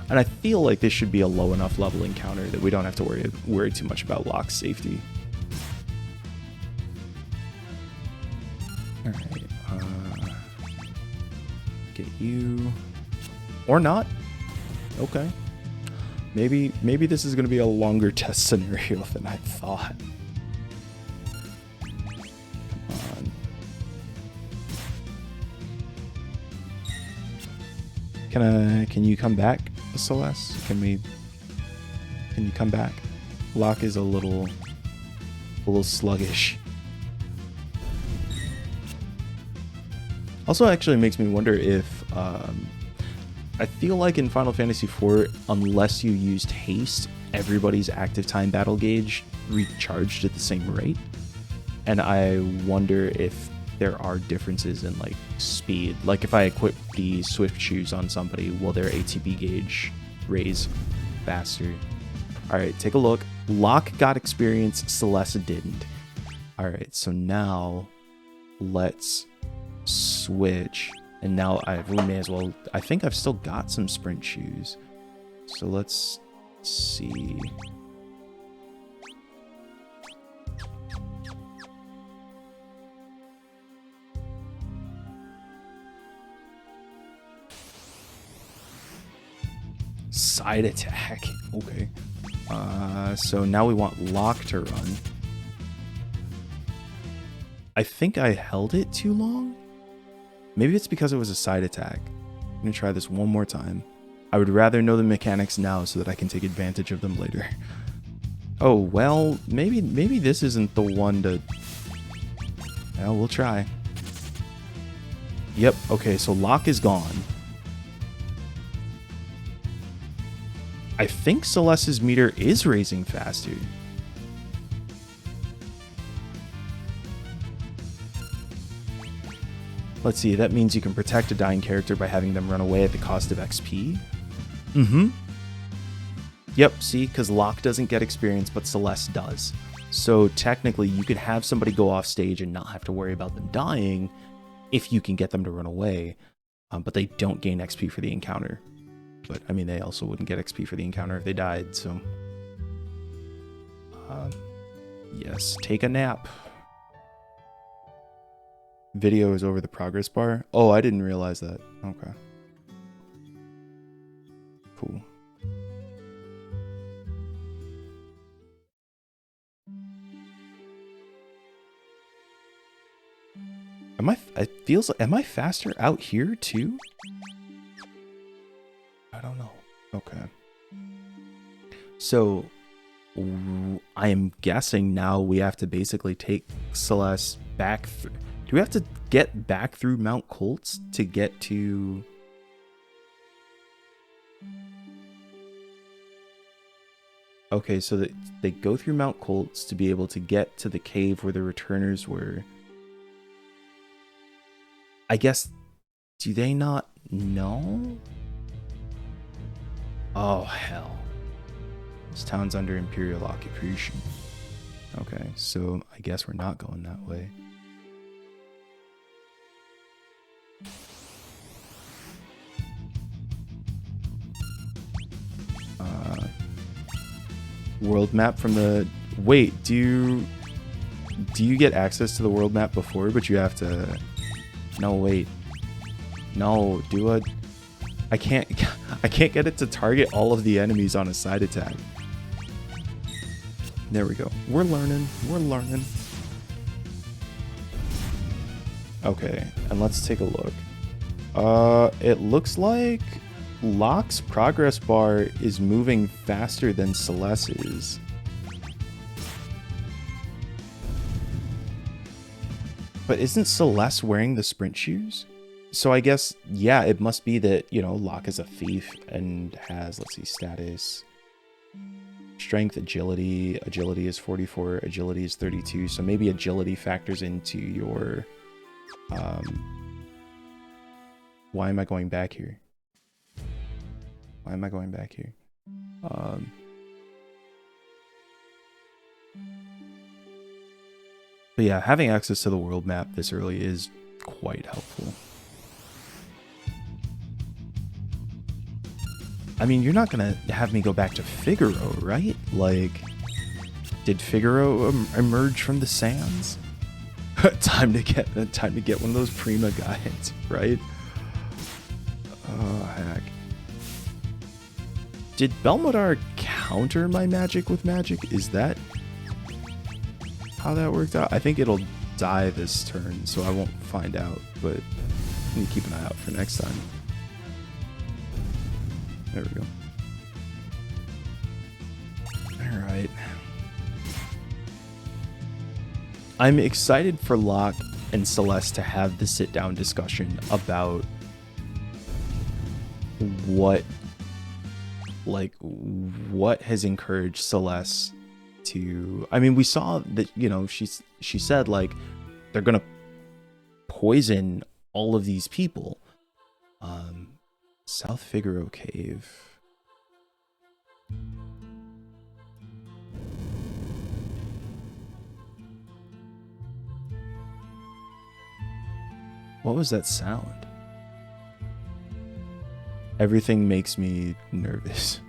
And I feel like this should be a low enough level encounter that we don't have to worry too much about Locke's safety. All right. Get you, or not. Okay. Maybe this is going to be a longer test scenario than I thought. Come on. Can you come back, Celeste? Can you come back? Locke is a little sluggish. Also, actually makes me wonder if I feel like in Final Fantasy IV, unless you used haste, everybody's active time battle gauge recharged at the same rate. And I wonder if there are differences in like speed. Like if I equip the Swift Shoes on somebody, will their ATB gauge raise faster? All right, take a look. Locke got experience, Celeste didn't. All right, so now let's switch. And now we may as well, I think I've still got some sprint shoes. So let's see. Side attack. Okay. So now we want Locke to run. I think I held it too long. Maybe it's because it was a side attack. I'm gonna try this one more time. I would rather know the mechanics now so that I can take advantage of them later. Oh, well, maybe this isn't the one to... Well, we'll try. Yep, okay, so Locke is gone. I think Celeste's meter is raising faster. Let's see, that means you can protect a dying character by having them run away at the cost of XP. Mm-hmm. Yep, see, because Locke doesn't get experience, but Celeste does. So technically, you could have somebody go off stage and not have to worry about them dying if you can get them to run away, but they don't gain XP for the encounter. But, I mean, they also wouldn't get XP for the encounter if they died, so... yes, take a nap. Video is over the progress bar. Oh, I didn't realize that. Okay. Cool. Am I faster out here too? I don't know. Okay. So I am guessing now we have to basically take Celeste back through. Do we have to get back through Mount Colts to get to... Okay, so they go through Mount Colts to be able to get to the cave where the returners were. I guess, do they not know? Oh, hell. This town's under Imperial occupation. Okay, so I guess we're not going that way. World map from the... Wait, do you get access to the world map before, but you have to... No, wait. No, do a... I can't get it to target all of the enemies on a side attack. There we go. We're learning. We're learning. Okay, and let's take a look. It looks like Locke's progress bar is moving faster than Celeste's. But isn't Celeste wearing the sprint shoes? So I guess, yeah, it must be that, you know, Locke is a thief and has, let's see, status. Strength, agility. Agility is 44, agility is 32. So maybe agility factors into your... Why am I going back here? Why am I going back here? But yeah, having access to the world map this early is quite helpful. I mean, you're not gonna have me go back to Figaro, right? Like, did Figaro emerge from the sands? time to get one of those Prima guides, right? Oh heck. Did Belmodar counter my magic with magic? Is that how that worked out? I think it'll die this turn, so I won't find out, but I need to keep an eye out for next time. There we go. Alright. I'm excited for Locke and Celeste to have the sit-down discussion about what has encouraged Celeste to... I mean, we saw that, you know, she said, like, they're gonna poison all of these people. South Figaro Cave. What was that sound? Everything makes me nervous.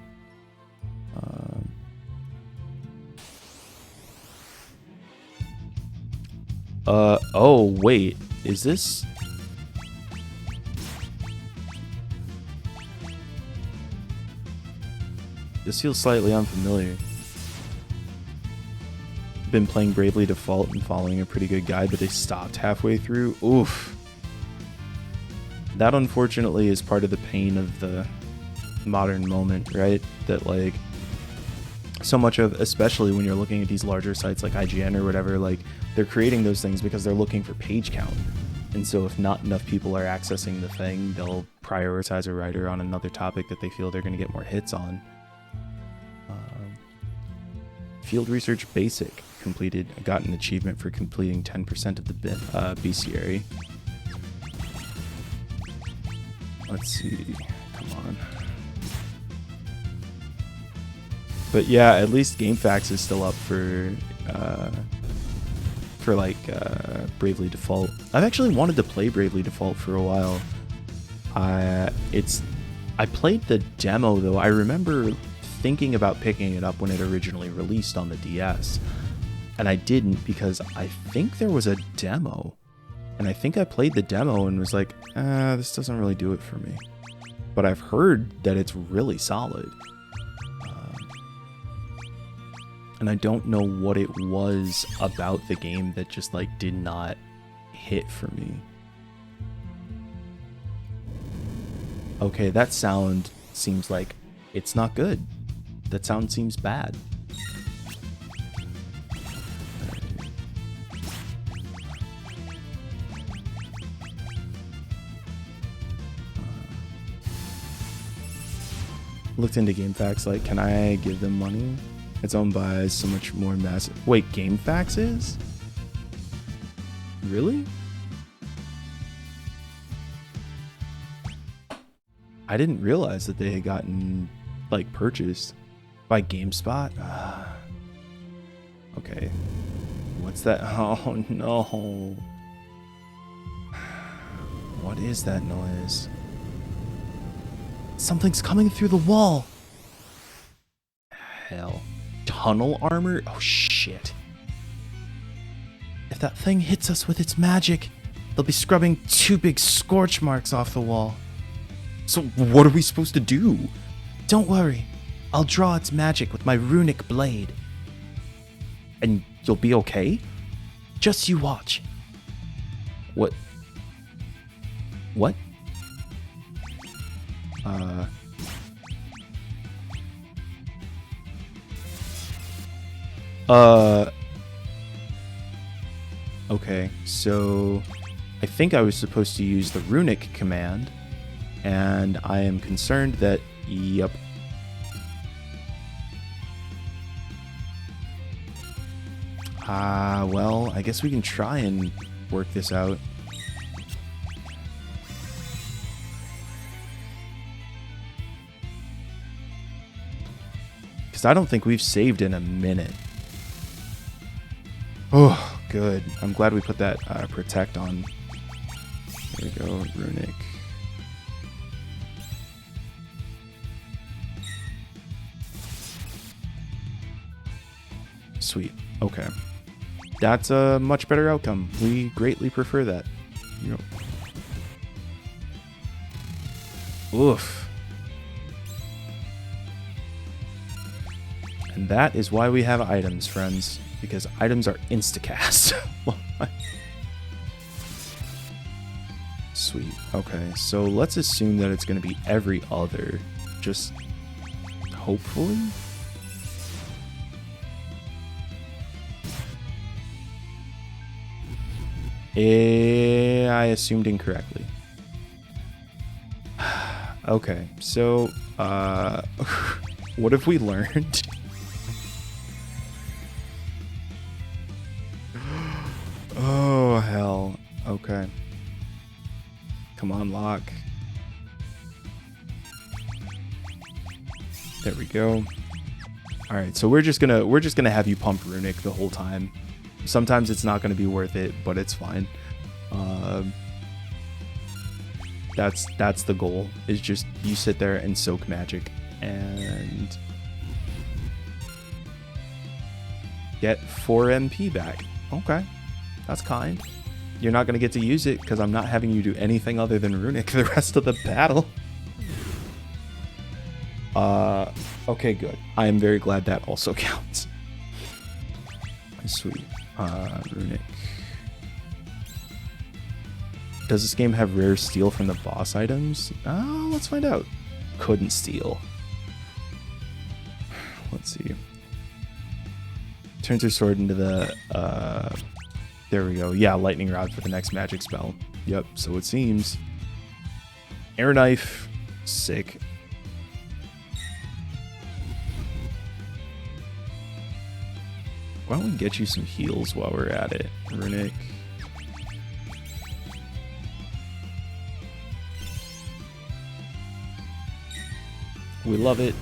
Oh, wait. Is this... This feels slightly unfamiliar. Been playing Bravely Default and following a pretty good guide, but they stopped halfway through. Oof. That, unfortunately, is part of the pain of the modern moment, right? That, like, so much of, especially when you're looking at these larger sites like IGN or whatever, like, they're creating those things because they're looking for page count. And so if not enough people are accessing the thing, they'll prioritize a writer on another topic that they feel they're going to get more hits on. Field Research Basic completed. I got an achievement for completing 10% of the bestiary. Let's see. Come on. But yeah, at least GameFAQs is still up for Bravely Default. I've actually wanted to play Bravely Default for a while. I played the demo though. I remember thinking about picking it up when it originally released on the DS, and I didn't because I think there was a demo, and I think I played the demo and was like, this doesn't really do it for me. But I've heard that it's really solid. And I don't know what it was about the game that just like did not hit for me. Okay, that sound seems like it's not good. That sound seems bad. Looked into GameFAQs, like, can I give them money? It's owned by so much more massive... Wait, GameFAQs is? Really? I didn't realize that they had gotten, like, purchased by GameSpot. Okay. What's that? Oh, no. What is that noise? Something's coming through the wall. Hell. Tunnel armor? Oh, shit. If that thing hits us with its magic, they'll be scrubbing 2 big scorch marks off the wall. So what are we supposed to do? Don't worry. I'll draw its magic with my runic blade. And you'll be okay? Just you watch. What? What? Okay, so I think I was supposed to use the runic command, and I am concerned that, yep. Well, I guess we can try and work this out. Because I don't think we've saved in a minute. Oh, good. I'm glad we put that protect on. There we go, runic. Sweet. Okay. That's a much better outcome. We greatly prefer that. Yep. Oof. And that is why we have items, friends. Because items are instacast. Sweet. Okay, so let's assume that it's going to be every other. Just hopefully. I assumed incorrectly. Okay, so what have we learned? Oh, hell. Okay. Come on, Locke. There we go. All right, so we're just gonna have you pump runic the whole time. Sometimes it's not gonna be worth it, but it's fine. That's the goal. Is just you sit there and soak magic and get 4 MP back. Okay. That's kind. You're not going to get to use it because I'm not having you do anything other than Runic the rest of the battle. Okay, good. I am very glad that also counts. Sweet. Runic. Does this game have rare steal from the boss items? Let's find out. Couldn't steal. Let's see. Turns her sword into the, there we go. Yeah, lightning rod for the next magic spell. Yep, so it seems. Air knife. Sick. Why don't we get you some heals while we're at it, Runic? We love it.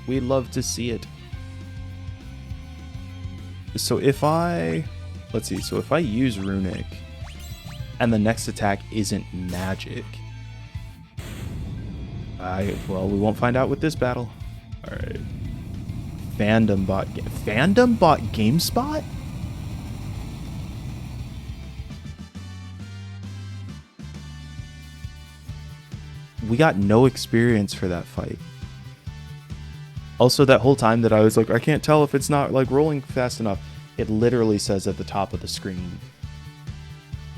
We love to see it. So if I... Let's see. So if I use Runic and the next attack isn't magic... Well, we won't find out with this battle. Alright. Fandom bot GameSpot? We got no experience for that fight. Also, that whole time that I was like, I can't tell if it's not like rolling fast enough. It literally says at the top of the screen,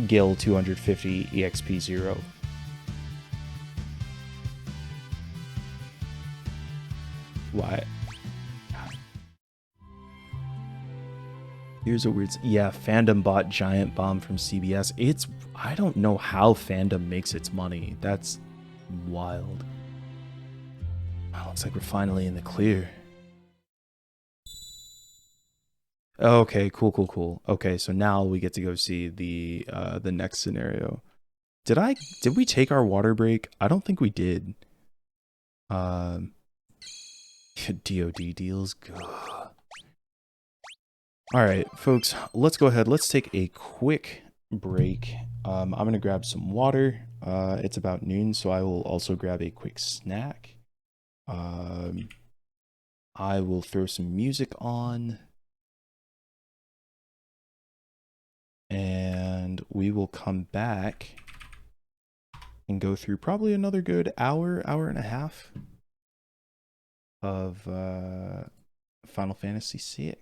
Gil 250 EXP 0. Why? Here's a weird... Yeah, Fandom bought Giant Bomb from CBS. I don't know how Fandom makes its money. That's wild. Oh, looks like we're finally in the clear. Okay, cool. Okay, so now we get to go see the next scenario. Did we take our water break? I don't think we did. DOD deals good. Alright, folks, let's go ahead. Let's take a quick break. I'm going to grab some water. It's about noon, so I will also grab a quick snack. I will throw some music on. And we will come back and go through probably another good hour and a half of Final Fantasy VI.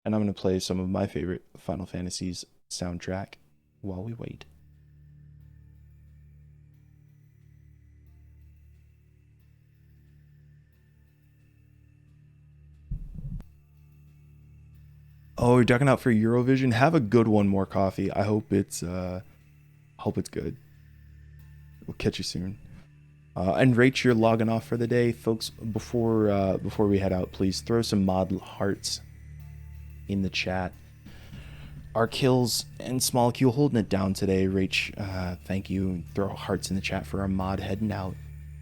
And I'm going to play some of my favorite Final Fantasies soundtrack while we wait. Oh, you're ducking out for Eurovision? Have a good one, More Coffee. I hope it's good. We'll catch you soon. And Rach, you're logging off for the day, folks. Before we head out, please throw some mod hearts in the chat. Our kills and Small Q holding it down today. Rach, thank you. Throw hearts in the chat for our mod heading out.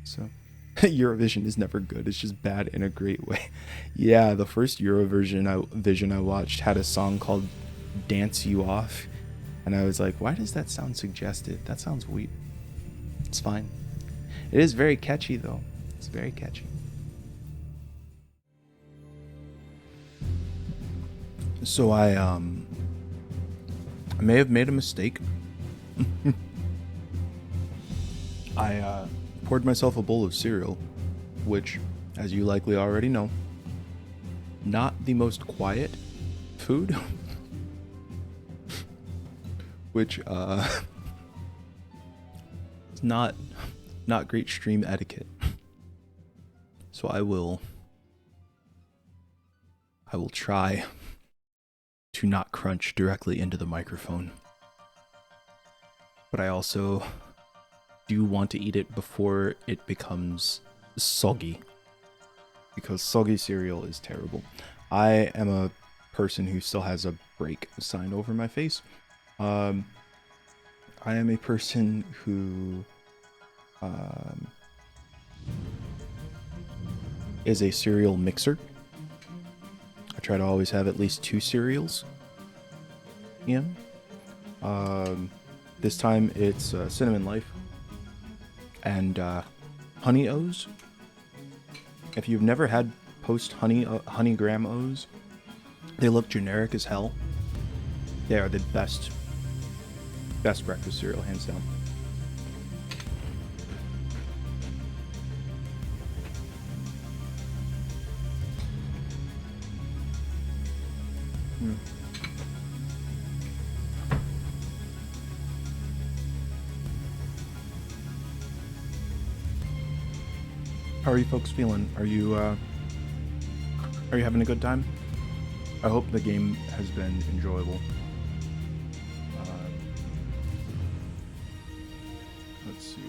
So Eurovision is never good. It's just bad in a great way. Yeah, the first Eurovision I watched had a song called Dance You Off. And I was like, why does that sound suggested? That sounds weird. It's fine. It is very catchy, though. It's very catchy. So I may have made a mistake. I poured myself a bowl of cereal, which, as you likely already know, not the most quiet food. Which is not great stream etiquette. So I will try to not crunch directly into the microphone. But I also do want to eat it before it becomes soggy, because soggy cereal is terrible. I am a person who still has a break sign over my face. I am a person who is a cereal mixer. I try to always have at least 2 cereals in. This time it's Cinnamon Life and Honey O's. If you've never had post Honey Graham O's, They look generic as hell. They are the best breakfast cereal, hands down. How are you folks feeling? Are you having a good time? I hope the game has been enjoyable. Let's see.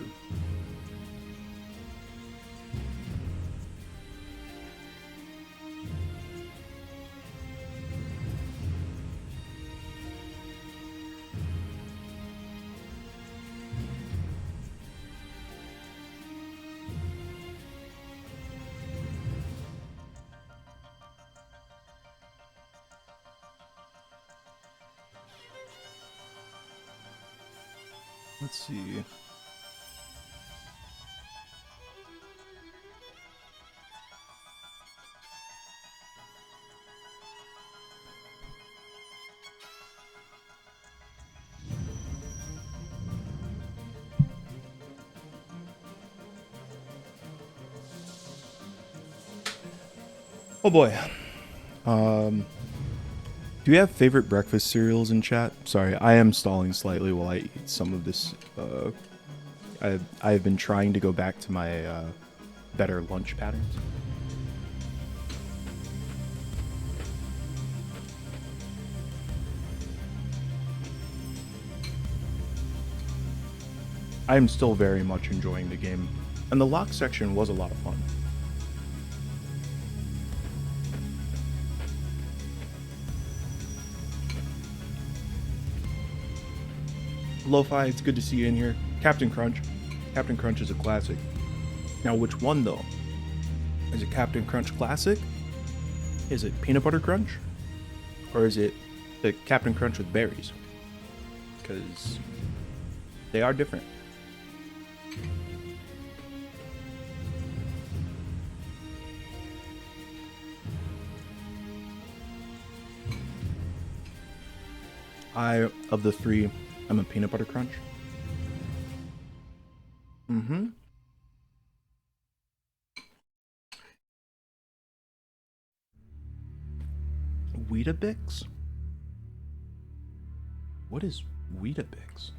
Let's see. Oh boy. Do you have favorite breakfast cereals in chat? Sorry, I am stalling slightly while I eat some of this. I've been trying to go back to my better lunch patterns. I am still very much enjoying the game, and the Locke section was a lot of fun. Lo-Fi, it's good to see you in here. Captain Crunch. Captain Crunch is a classic. Now, which one, though? Is it Captain Crunch Classic? Is it Peanut Butter Crunch? Or is it the Captain Crunch with berries? Because they are different. Of the three, I'm a Peanut Butter Crunch. Mm-hmm. Weetabix? What is Weetabix?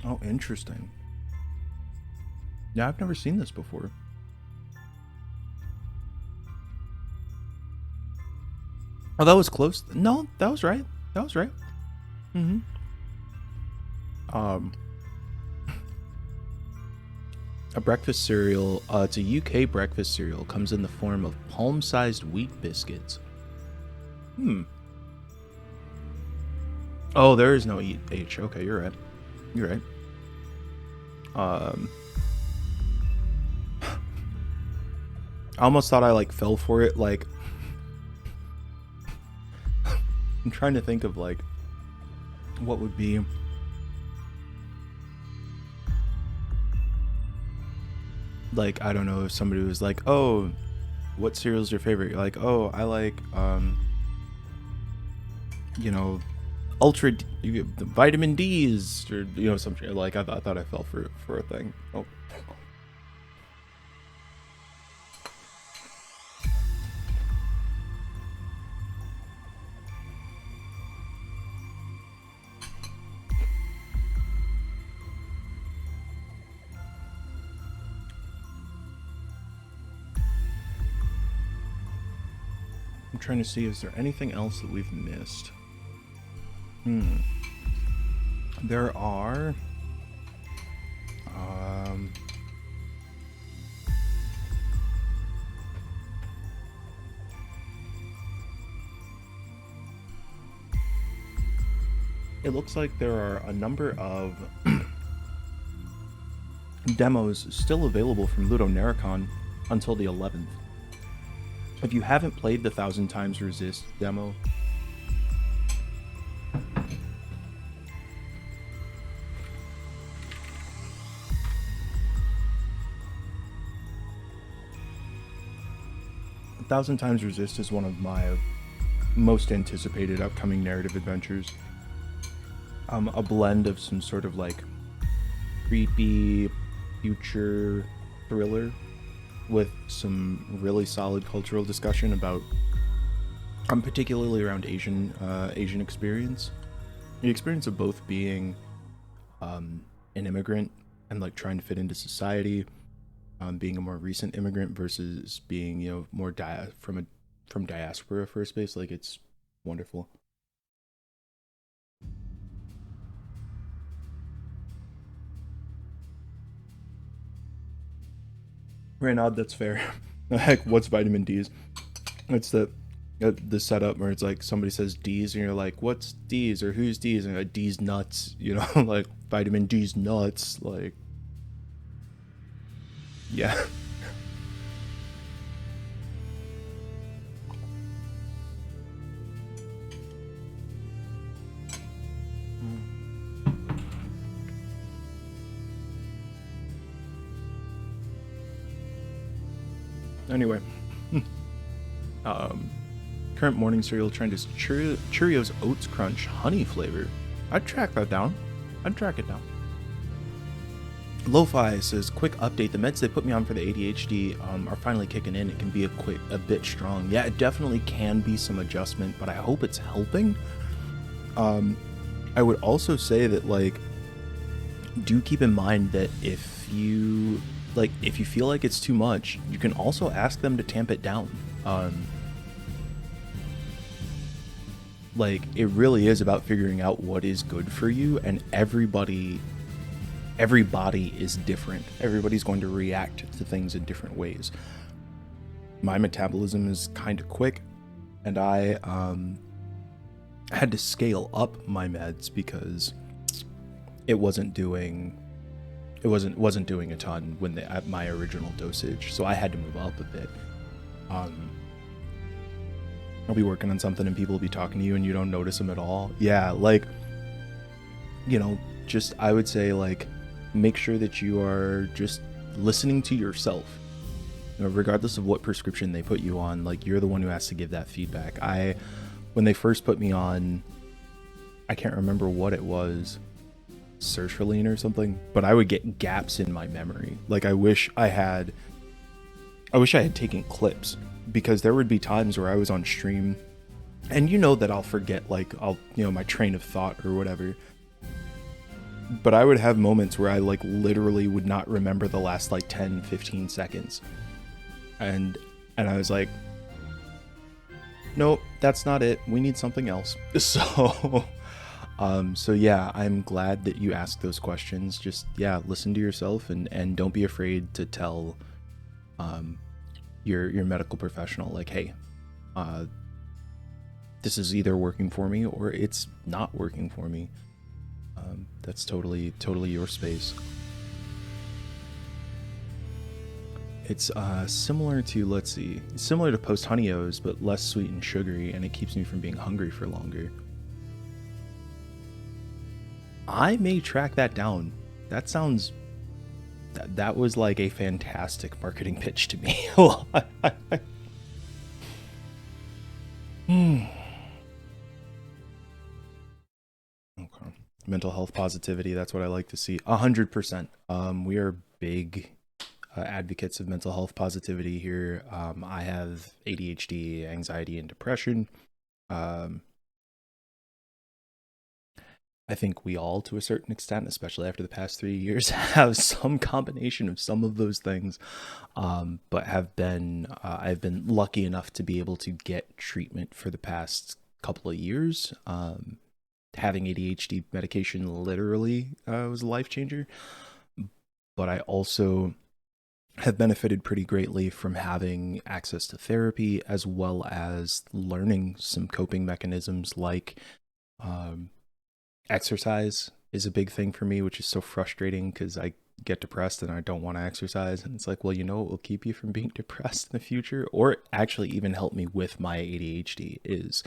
Oh, interesting. Yeah, I've never seen this before. Oh, that was close. No, that was right. That was right. Mm-hmm. A breakfast cereal. It's a UK breakfast cereal. Comes in the form of palm-sized wheat biscuits. Oh, there is no H. Okay, you're right. You're right. I almost thought I like fell for it. Like, I'm trying to think of like what would be like, I don't know, if somebody was like, oh, what cereal's your favorite? You're like, oh, I like you know, ultra vitamin D's, or you know, something like. I thought I fell for a thing. Oh. I'm trying to see, is there anything else that we've missed? There are it looks like there are a number of demos still available from Ludonarracon until the 11th. If you haven't played the 1000 Times Resist demo, Thousand Times Resist is one of my most anticipated upcoming narrative adventures. A blend of some sort of like creepy future thriller with some really solid cultural discussion about, particularly around Asian experience. The experience of both being an immigrant and like trying to fit into society, being a more recent immigrant versus being, you know, more from diaspora first base. Like, it's wonderful. Reynald, that's fair. Heck, what's vitamin D's? It's the setup where it's like somebody says D's and you're like, what's D's or who's D's? And like, D's nuts, you know, like vitamin D's nuts, like, yeah. Anyway, current morning cereal trend is Cheerios Oats Crunch honey flavor. I'd track that down. I'd track it down. Lo-Fi says, quick update. The meds they put me on for the ADHD are finally kicking in. It can be a bit strong. Yeah, it definitely can be some adjustment, but I hope it's helping. I would also say that, like, do keep in mind that if you feel like it's too much, you can also ask them to tamp it down. Like, it really is about figuring out what is good for you, and every body is different. Everybody's going to react to things in different ways. My metabolism is kind of quick, and I had to scale up my meds because it wasn't doing a ton at my original dosage, so I had to move up a bit. I'll be working on something and people will be talking to you and you don't notice them at all. Yeah, like, you know, just, I would say, like, make sure that you are just listening to yourself. You know, regardless of what prescription they put you on, like, you're the one who has to give that feedback. When they first put me on, I can't remember what it was, sertraline or something, but I would get gaps in my memory. Like, I wish I had taken clips, because there would be times where I was on stream and you know that I'll forget, like, my train of thought or whatever, but I would have moments where I, like, literally would not remember the last, like, 10-15 seconds, and I was like, nope, that's not it, we need something else. So yeah, I'm glad that you asked those questions. Just, yeah, listen to yourself and don't be afraid to tell your medical professional, like, hey, this is either working for me or it's not working for me. That's totally your space. It's similar to, similar to Post Honey O's, but less sweet and sugary, and it keeps me from being hungry for longer. I may track that down. That was like a fantastic marketing pitch to me. Okay. Mental health positivity, that's what I like to see. 100%. We are big advocates of mental health positivity here. I have ADHD, anxiety, and depression. I think we all, to a certain extent, especially after the past 3 years, have some combination of some of those things, but I've been lucky enough to be able to get treatment for the past couple of years. Having ADHD medication literally was a life changer, but I also have benefited pretty greatly from having access to therapy, as well as learning some coping mechanisms, like exercise is a big thing for me, which is so frustrating because I get depressed and I don't want to exercise. And it's like, well, you know what will keep you from being depressed in the future, or actually even help me with my ADHD, is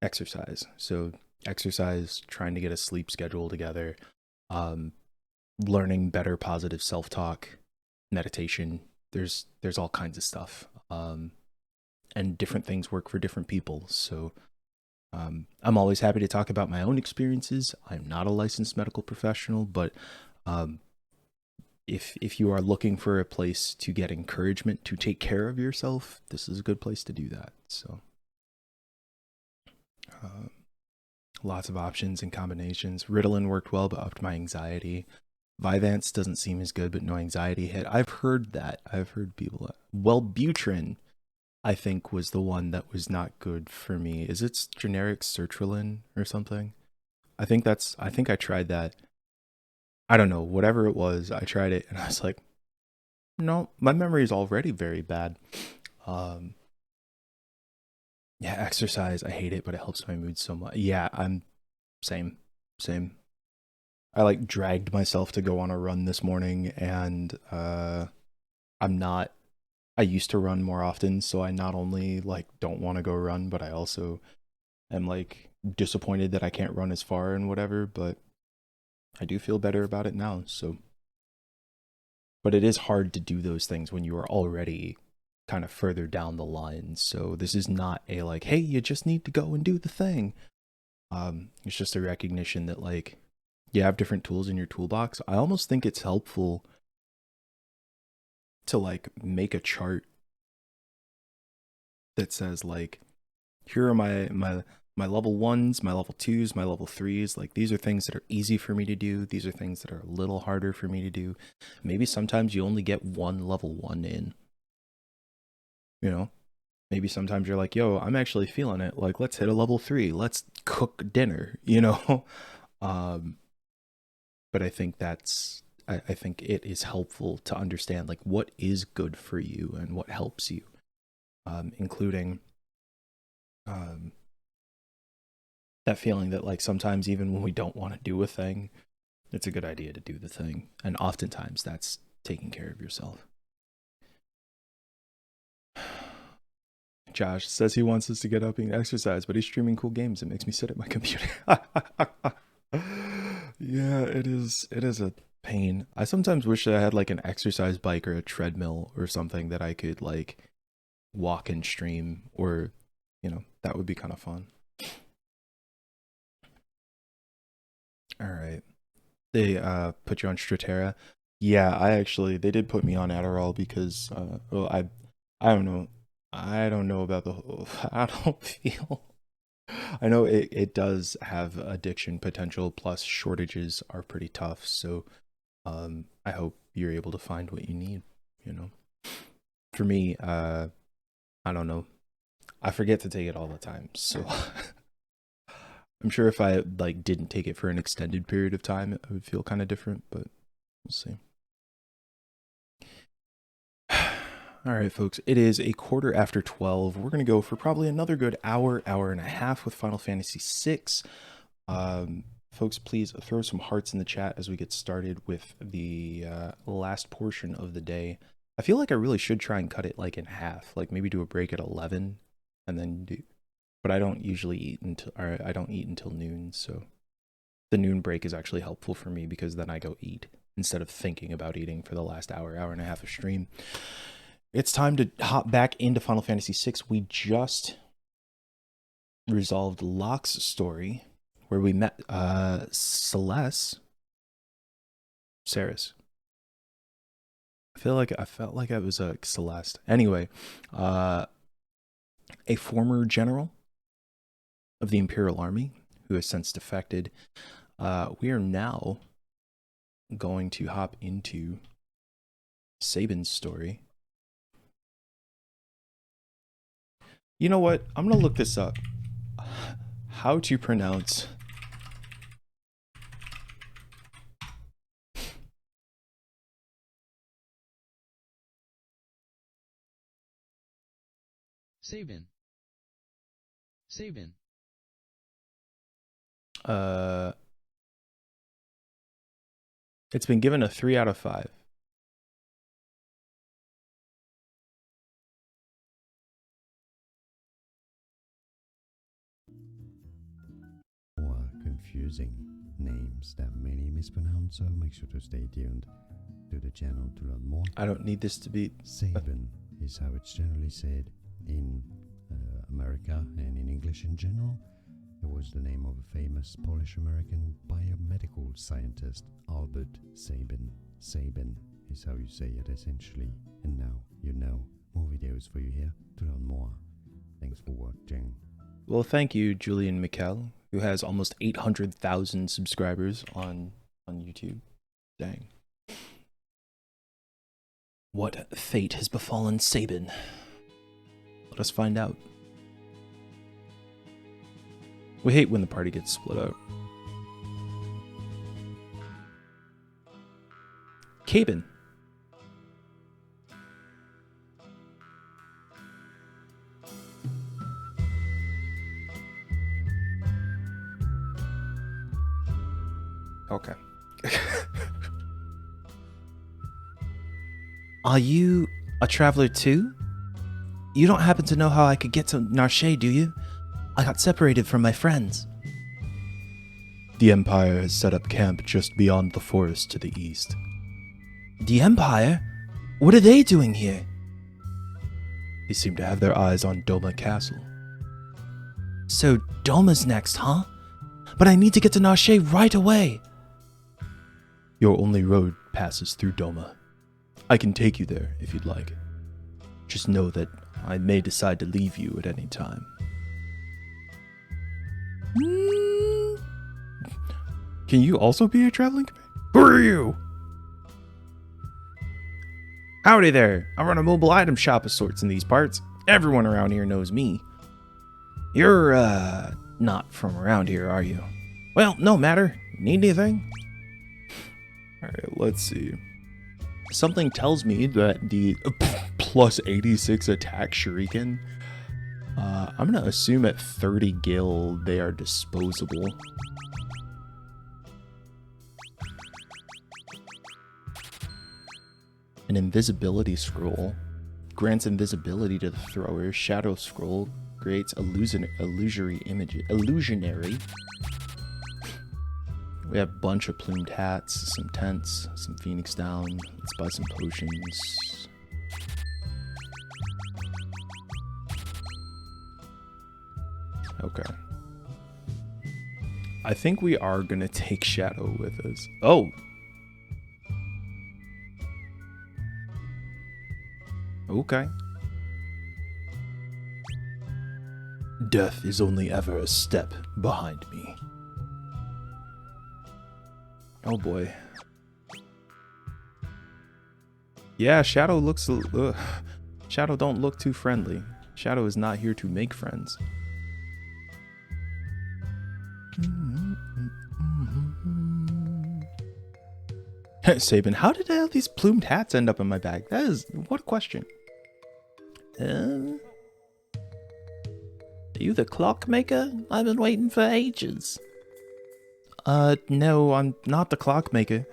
exercise. So exercise, trying to get a sleep schedule together, learning better positive self-talk, meditation. There's all kinds of stuff. And different things work for different people. So I'm always happy to talk about my own experiences. I'm not a licensed medical professional, but if you are looking for a place to get encouragement to take care of yourself, this is a good place to do that. So lots of options and combinations. Ritalin worked well, but upped my anxiety. Vyvanse doesn't seem as good, but no anxiety hit. I've heard that. I've heard people. Wellbutrin, I think, was the one that was not good for me. Is it generic sertraline or something? I think I tried that. I don't know, whatever it was, I tried it and I was like, no, my memory is already very bad. Yeah, exercise, I hate it, but it helps my mood so much. Yeah, I'm same. I like dragged myself to go on a run this morning, and I used to run more often, so I not only like don't want to go run, but I also am like disappointed that I can't run as far and whatever, but I do feel better about it now. So, but it is hard to do those things when you are already kind of further down the line. So this is not a like, hey, you just need to go and do the thing. It's just a recognition that like you have different tools in your toolbox. I almost think it's helpful to like make a chart that says like, here are my level 1s, my level 2s, my level 3s. Like, these are things that are easy for me to do. These are things that are a little harder for me to do. Maybe sometimes you only get one level 1 in. You know? Maybe sometimes you're like, yo, I'm actually feeling it. Like, let's hit a level 3. Let's cook dinner, you know? But I think I think it is helpful to understand, like, what is good for you and what helps you, including that feeling that like sometimes even when we don't want to do a thing, it's a good idea to do the thing. And oftentimes that's taking care of yourself. Josh says he wants us to get up and exercise, but he's streaming cool games. It makes me sit at my computer. Yeah, it is a pain. I sometimes wish that I had like an exercise bike or a treadmill or something that I could like walk and stream, or, you know, that would be kind of fun. All right. They put you on Terra. Yeah, they did put me on Adderall because well, I don't know. I don't know about the whole I don't feel. I know it does have addiction potential, plus shortages are pretty tough, so I hope you're able to find what you need, you know. For me, I don't know. I forget to take it all the time, so I'm sure if I like didn't take it for an extended period of time, it would feel kind of different, but we'll see. All right, folks, it is 12:15. We're going to go for probably another good hour and a half with Final Fantasy VI. Folks, please throw some hearts in the chat as we get started with the last portion of the day. I feel like I really should try and cut it like in half, like maybe do a break at 11 and then do, but I don't usually eat until noon, so the noon break is actually helpful for me because then I go eat instead of thinking about eating for the last hour and a half of stream. It's time to hop back into Final Fantasy VI. We just resolved Locke's story, where we met Saris. I felt like it was Celeste. Anyway, a former general of the Imperial Army who has since defected. We are now going to hop into Sabin's story. You know what? I'm going to look this up. How to pronounce Sabin. It's been given a 3 out of 5. More confusing names that many mispronounce, so make sure to stay tuned to the channel to learn more. I don't need this to be... Sabin is how it's generally said in America and in English in general. It was the name of a famous Polish-American biomedical scientist, Albert Sabin. Sabin is how you say it essentially. And now you know. More videos for you here to learn more. Thanks for watching. Well, thank you, Julian Mikkel, who has almost 800,000 subscribers on YouTube. Dang. What fate has befallen Sabin? Let us find out. We hate when the party gets split out. Cabin. Okay. Are you a traveler too? You don't happen to know how I could get to Narshe, do you? I got separated from my friends. The Empire has set up camp just beyond the forest to the east. The Empire? What are they doing here? They seem to have their eyes on Doma Castle. So Doma's next, huh? But I need to get to Narshe right away. Your only road passes through Doma. I can take you there if you'd like. Just know that I may decide to leave you at any time. Can you also be a traveling companion? Who are you? Howdy there. I run a mobile item shop of sorts in these parts. Everyone around here knows me. You're, not from around here, are you? Well, no matter. Need anything? Alright, let's see. Something tells me that the plus 86 attack shuriken, I'm gonna assume at 30 gil they are disposable. An invisibility scroll grants invisibility to the thrower. Shadow scroll creates illusory image. Illusionary. We have a bunch of plumed hats, some tents, some phoenix down. Let's buy some potions. Okay. I think we are gonna take Shadow with us. Oh! Okay. Death is only ever a step behind me. Oh boy. Yeah, Shadow looks... Shadow don't look too friendly. Shadow is not here to make friends. Sabin, how did all these plumed hats end up in my bag? That is... what a question. Are you the clockmaker? I've been waiting for ages. No, I'm not the clockmaker.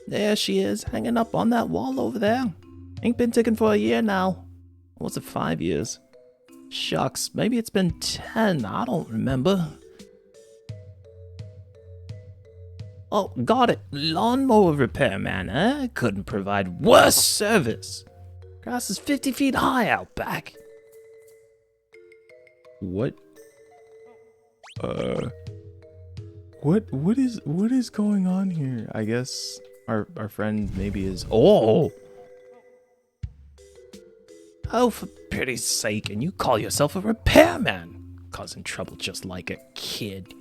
There she is, hanging up on that wall over there. Ain't been ticking for a year now. Or was it 5 years? Shucks, maybe it's been 10, I don't remember. Oh, got it. Lawnmower repairman, eh? Couldn't provide worse service. Grass is 50 feet high out back. What? What is going on here? I guess our friend maybe is... Oh! Oh, for pity's sake, and you call yourself a repairman? Causing trouble just like a kid.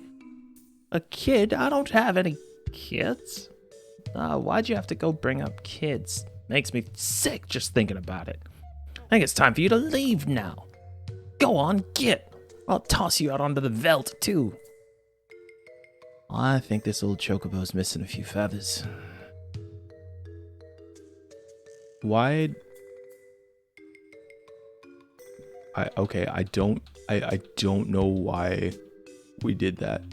A kid? I don't have any kids. Why'd you have to go bring up kids? Makes me sick just thinking about it. I think it's time for you to leave now. Go on, get. I'll toss you out onto the veldt, too. I think this old chocobo's missing a few feathers. Why... I don't know why we did that.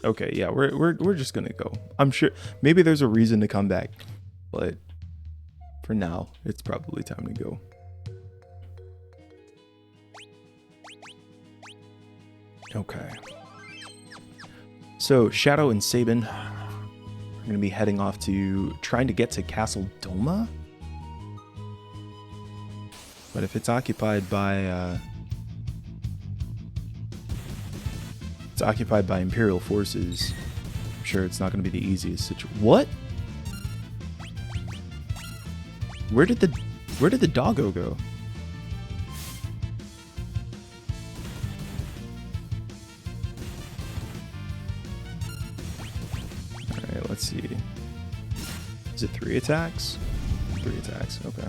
Okay, yeah, we're just gonna go. I'm sure maybe there's a reason to come back, but for now, it's probably time to go. Okay. So Shadow and Sabin are gonna be heading off to trying to get to Castle Doma. But if it's occupied by Imperial forces, I'm sure it's not going to be the easiest situation. What? Where did the doggo go? All right, let's see. Is it 3 attacks? 3 attacks. Okay.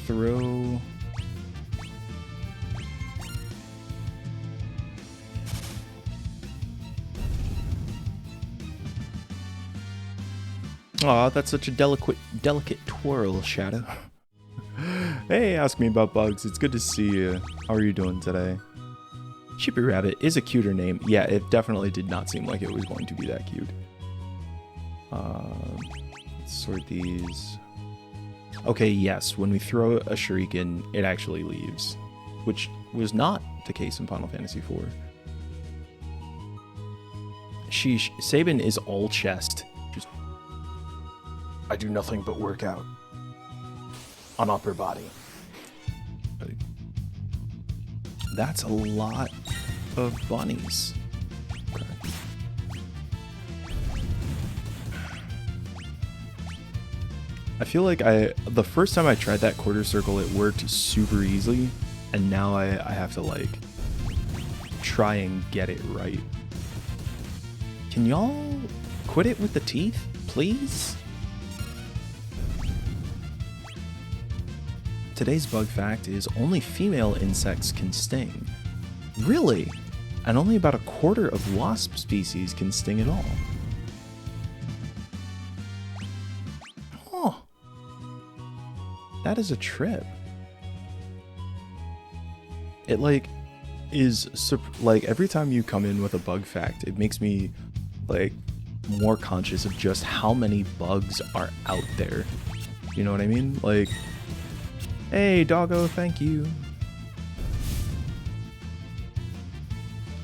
Throw. Aw, that's such a delicate twirl, Shadow. Hey, ask me about bugs. It's good to see you. How are you doing today? Chippy Rabbit is a cuter name. Yeah, it definitely did not seem like it was going to be that cute. Let's sort these. Okay, yes, when we throw a shuriken, it actually leaves, which was not the case in Final Fantasy IV. Sabin is all chest. Just, I do nothing but work out on upper body. That's a lot of bunnies. Okay. I feel like the first time I tried that quarter circle, it worked super easily, and now I have to like try and get it right. Can y'all quit it with the teeth, please? Today's bug fact is only female insects can sting. Really? And only about a quarter of wasp species can sting at all. Huh. That is a trip. It like is like every time you come in with a bug fact, it makes me like more conscious of just how many bugs are out there. You know what I mean? Like, hey, doggo, thank you.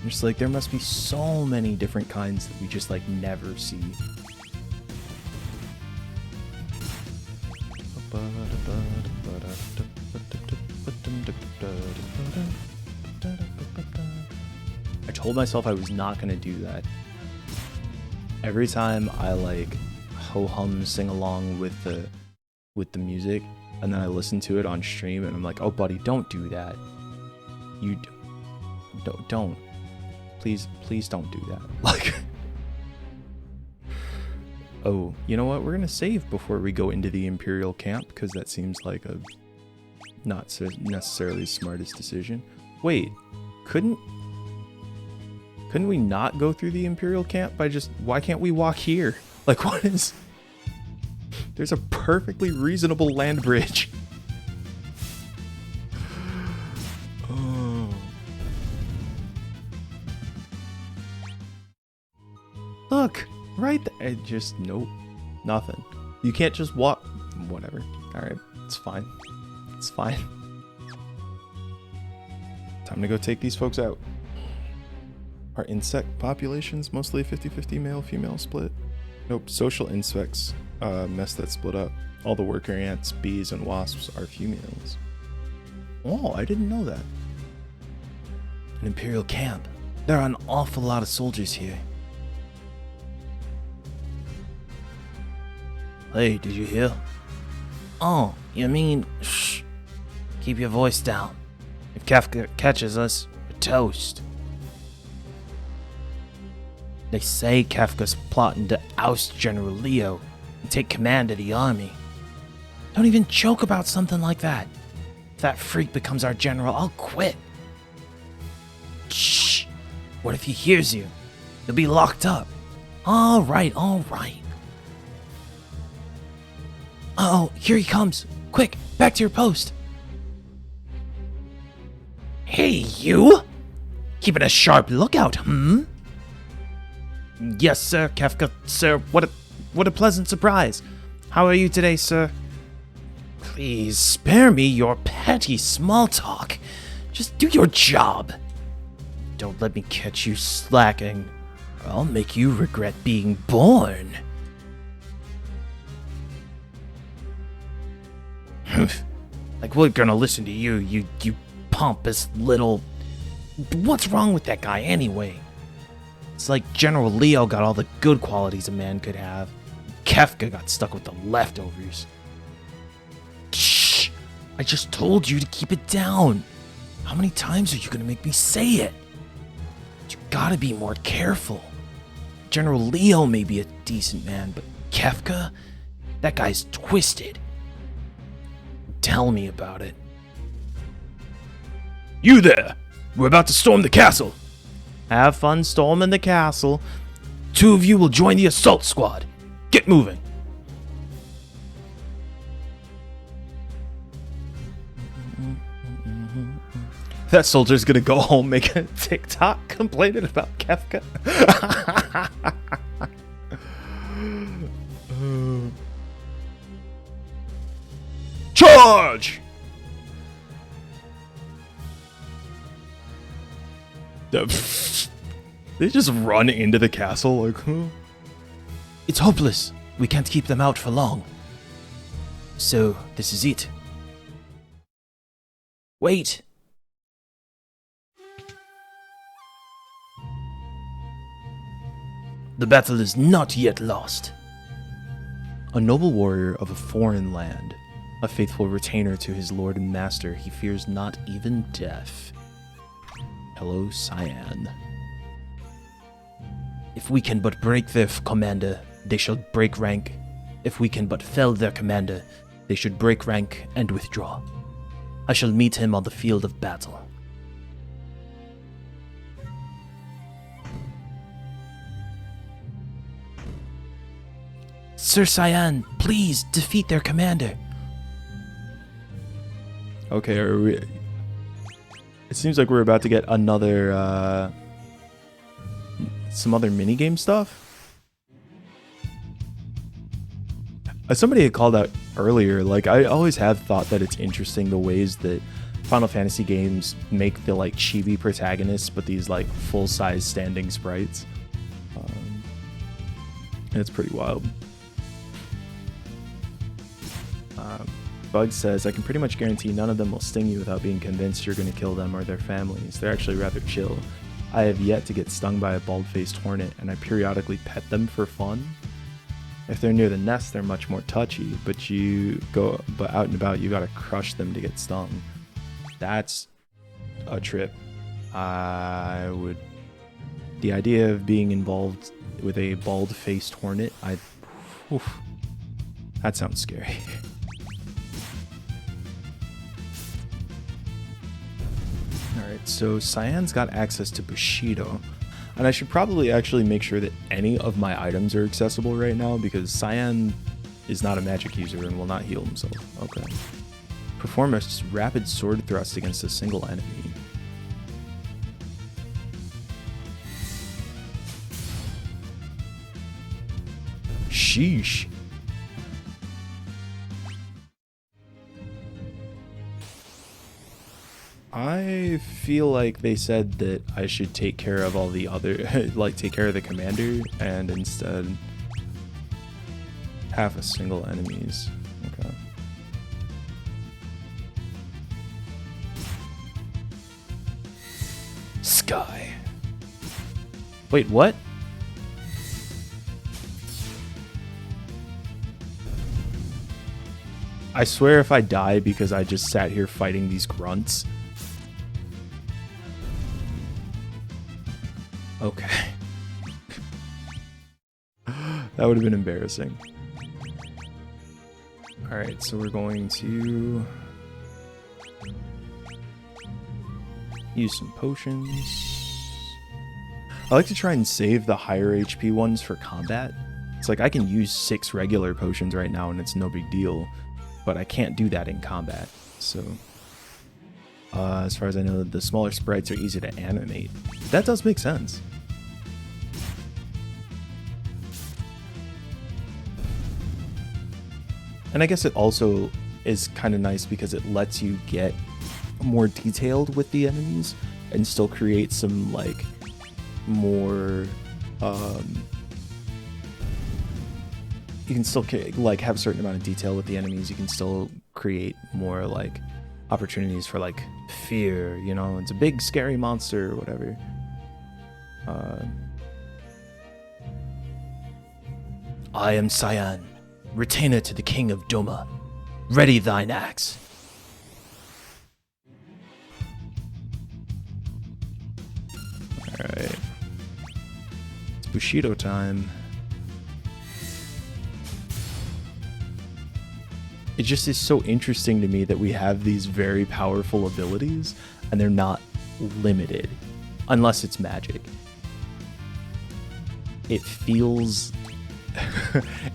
I'm just like, there must be so many different kinds that we just like never see. I told myself I was not gonna do that. Every time I like ho-hum sing along with the music, and then I listen to it on stream, and I'm like, oh buddy, don't do that. You don't. Please don't do that. Like, oh, you know what? We're gonna save before we go into the Imperial camp, because that seems like a not so necessarily smartest decision. Wait, couldn't we not go through the Imperial camp by just, why can't we walk here? Like, what is... There's a perfectly reasonable land bridge. Oh. Look, right there. Just, nope, nothing. You can't just walk, whatever. All right, it's fine. It's fine. Time to go take these folks out. Are insect populations mostly a 50-50 male-female split? Nope, social insects mess that split up. All the worker ants, bees, and wasps are females. Oh, I didn't know that. An Imperial camp. There are an awful lot of soldiers here. Hey, did you hear? Oh, you mean... Shh. Keep your voice down. If Kafka catches us, we're toast. They say Kafka's plotting to oust General Leo and take command of the army. Don't even joke about something like that. If that freak becomes our general, I'll quit. Shh. What if he hears you? You'll be locked up. All right. Oh, here he comes. Quick, back to your post. Hey, you! Keeping a sharp lookout, hmm? Yes, sir, Kefka. Sir, what a pleasant surprise. How are you today, sir? Please spare me your petty small talk. Just do your job. Don't let me catch you slacking, or I'll make you regret being born. Like, we're gonna listen to you, you pompous little... What's wrong with that guy anyway? It's like General Leo got all the good qualities a man could have. Kefka got stuck with the leftovers. Shh! I just told you to keep it down. How many times are you gonna make me say it? You gotta be more careful. General Leo may be a decent man, but Kefka? That guy's twisted. Tell me about it. You there! We're about to storm the castle! Have fun storming the castle. 2 of you will join the assault squad. Get moving. That soldier's gonna go home, make a TikTok complaining about Kefka. Charge! They just run into the castle like, huh? It's hopeless. We can't keep them out for long. So, this is it. Wait. The battle is not yet lost. A noble warrior of a foreign land, a faithful retainer to his lord and master, he fears not even death. Hello, Cyan. If we can but break their commander, they shall break rank. If we can but fell their commander, they should break rank and withdraw. I shall meet him on the field of battle. Sir Cyan, please defeat their commander. Okay, are we... It seems like we're about to get another, some other minigame stuff. Somebody had called out earlier, like, I always have thought that it's interesting the ways that Final Fantasy games make the, like, chibi protagonists, but these, like, full-size standing sprites. And it's pretty wild. Bug says, I can pretty much guarantee none of them will sting you without being convinced you're going to kill them or their families. They're actually rather chill. I have yet to get stung by a bald-faced hornet, and I periodically pet them for fun. If they're near the nest, they're much more touchy, but out and about, you gotta crush them to get stung. That's a trip. The idea of being involved with a bald-faced hornet, that sounds scary. Alright, so Cyan's got access to Bushido. And I should probably actually make sure that any of my items are accessible right now, because Cyan is not a magic user and will not heal himself. Okay. Perform a rapid sword thrust against a single enemy. Sheesh. I feel like they said that I should take care of all the other, like take care of the commander, and instead have a single enemies. Okay. Sky. Wait, what? I swear if I die because I just sat here fighting these grunts. Okay. That would have been embarrassing. Alright, so we're going to use some potions. I like to try and save the higher HP ones for combat. It's like I can use 6 regular potions right now and it's no big deal, but I can't do that in combat, so As far as I know, the smaller sprites are easy to animate. That does make sense. And I guess it also is kind of nice because it lets you get more detailed with the enemies and still create some like more you can still like have a certain amount of detail with the enemies. You can still create more like opportunities for like fear, you know, it's a big scary monster or whatever. I am Cyan, retainer to the king of Doma. Ready thine axe. Alright. It's Bushido time. It just is so interesting to me that we have these very powerful abilities and they're not limited unless it's magic. It feels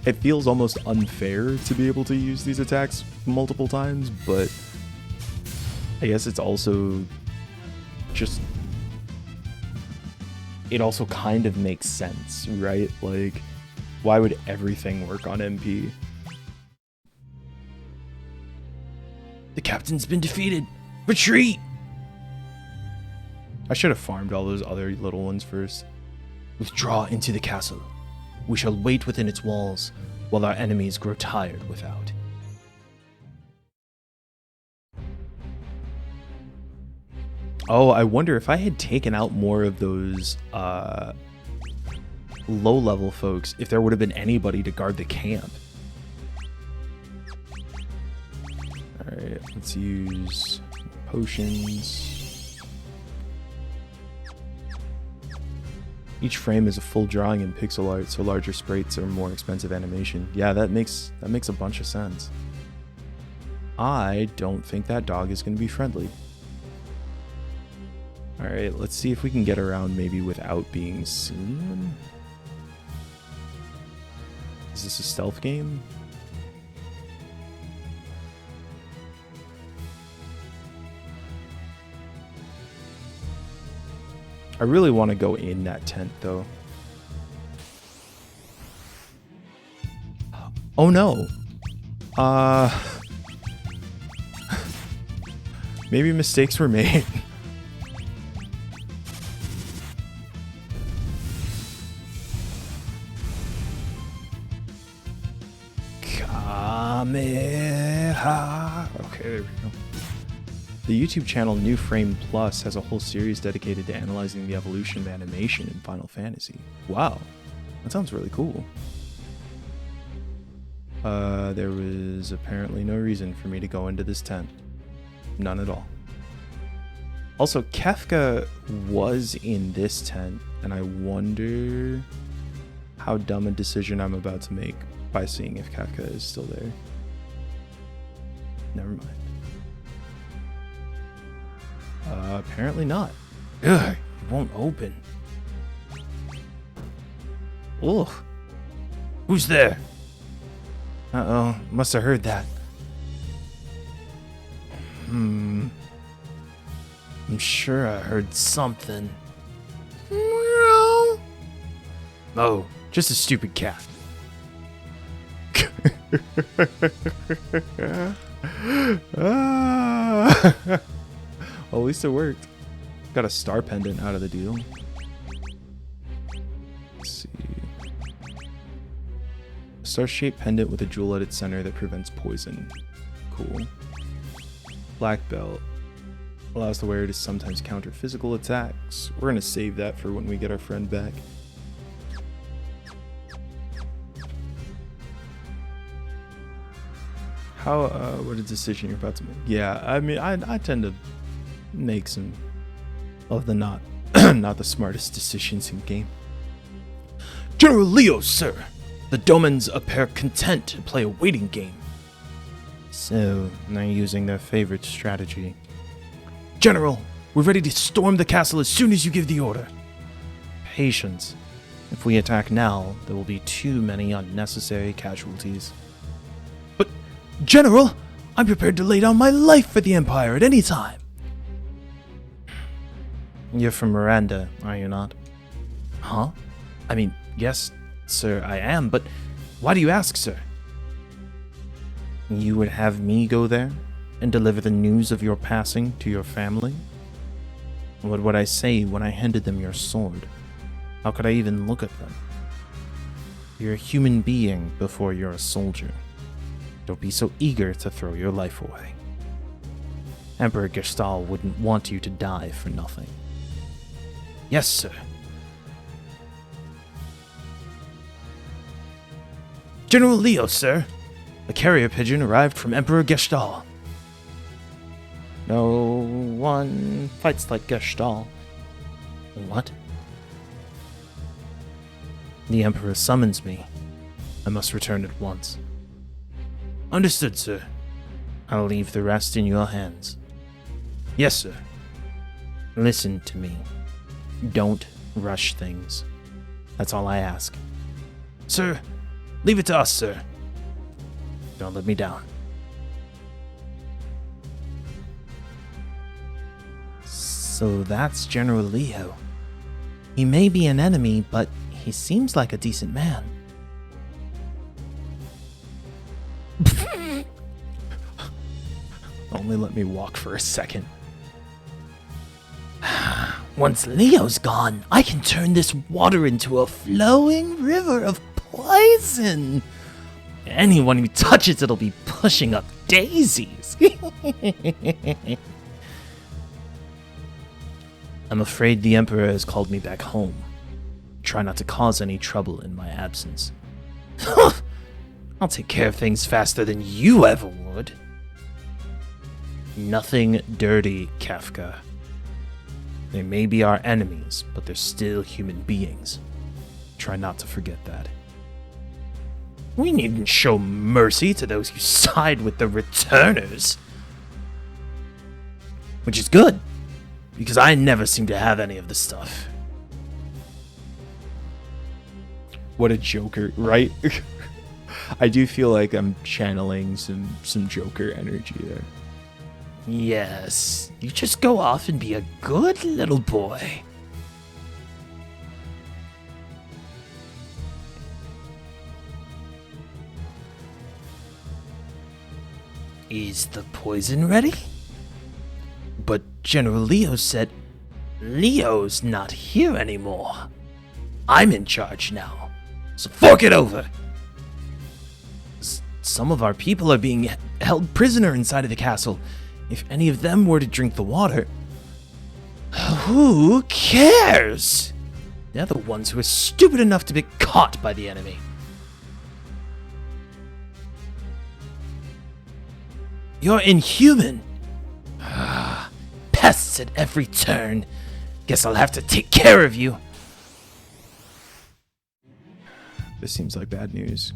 it feels almost unfair to be able to use these attacks multiple times, but I guess it's also just it also kind of makes sense, right? Like, why would everything work on MP? The captain's been defeated. Retreat! I should have farmed all those other little ones first. Withdraw into the castle. We shall wait within its walls while our enemies grow tired without. Oh, I wonder if I had taken out more of those low-level folks, if there would have been anybody to guard the camp. Alright, let's use potions. Each frame is a full drawing in pixel art, so larger sprites are more expensive animation. Yeah, that makes a bunch of sense. I don't think that dog is going to be friendly. Alright, let's see if we can get around maybe without being seen. Is this a stealth game? I really want to go in that tent, though. Oh no. Maybe mistakes were made. Kameha. Okay, there we go. The YouTube channel New Frame Plus has a whole series dedicated to analyzing the evolution of animation in Final Fantasy. Wow, that sounds really cool. There was apparently no reason for me to go into this tent. None at all. Also, Kefka was in this tent, and I wonder how dumb a decision I'm about to make by seeing if Kefka is still there. Never mind. Apparently not. Ugh, it won't open. Ugh. Who's there? Uh-oh, must have heard that. I'm sure I heard something. Oh, just a stupid cat. Well, at least it worked. Got a star pendant out of the deal. Let's see. A star-shaped pendant with a jewel at its center that prevents poison. Cool. Black belt. Allows the wearer to sometimes counter physical attacks. We're gonna save that for when we get our friend back. How, what a decision you're about to make. Yeah, I mean, I tend to make some of the not the smartest decisions in game. General Leo, sir! The Domans appear content to play a waiting game. So, they're using their favorite strategy. General, we're ready to storm the castle as soon as you give the order. Patience. If we attack now, there will be too many unnecessary casualties. But, General, I'm prepared to lay down my life for the Empire at any time. You're from Miranda, are you not? Huh? I mean, yes, sir, I am, but why do you ask, sir? You would have me go there and deliver the news of your passing to your family? What would I say when I handed them your sword? How could I even look at them? You're a human being before you're a soldier. Don't be so eager to throw your life away. Emperor Gestal wouldn't want you to die for nothing. Yes, sir. General Leo, sir. A carrier pigeon arrived from Emperor Gestal. No one fights like Gestal. What? The Emperor summons me. I must return at once. Understood, sir. I'll leave the rest in your hands. Yes, sir. Listen to me. Don't rush things. That's all I ask. Sir, leave it to us, sir. Don't let me down. So that's General Leo. He may be an enemy, but he seems like a decent man. Only let me walk for a second. Once Leo's gone, I can turn this water into a flowing river of poison. Anyone who touches it'll be pushing up daisies. I'm afraid the Emperor has called me back home. Try not to cause any trouble in my absence. I'll take care of things faster than you ever would. Nothing dirty, Kafka. They may be our enemies, but they're still human beings. Try not to forget that. We needn't show mercy to those who side with the returners. Which is good, because I never seem to have any of the stuff. What a Joker, right? I do feel like I'm channeling some Joker energy there. Yes, you just go off and be a good little boy. Is the poison ready? But General Leo said Leo's not here anymore. I'm in charge now, so fork it over. Some of our people are being held prisoner inside of the castle. If any of them were to drink the water, who cares? They're the ones who are stupid enough to be caught by the enemy. You're inhuman. Pests at every turn. Guess I'll have to take care of you. This seems like bad news.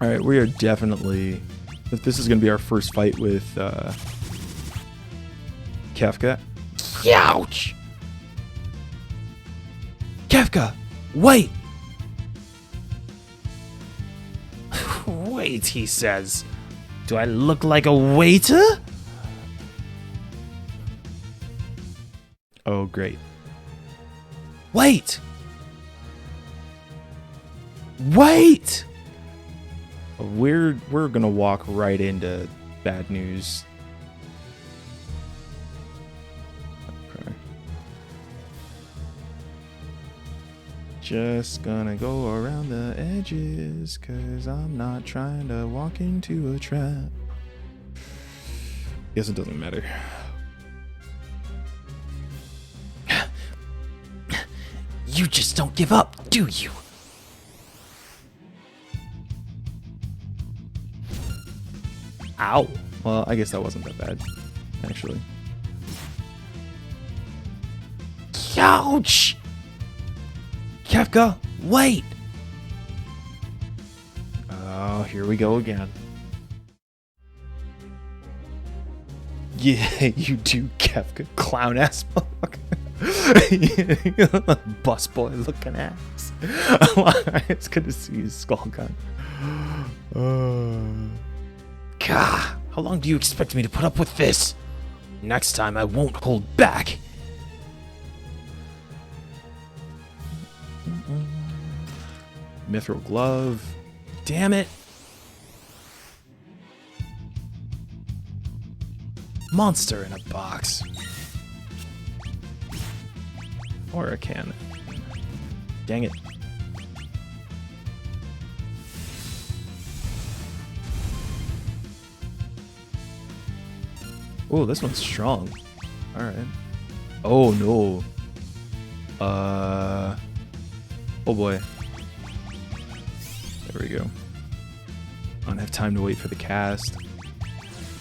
Alright, we are definitely... If this is going to be our first fight with Kafka. Ouch! Kafka, wait! Wait, he says. Do I look like a waiter? Oh, great. Wait! Wait! We're going to walk right into bad news. Okay. Just gonna go around the edges, 'cause I'm not trying to walk into a trap. Guess it doesn't matter. You just don't give up, do you? Ow. Well, I guess that wasn't that bad, actually. Ouch! Kafka, wait! Oh, here we go again. Yeah, you do, Kafka. Clown ass motherfucker. Busboy looking ass. It's good to see you, Skull Gun. Gah, how long do you expect me to put up with this? Next time I won't hold back. Mithril Glove. Damn it. Monster in a box. Or a cannon. Dang it. Oh, this one's strong. Alright. Oh, no. Oh, boy. There we go. I don't have time to wait for the cast.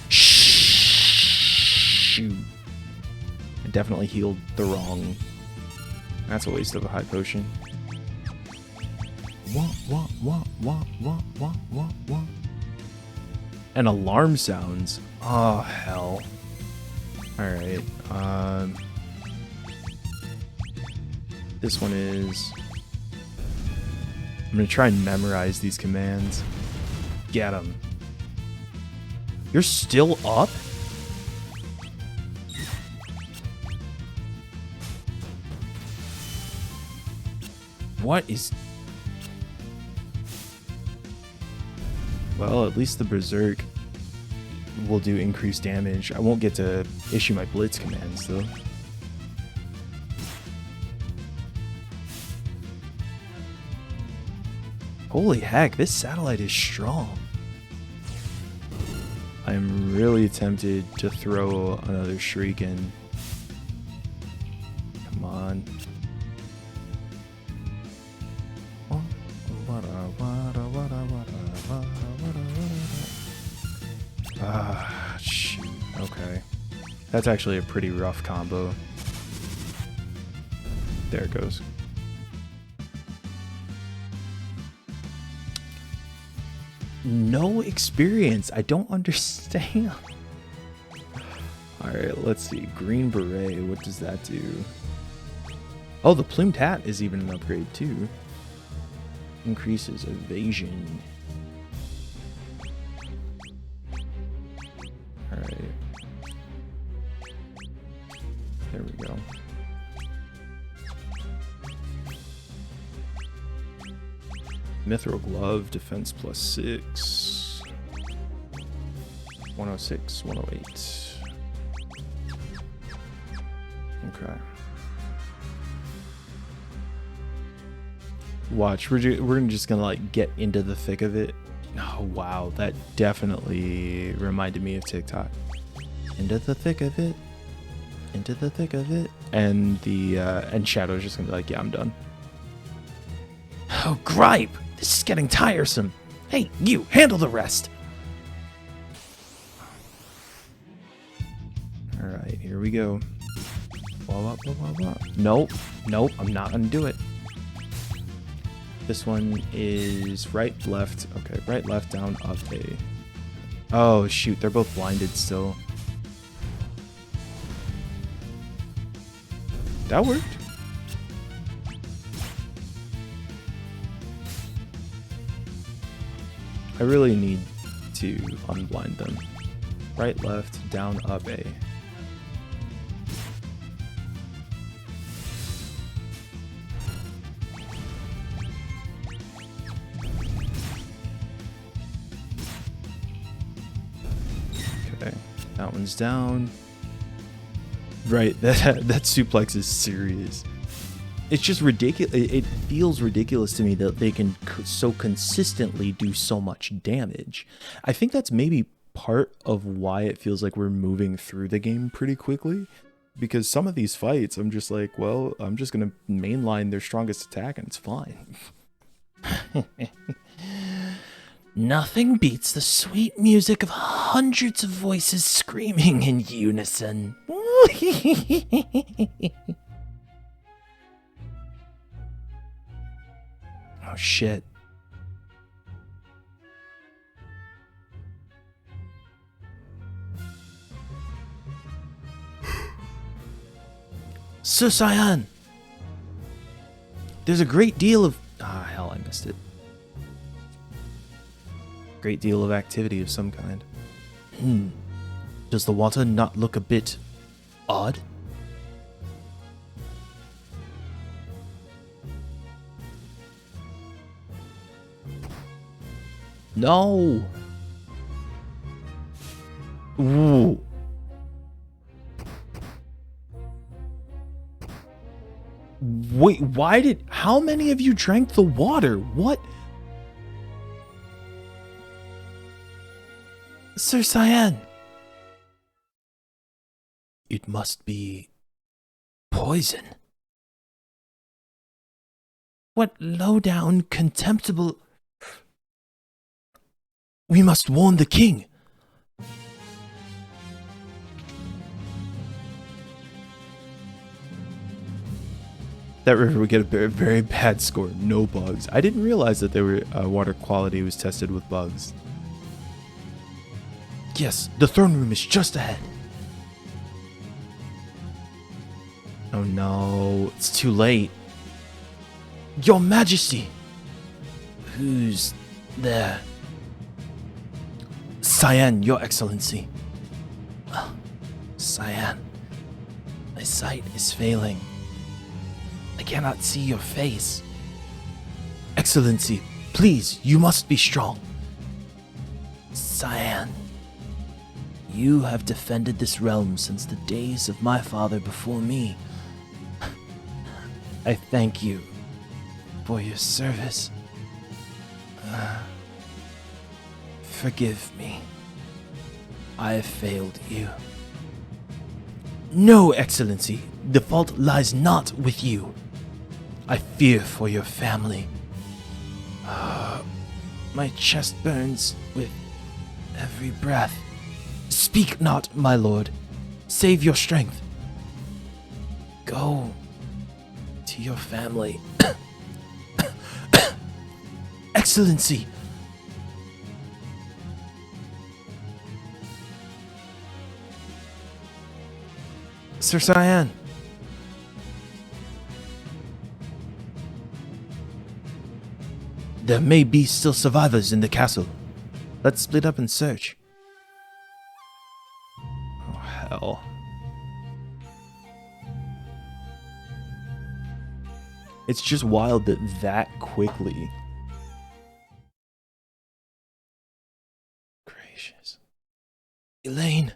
Shoot. I definitely healed the wrong. That's a waste of a high potion. And alarm sounds. Oh, hell. Alright. This one is... I'm going to try and memorize these commands. Get him. You're still up? What is... Well, at least the Berserk will do increased damage. I won't get to issue my Blitz commands, though. Holy heck, this satellite is strong. I'm really tempted to throw another Shriek in. Come on. Ah, shoot. Okay. That's actually a pretty rough combo. There it goes. No experience. I don't understand. Alright, let's see. Green Beret. What does that do? Oh, the Plumed Hat is even an upgrade too. Increases evasion. Alright. There we go. Mithril Glove, defense +6. 106, 108. Okay. Watch, we're just gonna like get into the thick of it. Oh wow, that definitely reminded me of TikTok. Into the thick of it. Into the thick of it. And the and Shadow's just gonna be like, yeah, I'm done. Oh, gripe! This is getting tiresome. Hey, you, handle the rest. Alright, here we go. Nope, nope, I'm not gonna do it. This one is right, left. Okay, right, left, down, up, A. Oh, shoot, they're both blinded still. That worked. I really need to unblind them. Right, left, down, up, A. Okay, that one's down. Right, that suplex is serious. It's just ridiculous. It feels ridiculous to me that they can so consistently do so much damage. I think that's maybe part of why it feels like we're moving through the game pretty quickly. Because some of these fights, I'm just like, well, I'm just going to mainline their strongest attack and it's fine. Nothing beats the sweet music of hundreds of voices screaming in unison. Oh, shit. Susayan! There's a great deal of... Ah, hell, I missed it. Great deal of activity of some kind. Does the water not look a bit odd? No. Ooh. Wait, how many of you drank the water? What? Sir Cyan. It must be poison. What low-down, contemptible... We must warn the king. That river would get a very, very bad score. No bugs. I didn't realize that water quality was tested with bugs. Yes, the throne room is just ahead. Oh no, it's too late. Your Majesty! Who's there? Cyan, Your Excellency. Oh, Cyan, my sight is failing. I cannot see your face. Excellency, please, you must be strong. Cyan, you have defended this realm since the days of my father before me. I thank you for your service. Forgive me. I have failed you. No, Excellency, the fault lies not with you. I fear for your family. My chest burns with every breath. Speak not, my lord. Save your strength. Go to your family. Excellency! Sir Cyan! There may be still survivors in the castle. Let's split up and search. Oh, hell. It's just wild that quickly. Gracious. Elaine!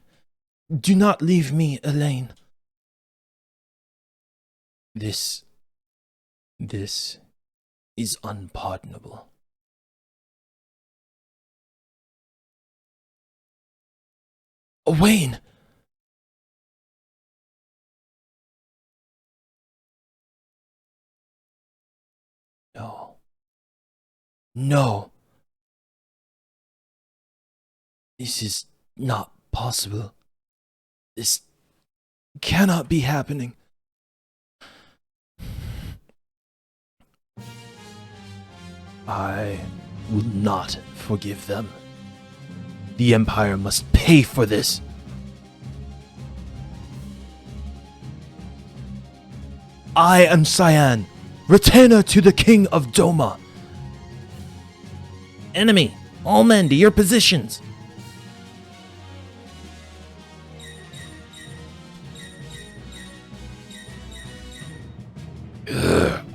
Do not leave me, Elaine. This is unpardonable. Wayne! No. No. This is not possible. This cannot be happening. I will not forgive them. The Empire must pay for this. I am Cyan, retainer to the King of Doma. Enemy, all men to your positions.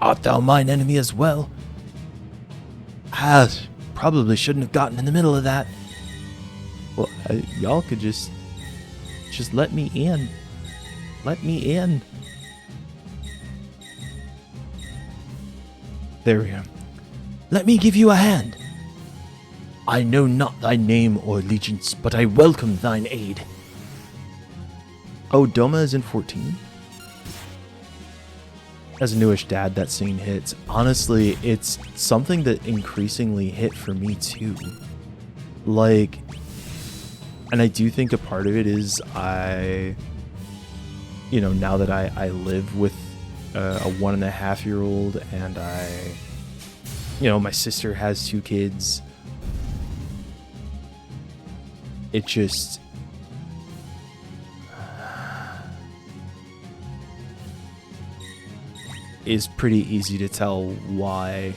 Art thou mine enemy as well? Probably shouldn't have gotten in the middle of that. Well, y'all could just let me in. Let me in. There we go. Let me give you a hand. I know not thy name or allegiance, but I welcome thine aid. Oh, Doma is in 14? As a newish dad, that scene hits. Honestly, it's something that increasingly hit for me too. Like, and I do think a part of it is now that I live with a 1.5-year-old and my sister has 2 kids. It just... is pretty easy to tell why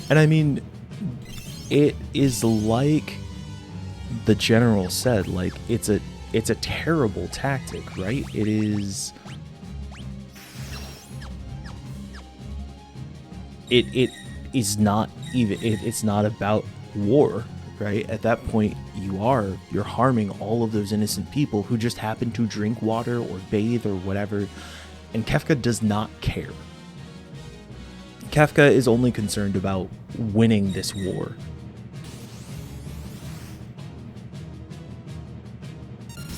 and I mean, it is like the general said, like it's it's a terrible tactic, right? It is. It is not even. It's not about war, right? At that point, you're harming all of those innocent people who just happen to drink water or bathe or whatever, and Kefka does not care. Kefka is only concerned about winning this war.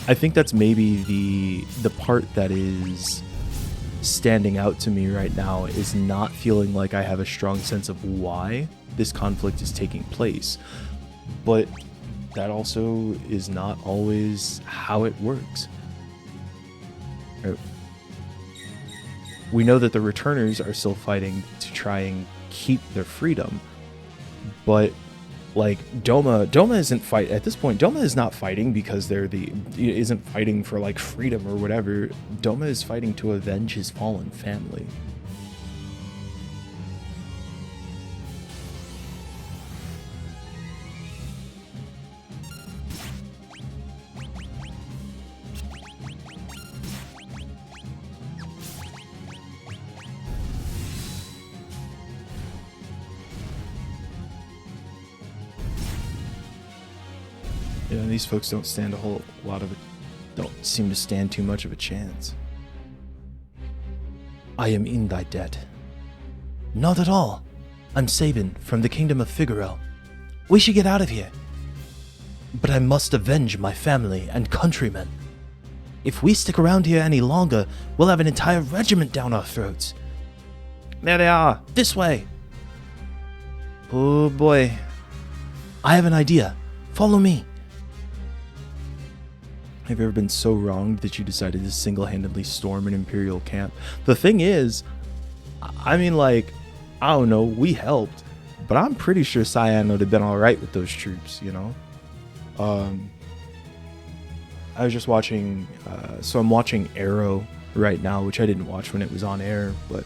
I think that's maybe the part that is standing out to me right now, is not feeling like I have a strong sense of why this conflict is taking place. But that also is not always how it works. We know that the returners are still fighting to try and keep their freedom, but like Doma isn't fight at this point. Doma is not fighting because isn't fighting for like freedom or whatever. Doma is fighting to avenge his fallen family. Yeah, these folks don't seem to stand too much of a chance. I am in thy debt. Not at all. I'm Sabin from the kingdom of Figaro. We should get out of here. But I must avenge my family and countrymen. If we stick around here any longer, we'll have an entire regiment down our throats. There they are, this way. Oh boy. I have an idea. Follow me. Have you ever been so wronged that you decided to single-handedly storm an Imperial camp? The thing is, I mean, like, I don't know, we helped, but I'm pretty sure Cyan would have been alright with those troops, you know? I was just watching, so I'm watching Arrow right now, which I didn't watch when it was on air, but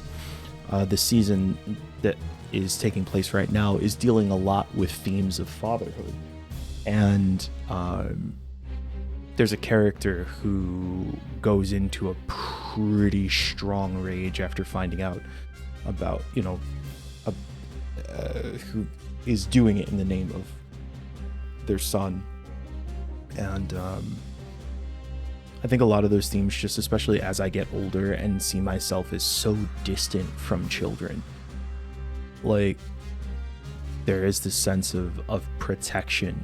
the season that is taking place right now is dealing a lot with themes of fatherhood. And, there's a character who goes into a pretty strong rage after finding out about, you know, who is doing it in the name of their son. And I think a lot of those themes, just especially as I get older and see myself as so distant from children, like, there is this sense of protection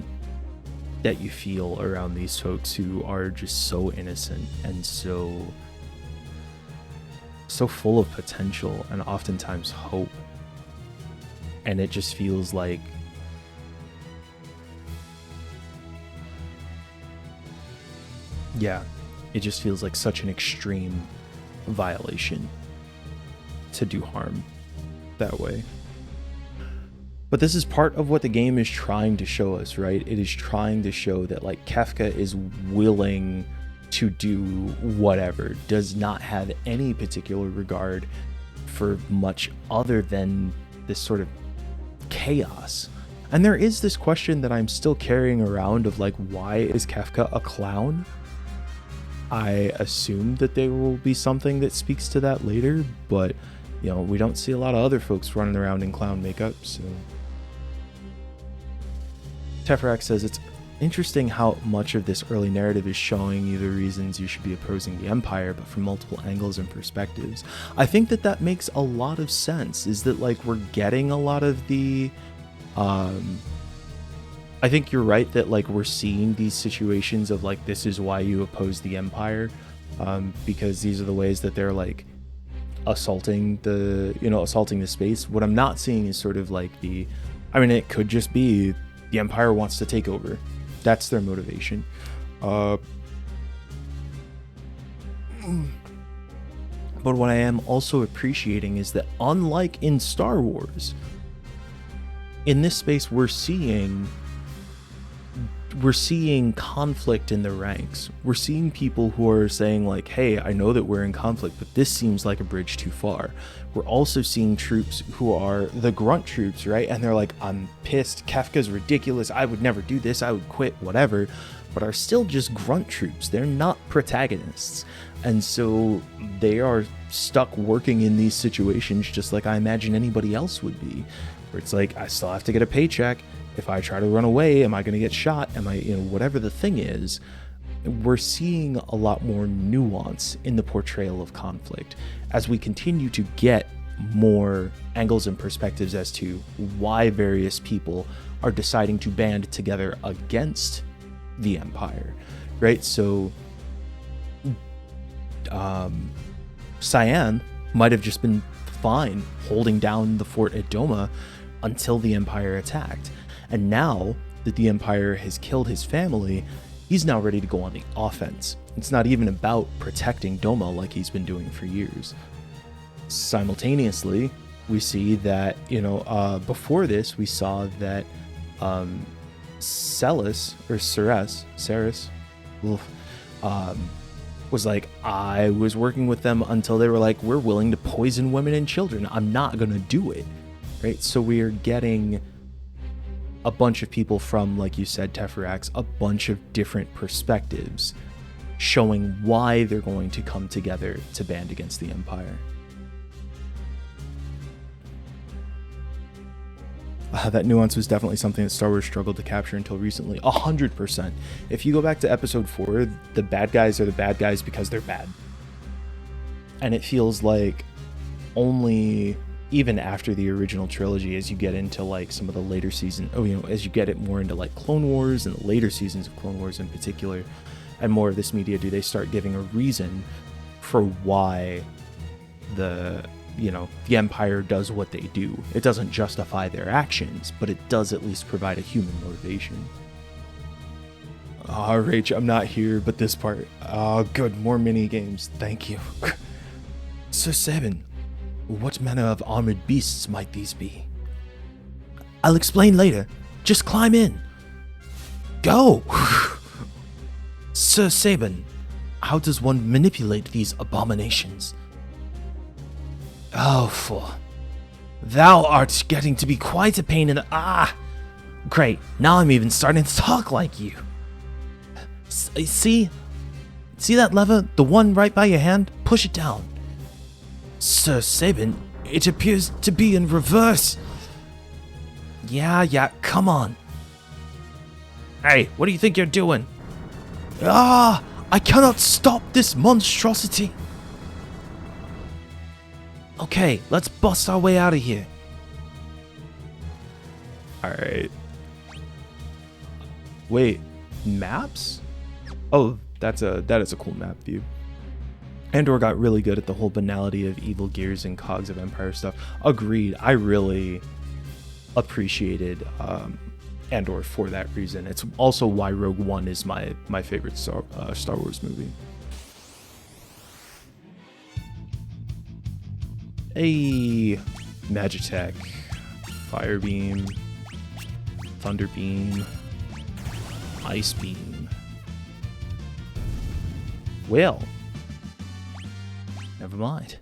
that you feel around these folks who are just so innocent and so full of potential and oftentimes hope. And it just feels like it just feels like such an extreme violation to do harm that way. But this is part of what the game is trying to show us, right? It is trying to show that, like, Kefka is willing to do whatever, does not have any particular regard for much other than this sort of chaos. And there is this question that I'm still carrying around of, like, why is Kefka a clown? I assume that there will be something that speaks to that later, but, you know, we don't see a lot of other folks running around in clown makeup, so... Teferac says, it's interesting how much of this early narrative is showing you the reasons you should be opposing the Empire, but from multiple angles and perspectives. I think that makes a lot of sense, is that, like, we're getting a lot of the... I think you're right that, like, we're seeing these situations of, like, this is why you oppose the Empire, because these are the ways that they're, like, assaulting the space. What I'm not seeing is sort of like it could just be the Empire wants to take over. That's their motivation. But what I am also appreciating is that, unlike in Star Wars, in this space we're seeing conflict in the ranks. We're seeing people who are saying, like, hey, I know that we're in conflict, but this seems like a bridge too far. We're also seeing troops who are the grunt troops, right? And they're like, I'm pissed, Kefka's ridiculous, I would never do this, I would quit, whatever. but are still just grunt troops. They're not protagonists. And so they are stuck working in these situations just like I imagine anybody else would be. Where it's like, I still have to get a paycheck. If I try to run away, am I going to get shot? Am I, whatever the thing is. We're seeing a lot more nuance in the portrayal of conflict as we continue to get more angles and perspectives as to why various people are deciding to band together against the Empire, right? So Cyan might have just been fine holding down the fort at Doma until the Empire attacked. And now that the Empire has killed his family, he's now ready to go on the offense. It's not even about protecting Doma like he's been doing for years. Simultaneously, we see that, before this, we saw that Ceres was like, I was working with them until they were like, we're willing to poison women and children. I'm not going to do it. Right? So we are getting a bunch of people from, like you said, Teferax, a bunch of different perspectives showing why they're going to come together to band against the Empire. That nuance was definitely something that Star Wars struggled to capture until recently. 100%. If you go back to episode 4, the bad guys are the bad guys because they're bad. And it feels like only even after the original trilogy, as you get into like some of the later seasons, as you get it more into like Clone Wars and the later seasons of Clone Wars in particular, and more of this media, do they start giving a reason for why the Empire does what they do. It doesn't justify their actions, but it does at least provide a human motivation. Rach, I'm not here, but this part. Oh, good, more mini games. Thank you. Sir Sabin, what manner of armored beasts might these be? I'll explain later. Just climb in. Go! Sir Sabin, how does one manipulate these abominations? Oh, for thou art getting to be quite a pain in the... Great, now I'm even starting to talk like you. See that lever? The one right by your hand? Push it down. Sir Sabin, it appears to be in reverse. Yeah, come on. Hey, what do you think you're doing? I cannot stop this monstrosity. Okay, let's bust our way out of here. Alright. Wait, maps? Oh, that is a cool map view. Andor got really good at the whole banality of evil gears and cogs of Empire stuff. Agreed. I really appreciated Andor for that reason. It's also why Rogue One is my favorite Star Wars movie. Hey, Magitech, Fire Beam, Thunder Beam, Ice Beam. Well, never mind.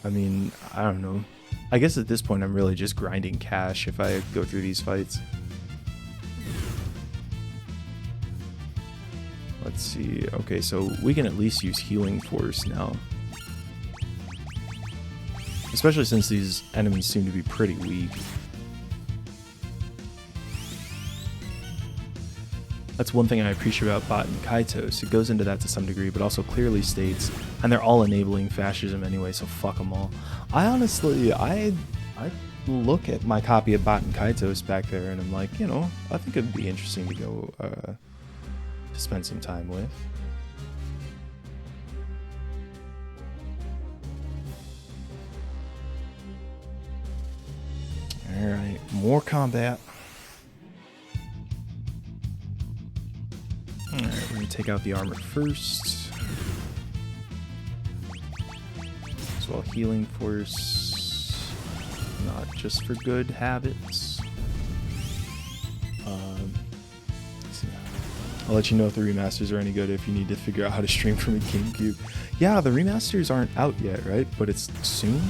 I mean, I don't know. I guess at this point I'm really just grinding cash if I go through these fights. Let's see. Okay, so we can at least use Healing Force now. Especially since these enemies seem to be pretty weak. That's one thing I appreciate about Bot and Kaitos. It goes into that to some degree, but also clearly states, and they're all enabling fascism anyway, so fuck them all. I honestly, I look at my copy of Bot and Kaitos back there, and I'm like, I think it'd be interesting to go to spend some time with. Alright, more combat. Alright, we're going to take out the armor first. As well, Healing Force. Not just for good habits. I'll let you know if the remasters are any good if you need to figure out how to stream from a GameCube. Yeah, the remasters aren't out yet, right? But it's soon?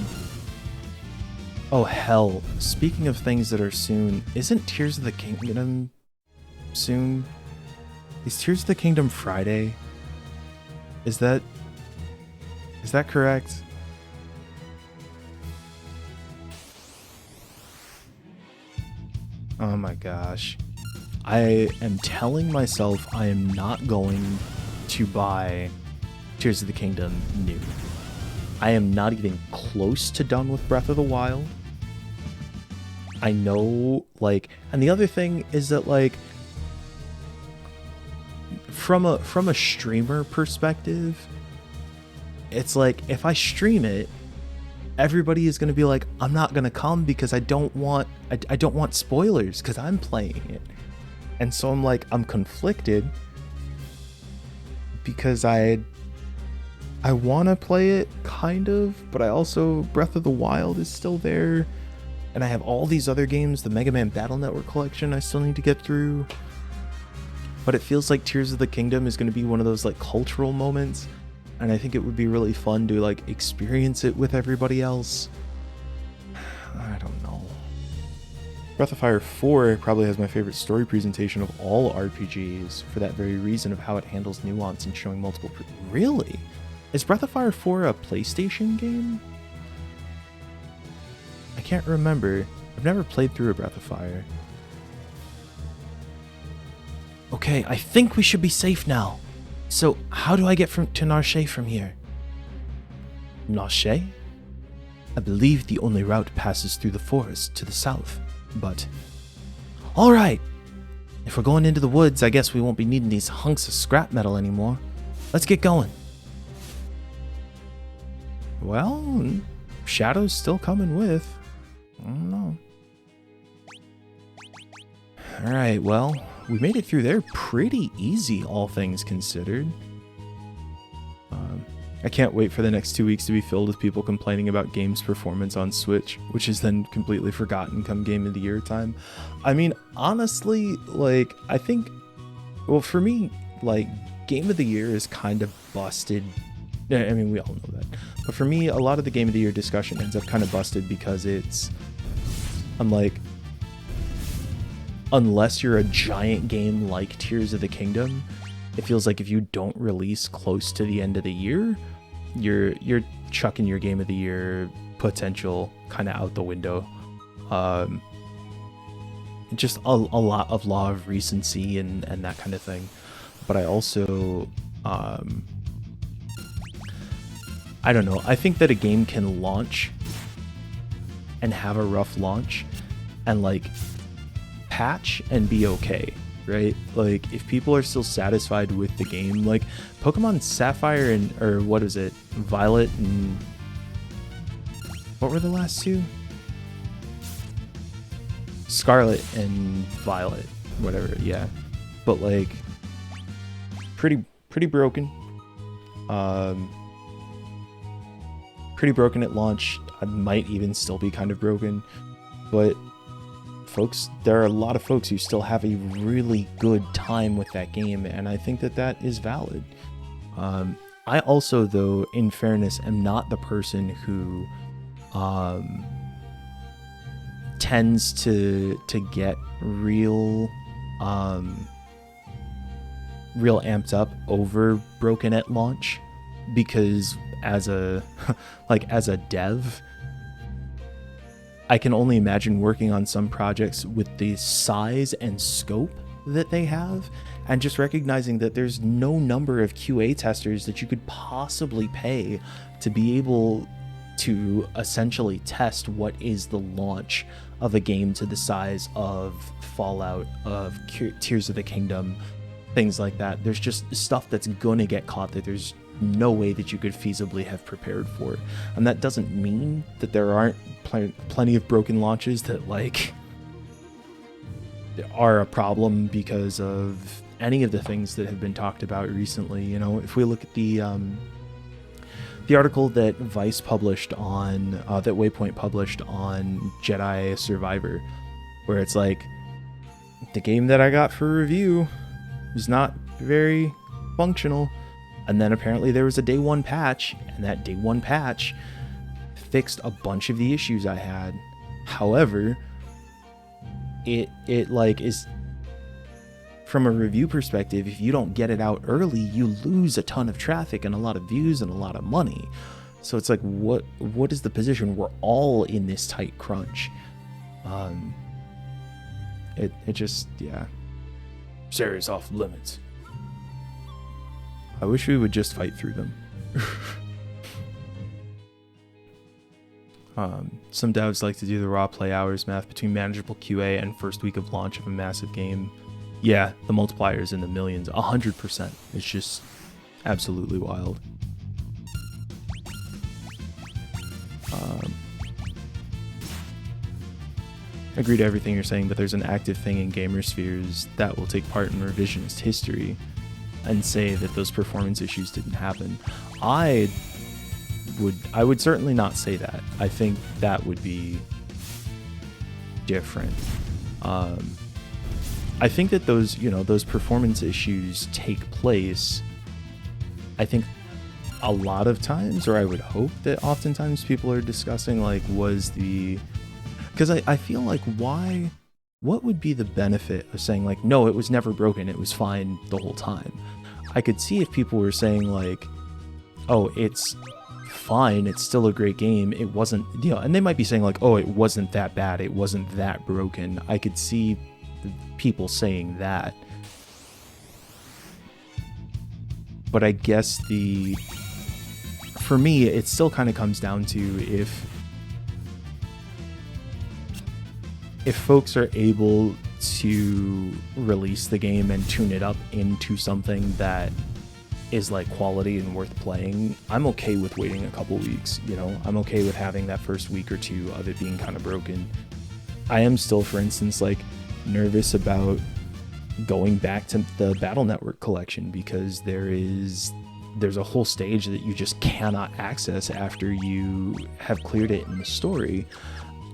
Oh hell, speaking of things that are soon, isn't Tears of the Kingdom soon? Is Tears of the Kingdom Friday? Is that correct? Oh my gosh. I am telling myself I am not going to buy Tears of the Kingdom new. I am not even close to done with Breath of the Wild. I know, like, and the other thing is that, like, from a streamer perspective, it's like, if I stream it, everybody is going to be like, I'm not going to come because I don't want spoilers because I'm playing it. And so I'm like, I'm conflicted because I want to play it, kind of, but I also, Breath of the Wild is still there, and I have all these other games, the Mega Man Battle Network collection I still need to get through. But it feels like Tears of the Kingdom is going to be one of those, like, cultural moments, and I think it would be really fun to, like, experience it with everybody else. I don't know. Breath of Fire 4 probably has my favorite story presentation of all RPGs for that very reason of how it handles nuance and showing multiple... Really? Is Breath of Fire 4 a PlayStation game? I can't remember. I've never played through a Breath of Fire. Okay, I think we should be safe now. So, how do I get to Narshe from here? Narshe? I believe the only route passes through the forest to the south, but... Alright! If we're going into the woods, I guess we won't be needing these hunks of scrap metal anymore. Let's get going. Well, Shadow's still coming with. I don't know. Alright, well, we made it through there pretty easy, all things considered. I can't wait for the next 2 weeks to be filled with people complaining about games' performance on Switch, which is then completely forgotten come Game of the Year time. I mean, honestly, like, I think, well, for me, like, Game of the Year is kind of busted. I mean, we all know that. But for me, a lot of the Game of the Year discussion ends up kind of busted because I'm like, unless you're a giant game like Tears of the Kingdom, it feels like if you don't release close to the end of the year, you're chucking your Game of the Year potential kind of out the window. Just a lot of law of recency and that kind of thing. But I also, I don't know. I think that a game can launch and have a rough launch and, like, patch and be okay, right? Like, if people are still satisfied with the game, like Pokemon Sapphire and, or what is it, Violet and what were the last two? Scarlet and Violet, whatever, yeah. But, like, pretty broken. Pretty broken at launch. I might even still be kind of broken, but folks, there are a lot of folks who still have a really good time with that game, and I think that is valid. I also, though, in fairness, am not the person who tends to get real amped up over broken at launch, because as a dev, I can only imagine working on some projects with the size and scope that they have, and just recognizing that there's no number of QA testers that you could possibly pay to be able to essentially test what is the launch of a game to the size of Fallout, of Tears of the Kingdom, things like that. There's just stuff that's gonna get caught that there's no way that you could feasibly have prepared for. And that doesn't mean that there aren't plenty of broken launches that, like, are a problem because of any of the things that have been talked about recently. You know, if we look at the article that Vice published on, that Waypoint published on Jedi Survivor, where it's like, the game that I got for review was not very functional. And then apparently there was a day one patch, and that day one patch fixed a bunch of the issues I had. However, it like is, from a review perspective, if you don't get it out early, you lose a ton of traffic and a lot of views and a lot of money. So it's like, what is the position? We're all in this tight crunch. It just, yeah. Serious off limits. I wish we would just fight through them. Some devs like to do the raw play hours math between manageable QA and first week of launch of a massive game. Yeah, the multiplier is in the millions, 100%. It's just absolutely wild. Agree to everything you're saying, but there's an active thing in gamer spheres that will take part in revisionist history and say that those performance issues didn't happen. I would certainly not say that. I think that would be different. I think that those performance issues take place, I think a lot of times, or I would hope that oftentimes people are discussing like, because I feel like what would be the benefit of saying like, no, it was never broken, it was fine the whole time. I could see if people were saying like, oh, it's fine, it's still a great game, it wasn't, and they might be saying like, oh, it wasn't that bad, it wasn't that broken. I could see people saying that. But I guess for me, it still kind of comes down to if folks are able to release the game and tune it up into something that is like quality and worth playing, I'm okay with waiting a couple weeks. I'm okay with having that first week or two of it being kind of broken. I am still, for instance, like nervous about going back to the Battle Network collection because there's a whole stage that you just cannot access after you have cleared it in the story,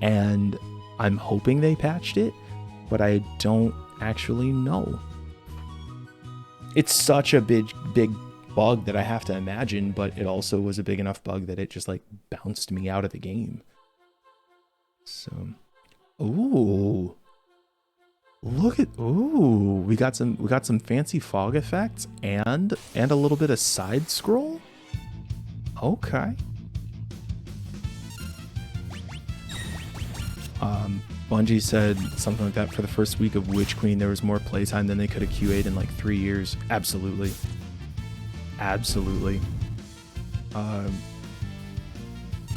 and I'm hoping they patched it, but I don't actually know. It's such a big bug that I have to imagine, but it also was a big enough bug that it just like bounced me out of the game. So, ooh, we got some fancy fog effects and a little bit of side scroll. Okay. Bungie said something like that for the first week of Witch Queen, there was more playtime than they could have QA'd in like 3 years. Absolutely.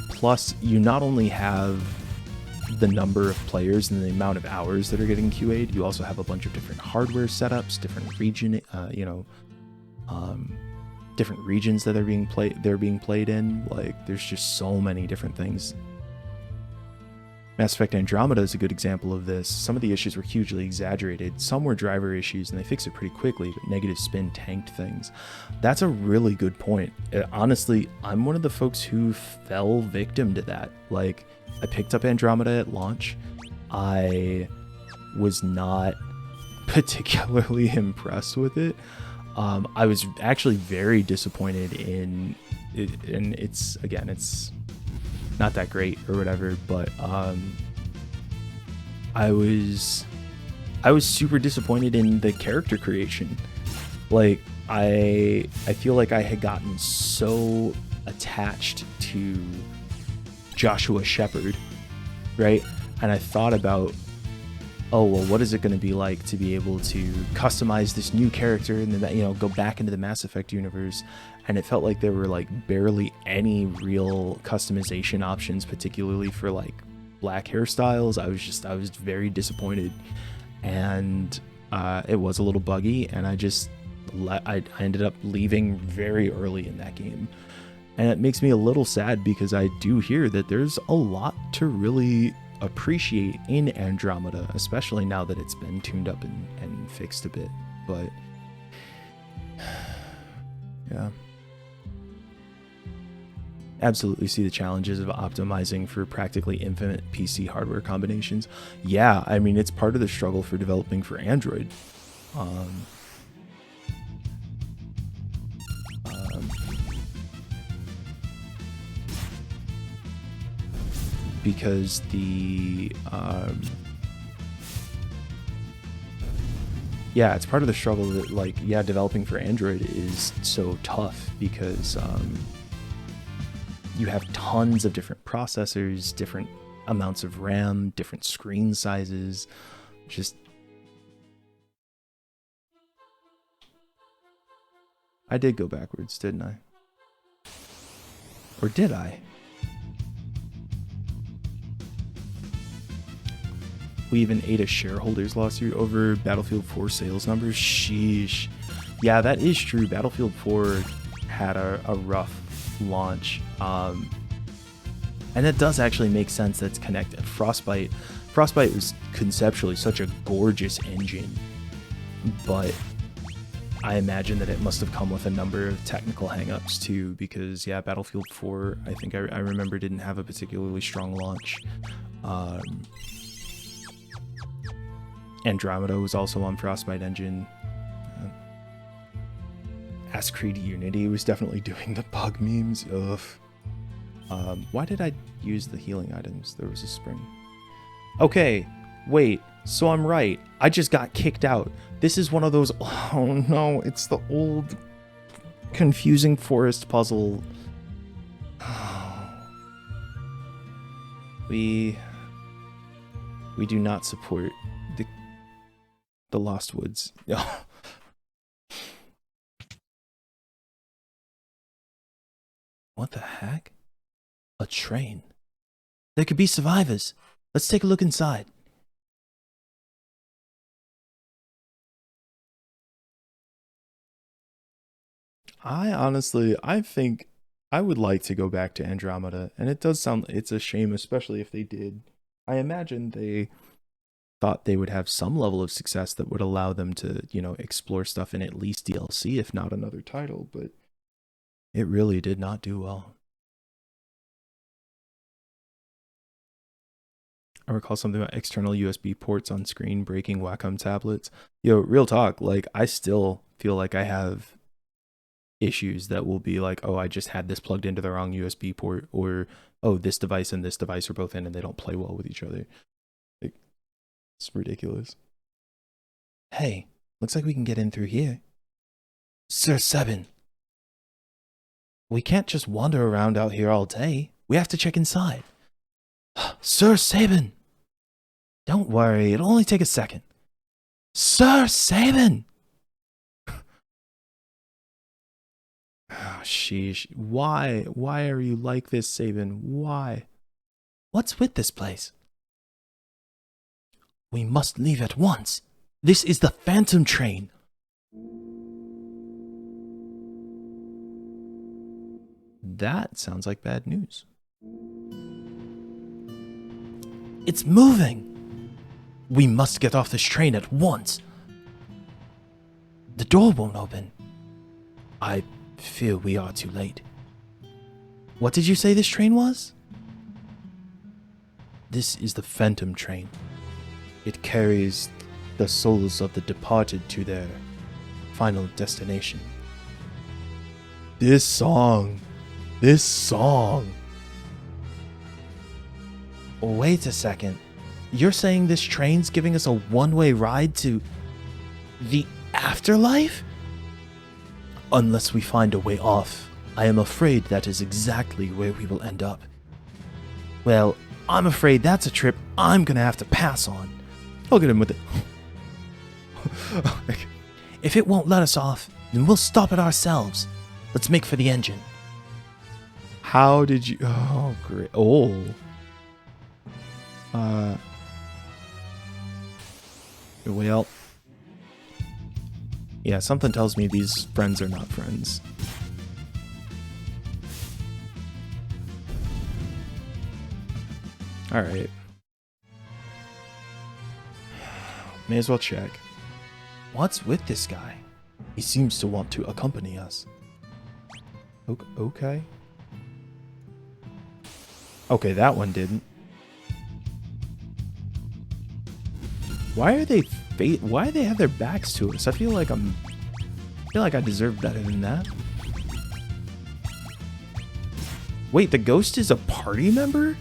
Plus, you not only have the number of players and the amount of hours that are getting QA'd, you also have a bunch of different hardware setups, different region, different regions that they're being played in. Like, there's just so many different things. Mass Effect Andromeda is a good example of this. Some of the issues were hugely exaggerated. Some were driver issues, and they fixed it pretty quickly, but negative spin tanked things. That's a really good point. Honestly, I'm one of the folks who fell victim to that. Like, I picked up Andromeda at launch. I was not particularly impressed with it. I was actually very disappointed in it, and it's not that great or whatever, but I was super disappointed in the character creation. Like, I feel like I had gotten so attached to Joshua Shepard, right? And I thought about, oh, well, what is it going to be like to be able to customize this new character and then, go back into the Mass Effect universe? And it felt like there were like barely any real customization options, particularly for like black hairstyles. I was very disappointed, and it was a little buggy, and I ended up leaving very early in that game. And it makes me a little sad because I do hear that there's a lot to really appreciate in Andromeda, especially now that it's been tuned up and fixed a bit. But yeah, absolutely see the challenges of optimizing for practically infinite PC hardware combinations. Yeah, I mean, it's part of the struggle for developing for Android. because yeah, it's part of the struggle that, like, yeah, developing for Android is so tough because you have tons of different processors, different amounts of RAM, different screen sizes. Just, I did go backwards, didn't I? Or did I? We even ate a shareholders lawsuit over Battlefield 4 sales numbers. Sheesh. Yeah, that is true. Battlefield 4 had a rough launch. And it does actually make sense that it's connected. Frostbite was conceptually such a gorgeous engine, but I imagine that it must have come with a number of technical hangups too, because yeah, Battlefield 4, I think I remember, didn't have a particularly strong launch. Andromeda was also on Frostbite engine. Ass Creed Unity was definitely doing the bug memes. Ugh. Why did I use the healing items? There was a spring. Okay, wait. So I'm right. I just got kicked out. This is one of those... Oh no, it's the old confusing forest puzzle. We do not support the Lost Woods. What the heck? A train. There could be survivors. Let's take a look inside. I think I would like to go back to Andromeda, and it does sound, it's a shame, especially if they did. I imagine they thought they would have some level of success that would allow them to, you know, explore stuff in at least DLC, if not another title, but it really did not do well. I recall something about external USB ports on screen breaking Wacom tablets. Yo, real talk, like, I still feel like I have issues that will be like, oh, I just had this plugged into the wrong USB port, or oh, this device and this device are both in and they don't play well with each other. Like, it's ridiculous. Hey, looks like we can get in through here. Sir Sabin, we can't just wander around out here all day. We have to check inside. Sir Sabin! Don't worry, it'll only take a second. Sir Sabin! Oh, sheesh. Why are you like this, Sabin? Why? What's with this place? We must leave at once. This is the Phantom Train. That sounds like bad news. It's moving. We must get off this train at once. The door won't open. I fear we are too late. What did you say this train was? This is the Phantom Train. It carries the souls of the departed to their final destination. This song. Wait a second. You're saying this train's giving us a one-way ride to the afterlife? Unless we find a way off, I am afraid that is exactly where we will end up. Well, I'm afraid that's a trip I'm gonna have to pass on. Look at him with it. If it won't let us off, then we'll stop it ourselves. Let's make for the engine. How did you... Oh, great. Oh. Well... Yeah, something tells me these friends are not friends. Alright. May as well check. What's with this guy? He seems to want to accompany us. Okay. Okay, that one didn't. Why do they have their backs to us? I feel like I deserve better than that. Wait, the ghost is a party member?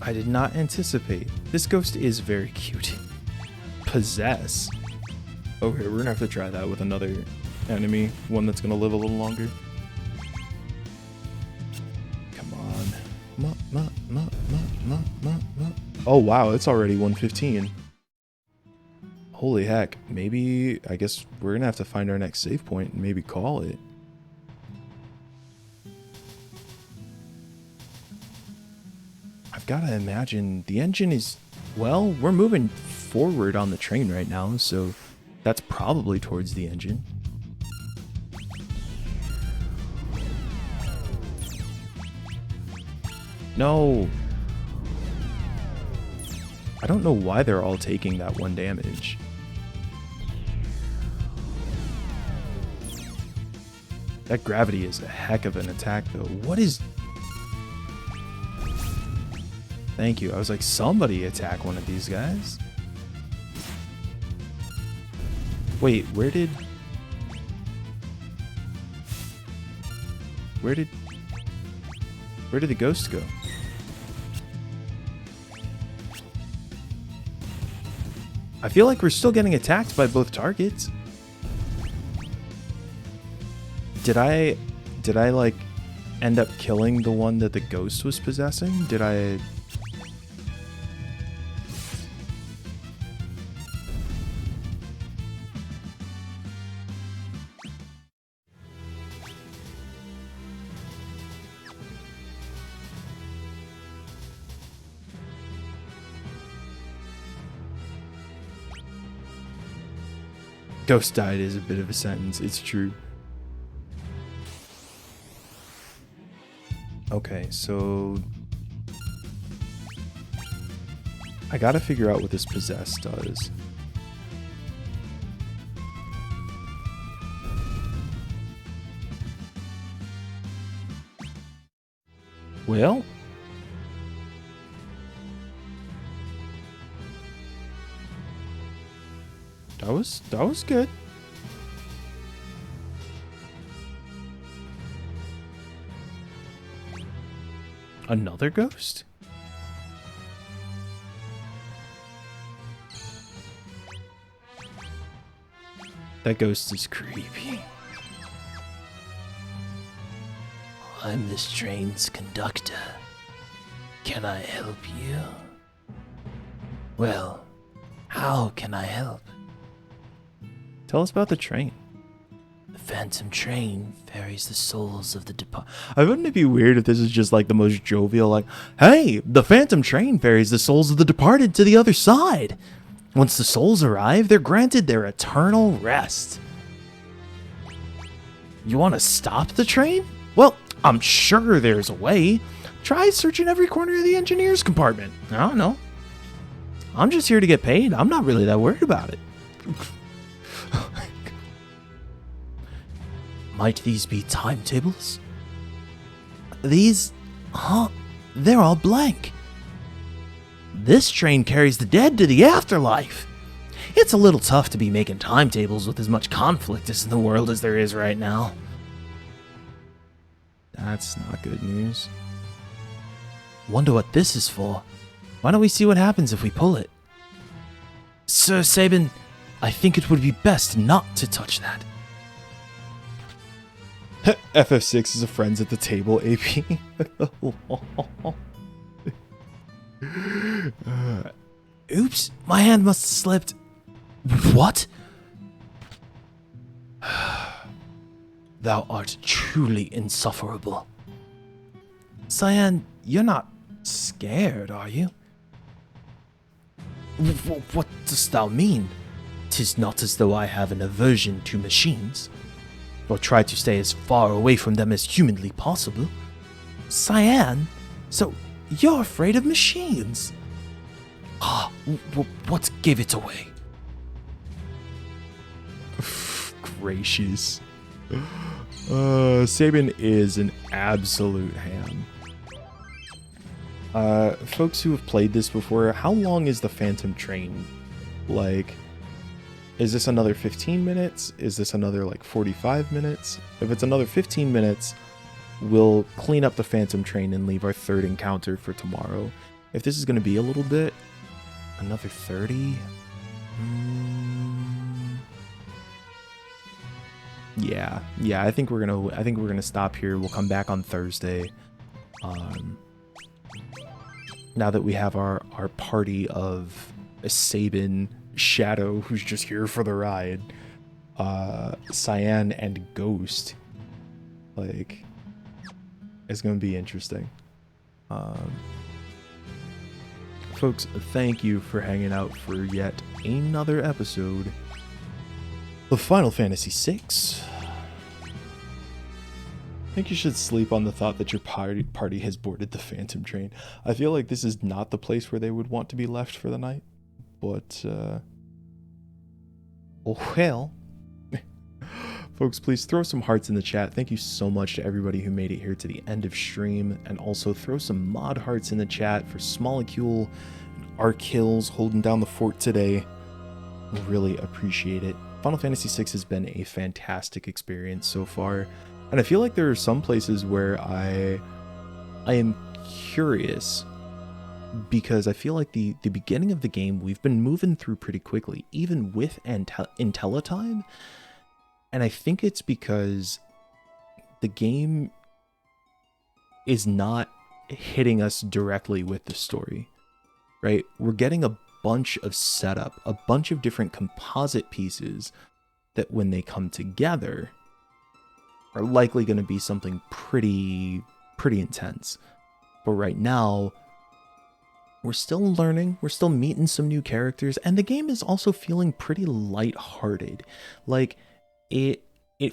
I did not anticipate. This ghost is very cute. Possess. Okay, we're gonna have to try that with another enemy, one that's gonna live a little longer. Come on. Oh wow, it's already 1:15. Holy heck, maybe, I guess we're gonna have to find our next save point and maybe call it. I've gotta imagine the engine is, well, we're moving forward on the train right now, so that's probably towards the engine. No. I don't know why they're all taking that 1 damage. That gravity is a heck of an attack, though. What is... Thank you. I was like, somebody attack one of these guys. Wait, where did the ghost go? I feel like we're still getting attacked by both targets. Did I like end up killing the one that the ghost was possessing? Did I... Ghost died is a bit of a sentence, it's true. Okay, so... I gotta figure out what this possess does. Well... That was good. Another ghost? That ghost is creepy. I'm this train's conductor. Can I help you? Well, how can I help? Tell us about the train. The phantom train ferries the souls of the departed. Wouldn't it be weird if this is just like the most jovial, like, hey, the phantom train ferries the souls of the departed to the other side. Once the souls arrive, they're granted their eternal rest. You want to stop the train? Well, I'm sure there's a way. Try searching every corner of the engineer's compartment. I don't know. I'm just here to get paid. I'm not really that worried about it. Might these be timetables? These? Huh? They're all blank. This train carries the dead to the afterlife. It's a little tough to be making timetables with as much conflict as in the world as there is right now. That's not good news. Wonder what this is for. Why don't we see what happens if we pull it? Sir Sabin, I think it would be best not to touch that. FF6 is a friends at the table, AP. Oops, my hand must have slipped. What? Thou art truly insufferable. Cyan, you're not scared, are you? What dost thou mean? 'Tis not as though I have an aversion to machines, or try to stay as far away from them as humanly possible. Cyan, so you're afraid of machines? Ah, what gave it away? Gracious. Sabin is an absolute ham. Folks who have played this before, how long is the Phantom Train? Like, is this another 15 minutes? Is this another like 45 minutes? If it's another 15 minutes, we'll clean up the Phantom Train and leave our third encounter for tomorrow. if this is going to be a little bit, another 30. Yeah, I think we're gonna stop here. We'll come back on Thursday. Now that we have our party of Sabin, Shadow, who's just here for the ride, Cyan, and Ghost, like, it's gonna be interesting. Folks, thank you for hanging out for yet another episode of Final Fantasy VI. I think you should sleep on the thought that your party has boarded the Phantom train. I feel like this is not the place where they would want to be left for the night, but, well. Folks, please throw some hearts in the chat. Thank you so much to everybody who made it here to the end of stream, and also throw some mod hearts in the chat for Smolecule and Arc Hills holding down the fort today. Really appreciate it. Final Fantasy VI has been a fantastic experience so far. And I feel like there are some places where I am curious, because I feel like the beginning of the game, we've been moving through pretty quickly, even with Intelligame. And I think it's because the game is not hitting us directly with the story, right? We're getting a bunch of setup, a bunch of different composite pieces that when they come together are likely going to be something pretty intense. But right now, we're still learning, we're still meeting some new characters, and the game is also feeling pretty lighthearted. Like, it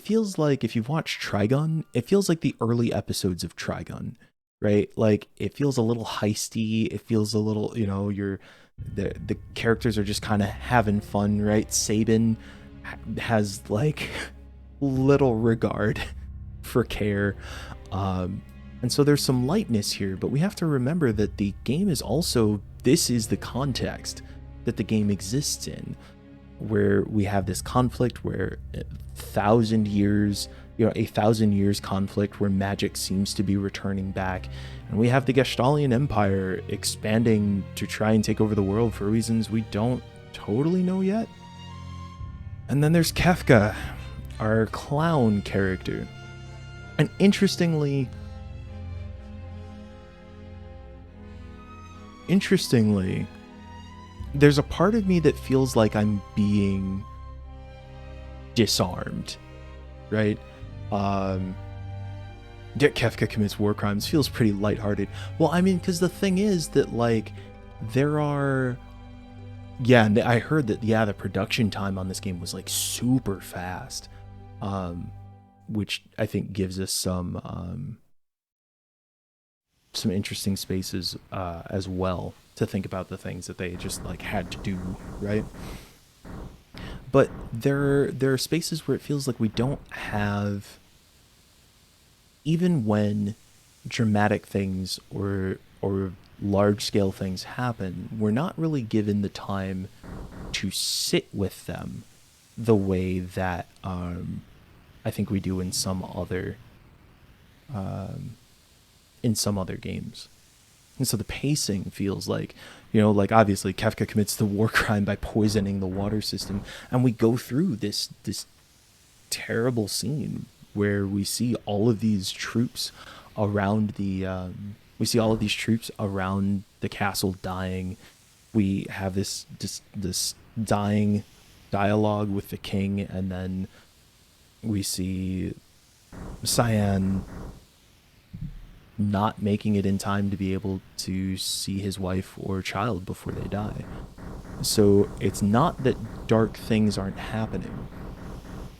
feels like, if you've watched Trigun, it feels like the early episodes of Trigun, right? Like, it feels a little heisty, it feels a little, you know, the characters are just kind of having fun, right? Sabin has, like, little regard for care, and so there's some lightness here, but we have to remember that the game is also, this is the context that the game exists in, where we have this conflict where a 1,000 years conflict where magic seems to be returning back, and we have the Gestalian Empire expanding to try and take over the world for reasons we don't totally know yet. And then there's Kefka, our clown character. And interestingly, there's a part of me that feels like I'm being disarmed, right? Kefka commits war crimes feels pretty lighthearted. Well, I mean, because the thing is that, like, there are... Yeah, and I heard that, yeah, the production time on this game was, like, super fast, which I think gives us some interesting spaces as well to think about the things that they just, like, had to do, right? But there are spaces where it feels like we don't have, even when dramatic things or large scale things happen, we're not really given the time to sit with them the way that I think we do in some other games. And so the pacing feels like, you know, like, obviously Kefka commits the war crime by poisoning the water system, and we go through this terrible scene where we see all of these troops around the castle dying. We have this dying dialogue with the king, and then we see Cyan not making it in time to be able to see his wife or child before they die. So it's not that dark things aren't happening,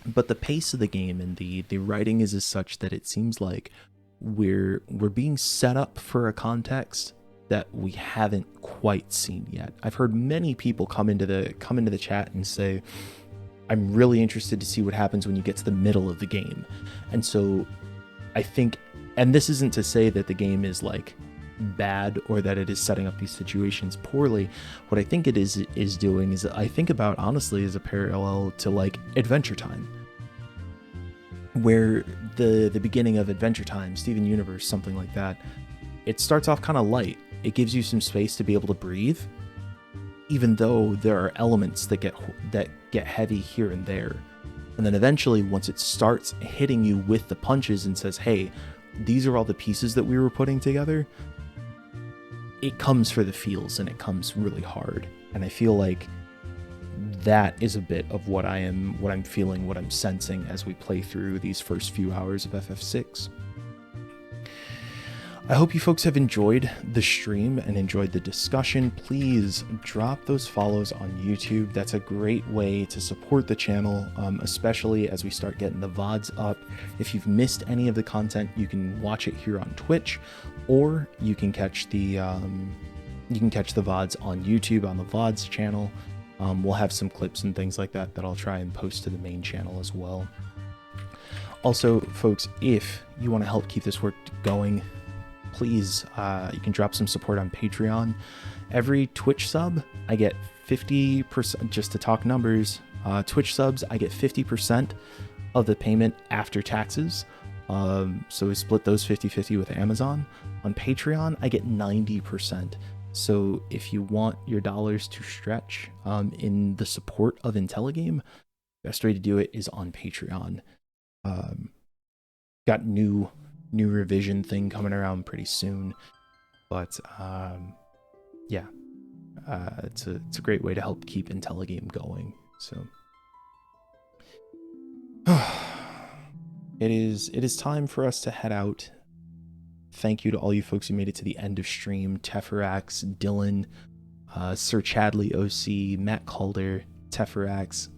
but the pace of the game and the writing is as such that it seems like we're being set up for a context that we haven't quite seen yet. I've heard many people come into the chat and say, I'm really interested to see what happens when you get to the middle of the game. And so I think, and this isn't to say that the game is, like, bad or that it is setting up these situations poorly. What I think it is doing is, I think about, honestly, as a parallel to, like, Adventure Time, where the beginning of Adventure Time, Steven Universe, something like that, it starts off kind of light, it gives you some space to be able to breathe, even though there are elements that get heavy here and there. And then eventually, once it starts hitting you with the punches and says, hey, these are all the pieces that we were putting together, it comes for the feels and it comes really hard. And I feel like that is a bit of what I'm feeling, what I'm sensing as we play through these first few hours of FF6. I hope you folks have enjoyed the stream and enjoyed the discussion. Please drop those follows on YouTube. That's a great way to support the channel, especially as we start getting the VODs up. If you've missed any of the content, you can watch it here on Twitch, or you can catch the VODs on YouTube on the VODs channel. We'll have some clips and things like that I'll try and post to the main channel as well. Also, folks, if you want to help keep this work going, please, you can drop some support on Patreon. Every Twitch sub, I get 50%, just to talk numbers, Twitch subs, I get 50% of the payment after taxes. So we split those 50-50 with Amazon. On Patreon, I get 90%. So if you want your dollars to stretch in the support of Intelligame, best way to do it is on Patreon. Got new revision thing coming around pretty soon, but yeah, it's a great way to help keep Intelligame going. So it is time for us to head out. Thank you to all you folks who made it to the end of stream: Teferax, Dylan, Sir Chadley OC, Matt Calder, Teferax,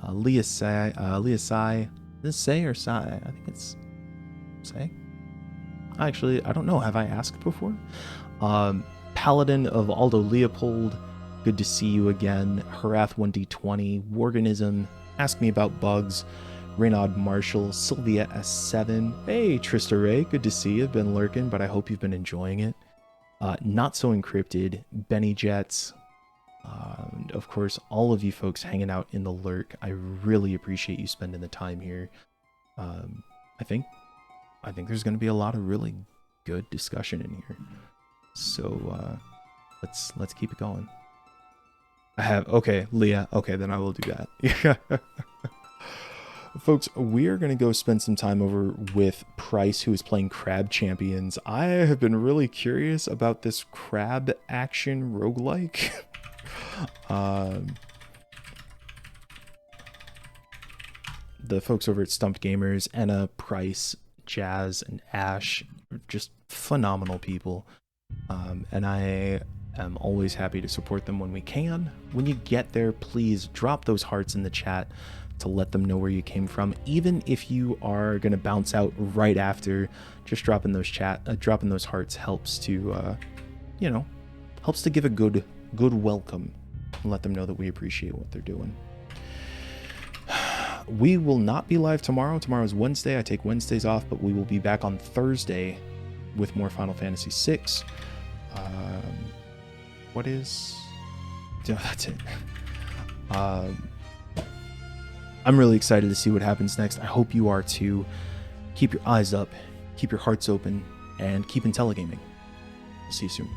Leah Sai. Is this Say or Sai? I think it's Say. Actually, I don't know. Have I asked before? Paladin of Aldo Leopold, good to see you again. Harath 1D20, Worganism, Ask Me About Bugs, Renaud Marshall, Sylvia S7. Hey, Trista Ray, good to see you. I've been lurking, but I hope you've been enjoying it. Not So Encrypted, Benny Jets, and of course, all of you folks hanging out in the lurk. I really appreciate you spending the time here. I think there's going to be a lot of really good discussion in here. So let's keep it going. Okay, Leah. Okay, then I will do that. Folks, we are going to go spend some time over with Price, who is playing Crab Champions. I have been really curious about this crab action roguelike. The folks over at Stumped Gamers, Enna, Price, Jazz, and Ash are just phenomenal people. And I am always happy to support them when we can. When you get there, please drop those hearts in the chat to let them know where you came from. Even if you are going to bounce out right after, just dropping those hearts helps to, helps to give a good welcome and let them know that we appreciate what they're doing. We will not be live tomorrow. Tomorrow's Wednesday. I take Wednesdays off, but we will be back on Thursday with more Final Fantasy VI. That's it. I'm really excited to see what happens next. I hope you are too. Keep your eyes up, keep your hearts open, and keep Intelligaming. See you soon.